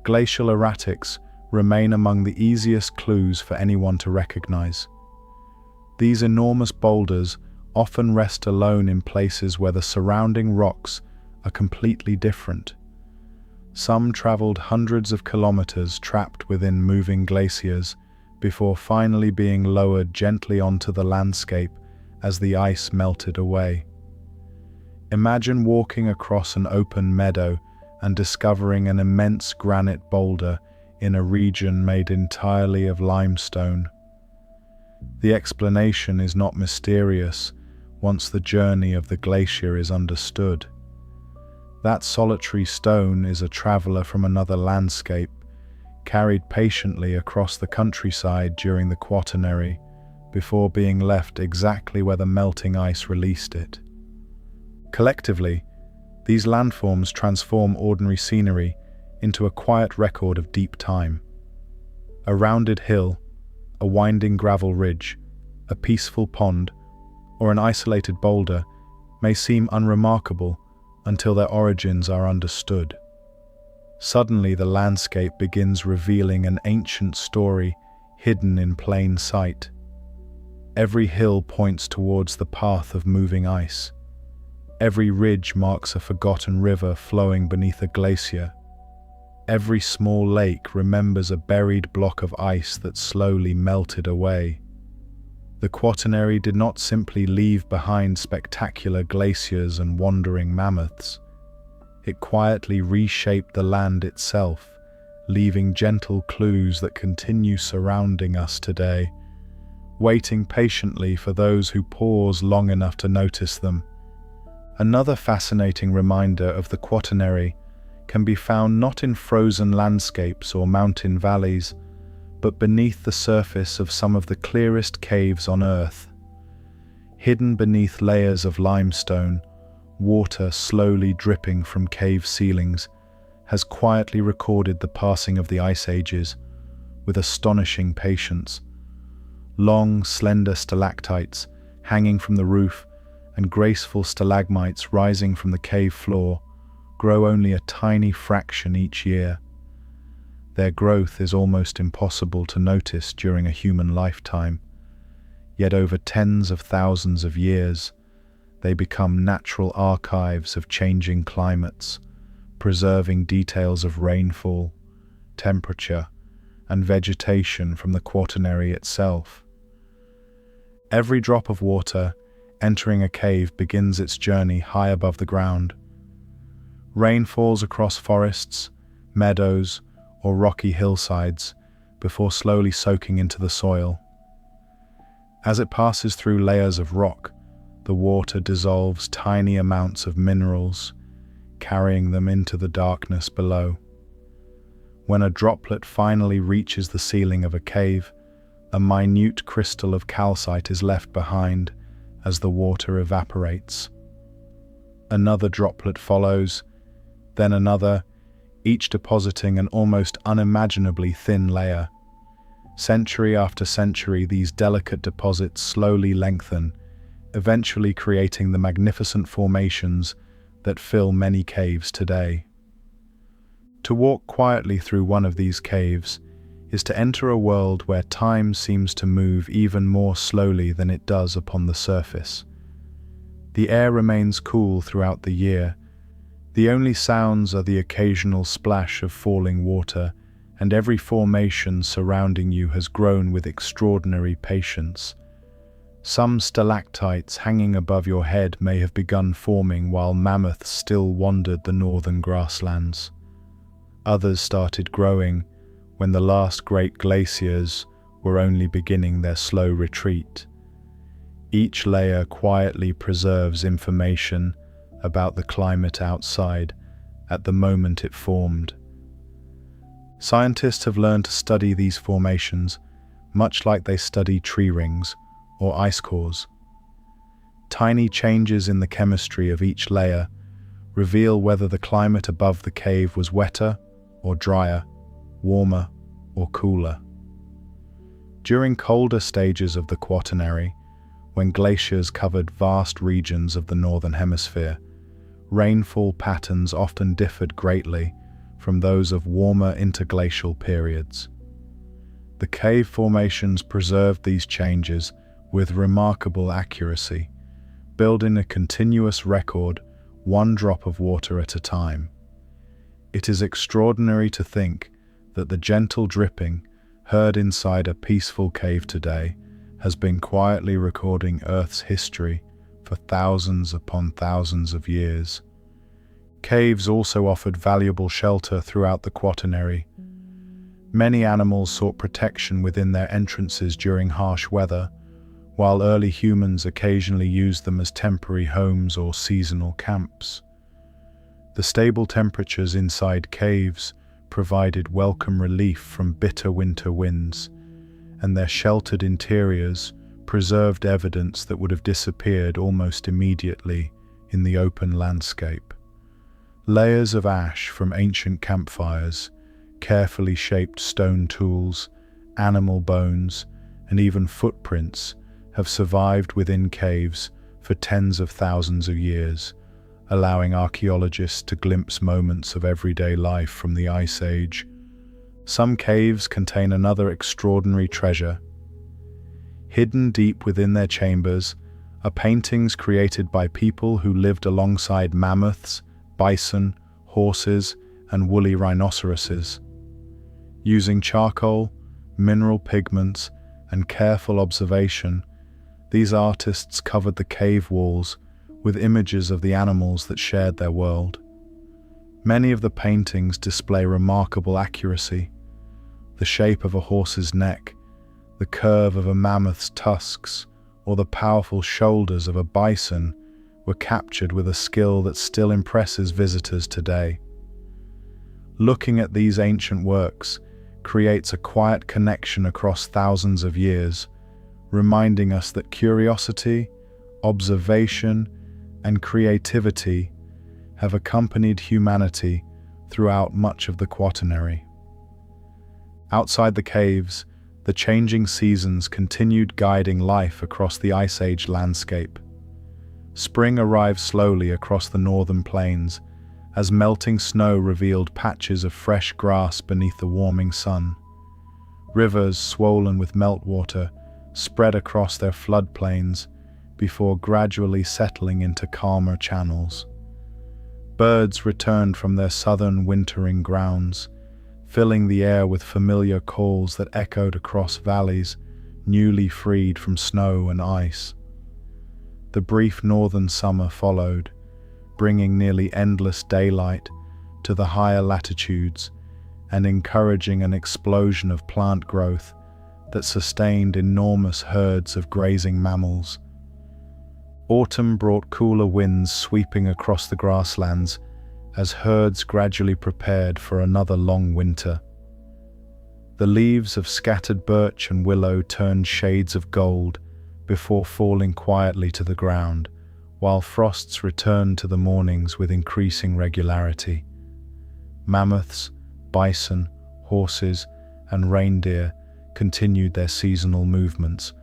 Glacial erratics remain among the easiest clues for anyone to recognize. These enormous boulders often rest alone in places where the surrounding rocks are completely different. Some traveled hundreds of kilometers trapped within moving glaciers before finally being lowered gently onto the landscape as the ice melted away. Imagine walking across an open meadow and discovering an immense granite boulder in a region made entirely of limestone. The explanation is not mysterious once the journey of the glacier is understood. That solitary stone is a traveler from another landscape, carried patiently across the countryside during the Quaternary, before being left exactly where the melting ice released it. Collectively, These landforms transform ordinary scenery into a quiet record of deep time. A rounded hill, a winding gravel ridge, a peaceful pond, or an isolated boulder may seem unremarkable until their origins are understood. Suddenly, the landscape begins revealing an ancient story hidden in plain sight. Every hill points towards the path of moving ice. Every ridge marks a forgotten river flowing beneath a glacier. Every small lake remembers a buried block of ice that slowly melted away. The Quaternary did not simply leave behind spectacular glaciers and wandering mammoths. It quietly reshaped the land itself, leaving gentle clues that continue surrounding us today, waiting patiently for those who pause long enough to notice them. Another fascinating reminder of the Quaternary can be found not in frozen landscapes or mountain valleys, but beneath the surface of some of the clearest caves on Earth. Hidden beneath layers of limestone, water slowly dripping from cave ceilings has quietly recorded the passing of the ice ages with astonishing patience. Long, slender stalactites hanging from the roof and graceful stalagmites rising from the cave floor grow only a tiny fraction each year. Their growth is almost impossible to notice during a human lifetime, yet over tens of thousands of years, they become natural archives of changing climates, preserving details of rainfall, temperature, and vegetation from the Quaternary itself. Every drop of water entering a cave begins its journey high above the ground. Rain falls across forests, meadows, or rocky hillsides before slowly soaking into the soil. As it passes through layers of rock, the water dissolves tiny amounts of minerals, carrying them into the darkness below. When a droplet finally reaches the ceiling of a cave, a minute crystal of calcite is left behind as the water evaporates. Another droplet follows, then another, each depositing an almost unimaginably thin layer. Century after century, these delicate deposits slowly lengthen, eventually creating the magnificent formations that fill many caves today. To walk quietly through one of these caves is to enter a world where time seems to move even more slowly than it does upon the surface. The air remains cool throughout the year. The only sounds are the occasional splash of falling water, and every formation surrounding you has grown with extraordinary patience. Some stalactites hanging above your head may have begun forming while mammoths still wandered the northern grasslands. Others started growing when the last great glaciers were only beginning their slow retreat. Each layer quietly preserves information about the climate outside at the moment it formed. Scientists have learned to study these formations much like they study tree rings or ice cores. Tiny changes in the chemistry of each layer reveal whether the climate above the cave was wetter or drier, warmer or cooler. During colder stages of the Quaternary, when glaciers covered vast regions of the northern hemisphere, rainfall patterns often differed greatly from those of warmer interglacial periods. The cave formations preserved these changes with remarkable accuracy, building a continuous record, one drop of water at a time. It is extraordinary to think that the gentle dripping heard inside a peaceful cave today has been quietly recording Earth's history for thousands upon thousands of years. Caves also offered valuable shelter throughout the Quaternary. Many animals sought protection within their entrances during harsh weather, while early humans occasionally used them as temporary homes or seasonal camps. The stable temperatures inside caves provided welcome relief from bitter winter winds, and their sheltered interiors preserved evidence that would have disappeared almost immediately in the open landscape. Layers of ash from ancient campfires, carefully shaped stone tools, animal bones, and even footprints have survived within caves for tens of thousands of years, allowing archaeologists to glimpse moments of everyday life from the Ice Age. Some caves contain another extraordinary treasure. Hidden deep within their chambers are paintings created by people who lived alongside mammoths, bison, horses, and woolly rhinoceroses. Using charcoal, mineral pigments, and careful observation, these artists covered the cave walls with images of the animals that shared their world. Many of the paintings display remarkable accuracy. The shape of a horse's neck, the curve of a mammoth's tusks, or the powerful shoulders of a bison were captured with a skill that still impresses visitors today. Looking at these ancient works creates a quiet connection across thousands of years, reminding us that curiosity, observation, and creativity have accompanied humanity throughout much of the Quaternary. Outside the caves, the changing seasons continued guiding life across the Ice Age landscape. Spring arrived slowly across the northern plains, as melting snow revealed patches of fresh grass beneath the warming sun. Rivers, swollen with meltwater, spread across their floodplains before gradually settling into calmer channels. Birds returned from their southern wintering grounds, filling the air with familiar calls that echoed across valleys newly freed from snow and ice. The brief northern summer followed, bringing nearly endless daylight to the higher latitudes and encouraging an explosion of plant growth that sustained enormous herds of grazing mammals. Autumn brought cooler winds sweeping across the grasslands as herds gradually prepared for another long winter. The leaves of scattered birch and willow turned shades of gold before falling quietly to the ground, while frosts returned to the mornings with increasing regularity. Mammoths, bison, horses, and reindeer continued their seasonal movements,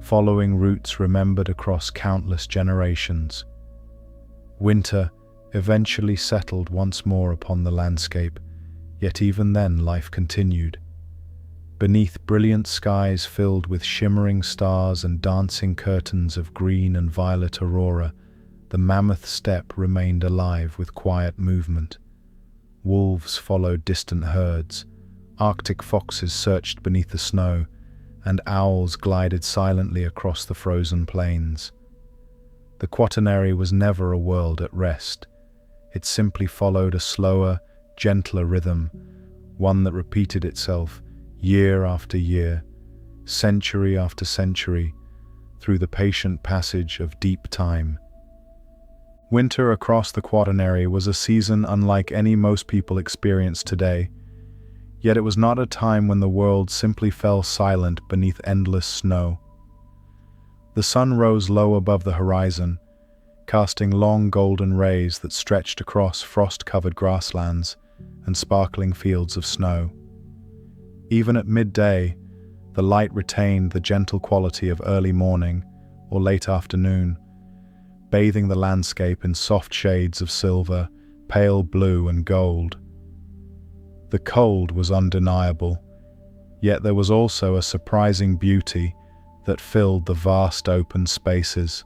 following routes remembered across countless generations. Winter eventually settled once more upon the landscape, yet even then life continued. Beneath brilliant skies filled with shimmering stars and dancing curtains of green and violet aurora, the mammoth steppe remained alive with quiet movement. Wolves followed distant herds, Arctic foxes searched beneath the snow, and owls glided silently across the frozen plains. The Quaternary was never a world at rest. It simply followed a slower, gentler rhythm, one that repeated itself year after year, century after century, through the patient passage of deep time. Winter across the Quaternary was a season unlike any most people experience today, yet it was not a time when the world simply fell silent beneath endless snow. The sun rose low above the horizon, casting long golden rays that stretched across frost-covered grasslands and sparkling fields of snow. Even at midday, the light retained the gentle quality of early morning or late afternoon, bathing the landscape in soft shades of silver, pale blue, and gold. The cold was undeniable, yet there was also a surprising beauty that filled the vast open spaces.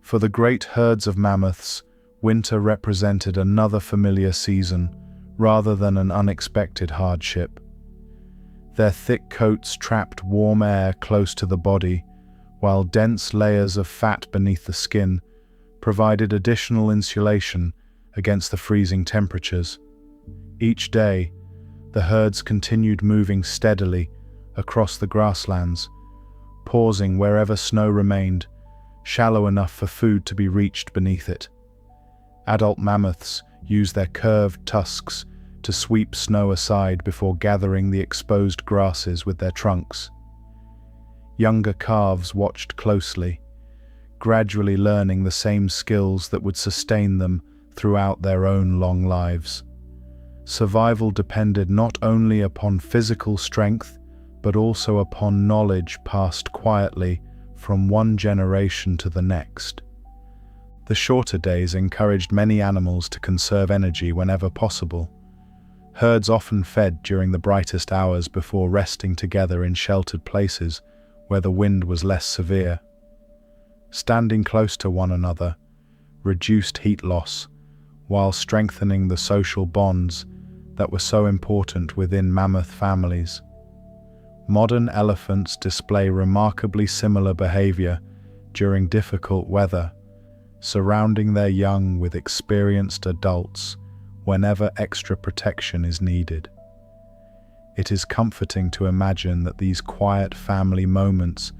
For the great herds of mammoths, winter represented another familiar season rather than an unexpected hardship. Their thick coats trapped warm air close to the body, while dense layers of fat beneath the skin provided additional insulation against the freezing temperatures. Each day, the herds continued moving steadily across the grasslands, pausing wherever snow remained, shallow enough for food to be reached beneath it. Adult mammoths used their curved tusks to sweep snow aside before gathering the exposed grasses with their trunks. Younger calves watched closely, gradually learning the same skills that would sustain them throughout their own long lives. Survival depended not only upon physical strength, but also upon knowledge passed quietly from one generation to the next. The shorter days encouraged many animals to conserve energy whenever possible. Herds often fed during the brightest hours before resting together in sheltered places where the wind was less severe. Standing close to one another reduced heat loss, while strengthening the social bonds that were so important within mammoth families. Modern elephants display remarkably similar behavior during difficult weather, surrounding their young with experienced adults whenever extra protection is needed. It is comforting to imagine that these quiet family moments,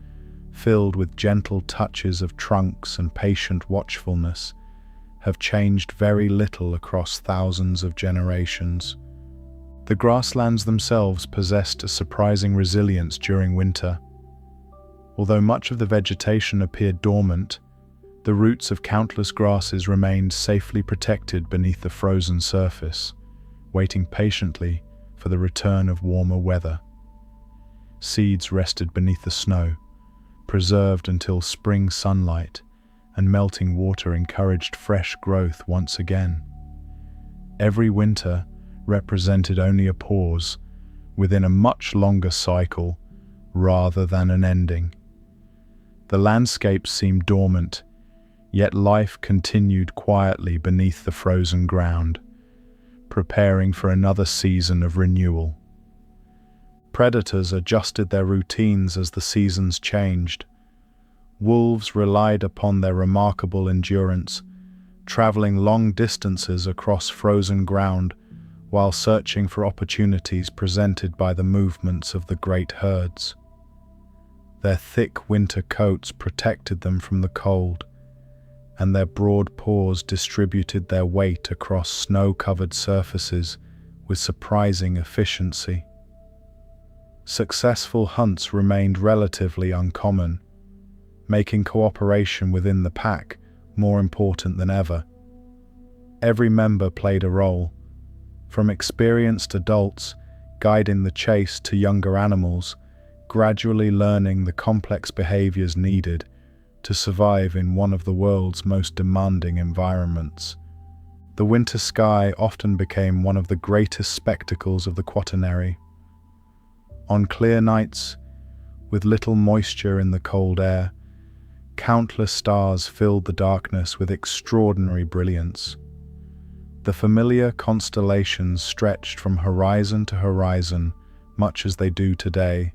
filled with gentle touches of trunks and patient watchfulness, have changed very little across thousands of generations. The grasslands themselves possessed a surprising resilience during winter. Although much of the vegetation appeared dormant, the roots of countless grasses remained safely protected beneath the frozen surface, waiting patiently for the return of warmer weather. Seeds rested beneath the snow, preserved until spring sunlight and melting water encouraged fresh growth once again. Every winter represented only a pause within a much longer cycle rather than an ending. The landscape seemed dormant, yet life continued quietly beneath the frozen ground, preparing for another season of renewal. Predators adjusted their routines as the seasons changed. Wolves relied upon their remarkable endurance, traveling long distances across frozen ground while searching for opportunities presented by the movements of the great herds. Their thick winter coats protected them from the cold, and their broad paws distributed their weight across snow-covered surfaces with surprising efficiency. Successful hunts remained relatively uncommon, making cooperation within the pack more important than ever. Every member played a role, from experienced adults guiding the chase to younger animals, gradually learning the complex behaviors needed to survive in one of the world's most demanding environments. The winter sky often became one of the greatest spectacles of the Quaternary. On clear nights, with little moisture in the cold air, countless stars filled the darkness with extraordinary brilliance. The familiar constellations stretched from horizon to horizon, much as they do today,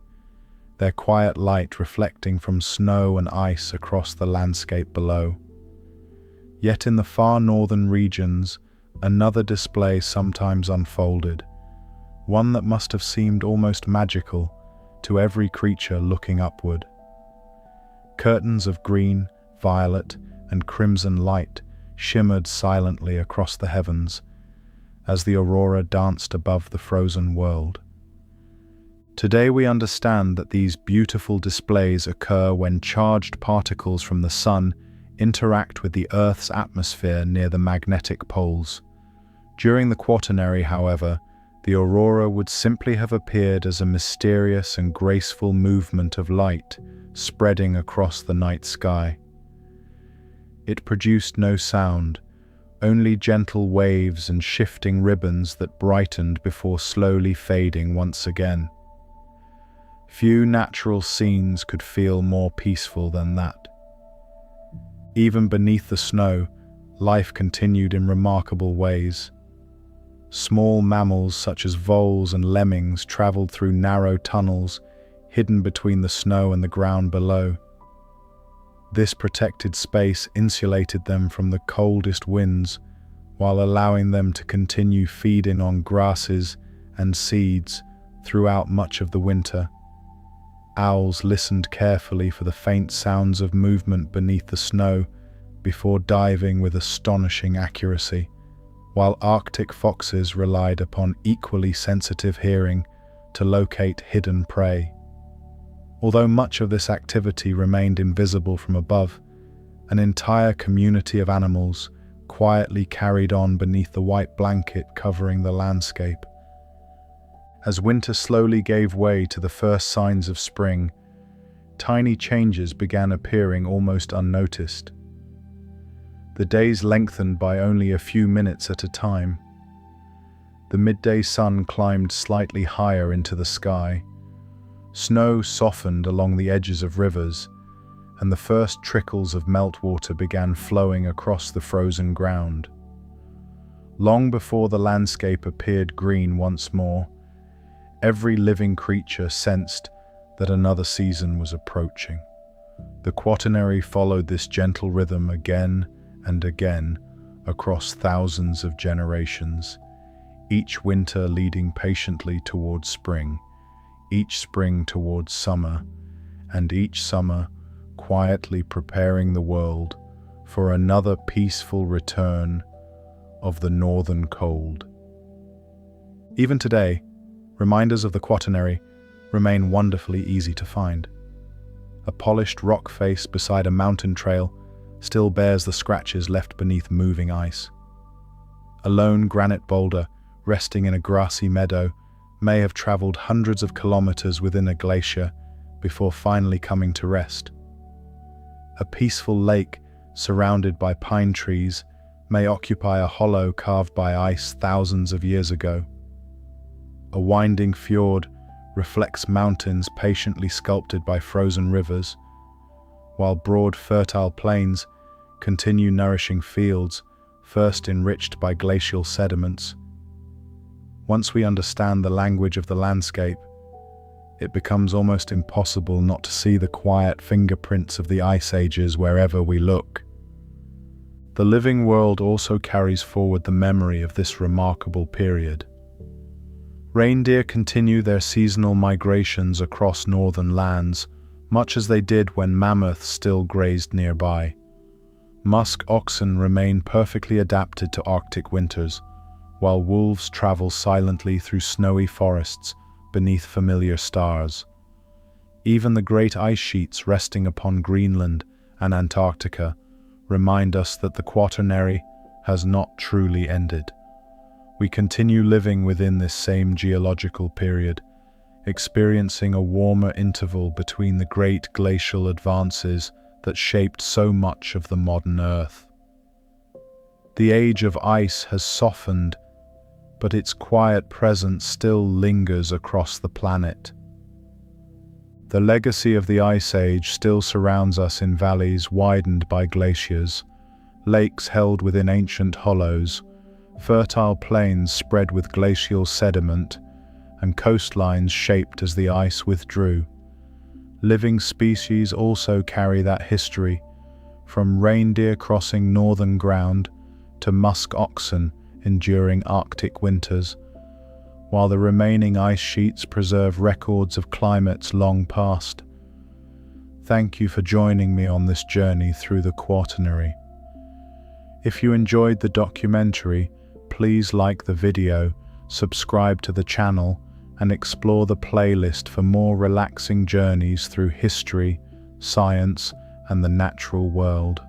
their quiet light reflecting from snow and ice across the landscape below. Yet in the far northern regions, another display sometimes unfolded, one that must have seemed almost magical to every creature looking upward. Curtains of green, violet, and crimson light shimmered silently across the heavens as the aurora danced above the frozen world. Today we understand that these beautiful displays occur when charged particles from the sun interact with the Earth's atmosphere near the magnetic poles. During the Quaternary, however, the aurora would simply have appeared as a mysterious and graceful movement of light spreading across the night sky. It produced no sound, only gentle waves and shifting ribbons that brightened before slowly fading once again. Few natural scenes could feel more peaceful than that. Even beneath the snow, life continued in remarkable ways. Small mammals such as voles and lemmings traveled through narrow tunnels hidden between the snow and the ground below. This protected space insulated them from the coldest winds while allowing them to continue feeding on grasses and seeds throughout much of the winter. Owls listened carefully for the faint sounds of movement beneath the snow before diving with astonishing accuracy, while Arctic foxes relied upon equally sensitive hearing to locate hidden prey. Although much of this activity remained invisible from above, an entire community of animals quietly carried on beneath the white blanket covering the landscape. As winter slowly gave way to the first signs of spring, tiny changes began appearing almost unnoticed. The days lengthened by only a few minutes at a time. The midday sun climbed slightly higher into the sky. Snow softened along the edges of rivers, and the first trickles of meltwater began flowing across the frozen ground. Long before the landscape appeared green once more, every living creature sensed that another season was approaching. The Quaternary followed this gentle rhythm again and again across thousands of generations, each winter leading patiently towards spring, each spring towards summer, and each summer quietly preparing the world for another peaceful return of the northern cold. Even today, reminders of the Quaternary remain wonderfully easy to find. A polished rock face beside a mountain trail still bears the scratches left beneath moving ice. A lone granite boulder resting in a grassy meadow may have traveled hundreds of kilometers within a glacier before finally coming to rest. A peaceful lake surrounded by pine trees may occupy a hollow carved by ice thousands of years ago. A winding fjord reflects mountains patiently sculpted by frozen rivers, while broad fertile plains continue nourishing fields first enriched by glacial sediments. Once we understand the language of the landscape, it becomes almost impossible not to see the quiet fingerprints of the ice ages wherever we look. The living world also carries forward the memory of this remarkable period. Reindeer continue their seasonal migrations across northern lands, much as they did when mammoths still grazed nearby. Musk oxen remain perfectly adapted to Arctic winters, while wolves travel silently through snowy forests beneath familiar stars. Even the great ice sheets resting upon Greenland and Antarctica remind us that the Quaternary has not truly ended. We continue living within this same geological period, experiencing a warmer interval between the great glacial advances that shaped so much of the modern Earth. The age of ice has softened, but its quiet presence still lingers across the planet. The legacy of the Ice Age still surrounds us in valleys widened by glaciers, lakes held within ancient hollows, fertile plains spread with glacial sediment, and coastlines shaped as the ice withdrew. Living species also carry that history, from reindeer crossing northern ground to musk oxen enduring Arctic winters, while the remaining ice sheets preserve records of climates long past. Thank you for joining me on this journey through the Quaternary. If you enjoyed the documentary, please like the video, subscribe to the channel, and explore the playlist for more relaxing journeys through history, science, and the natural world.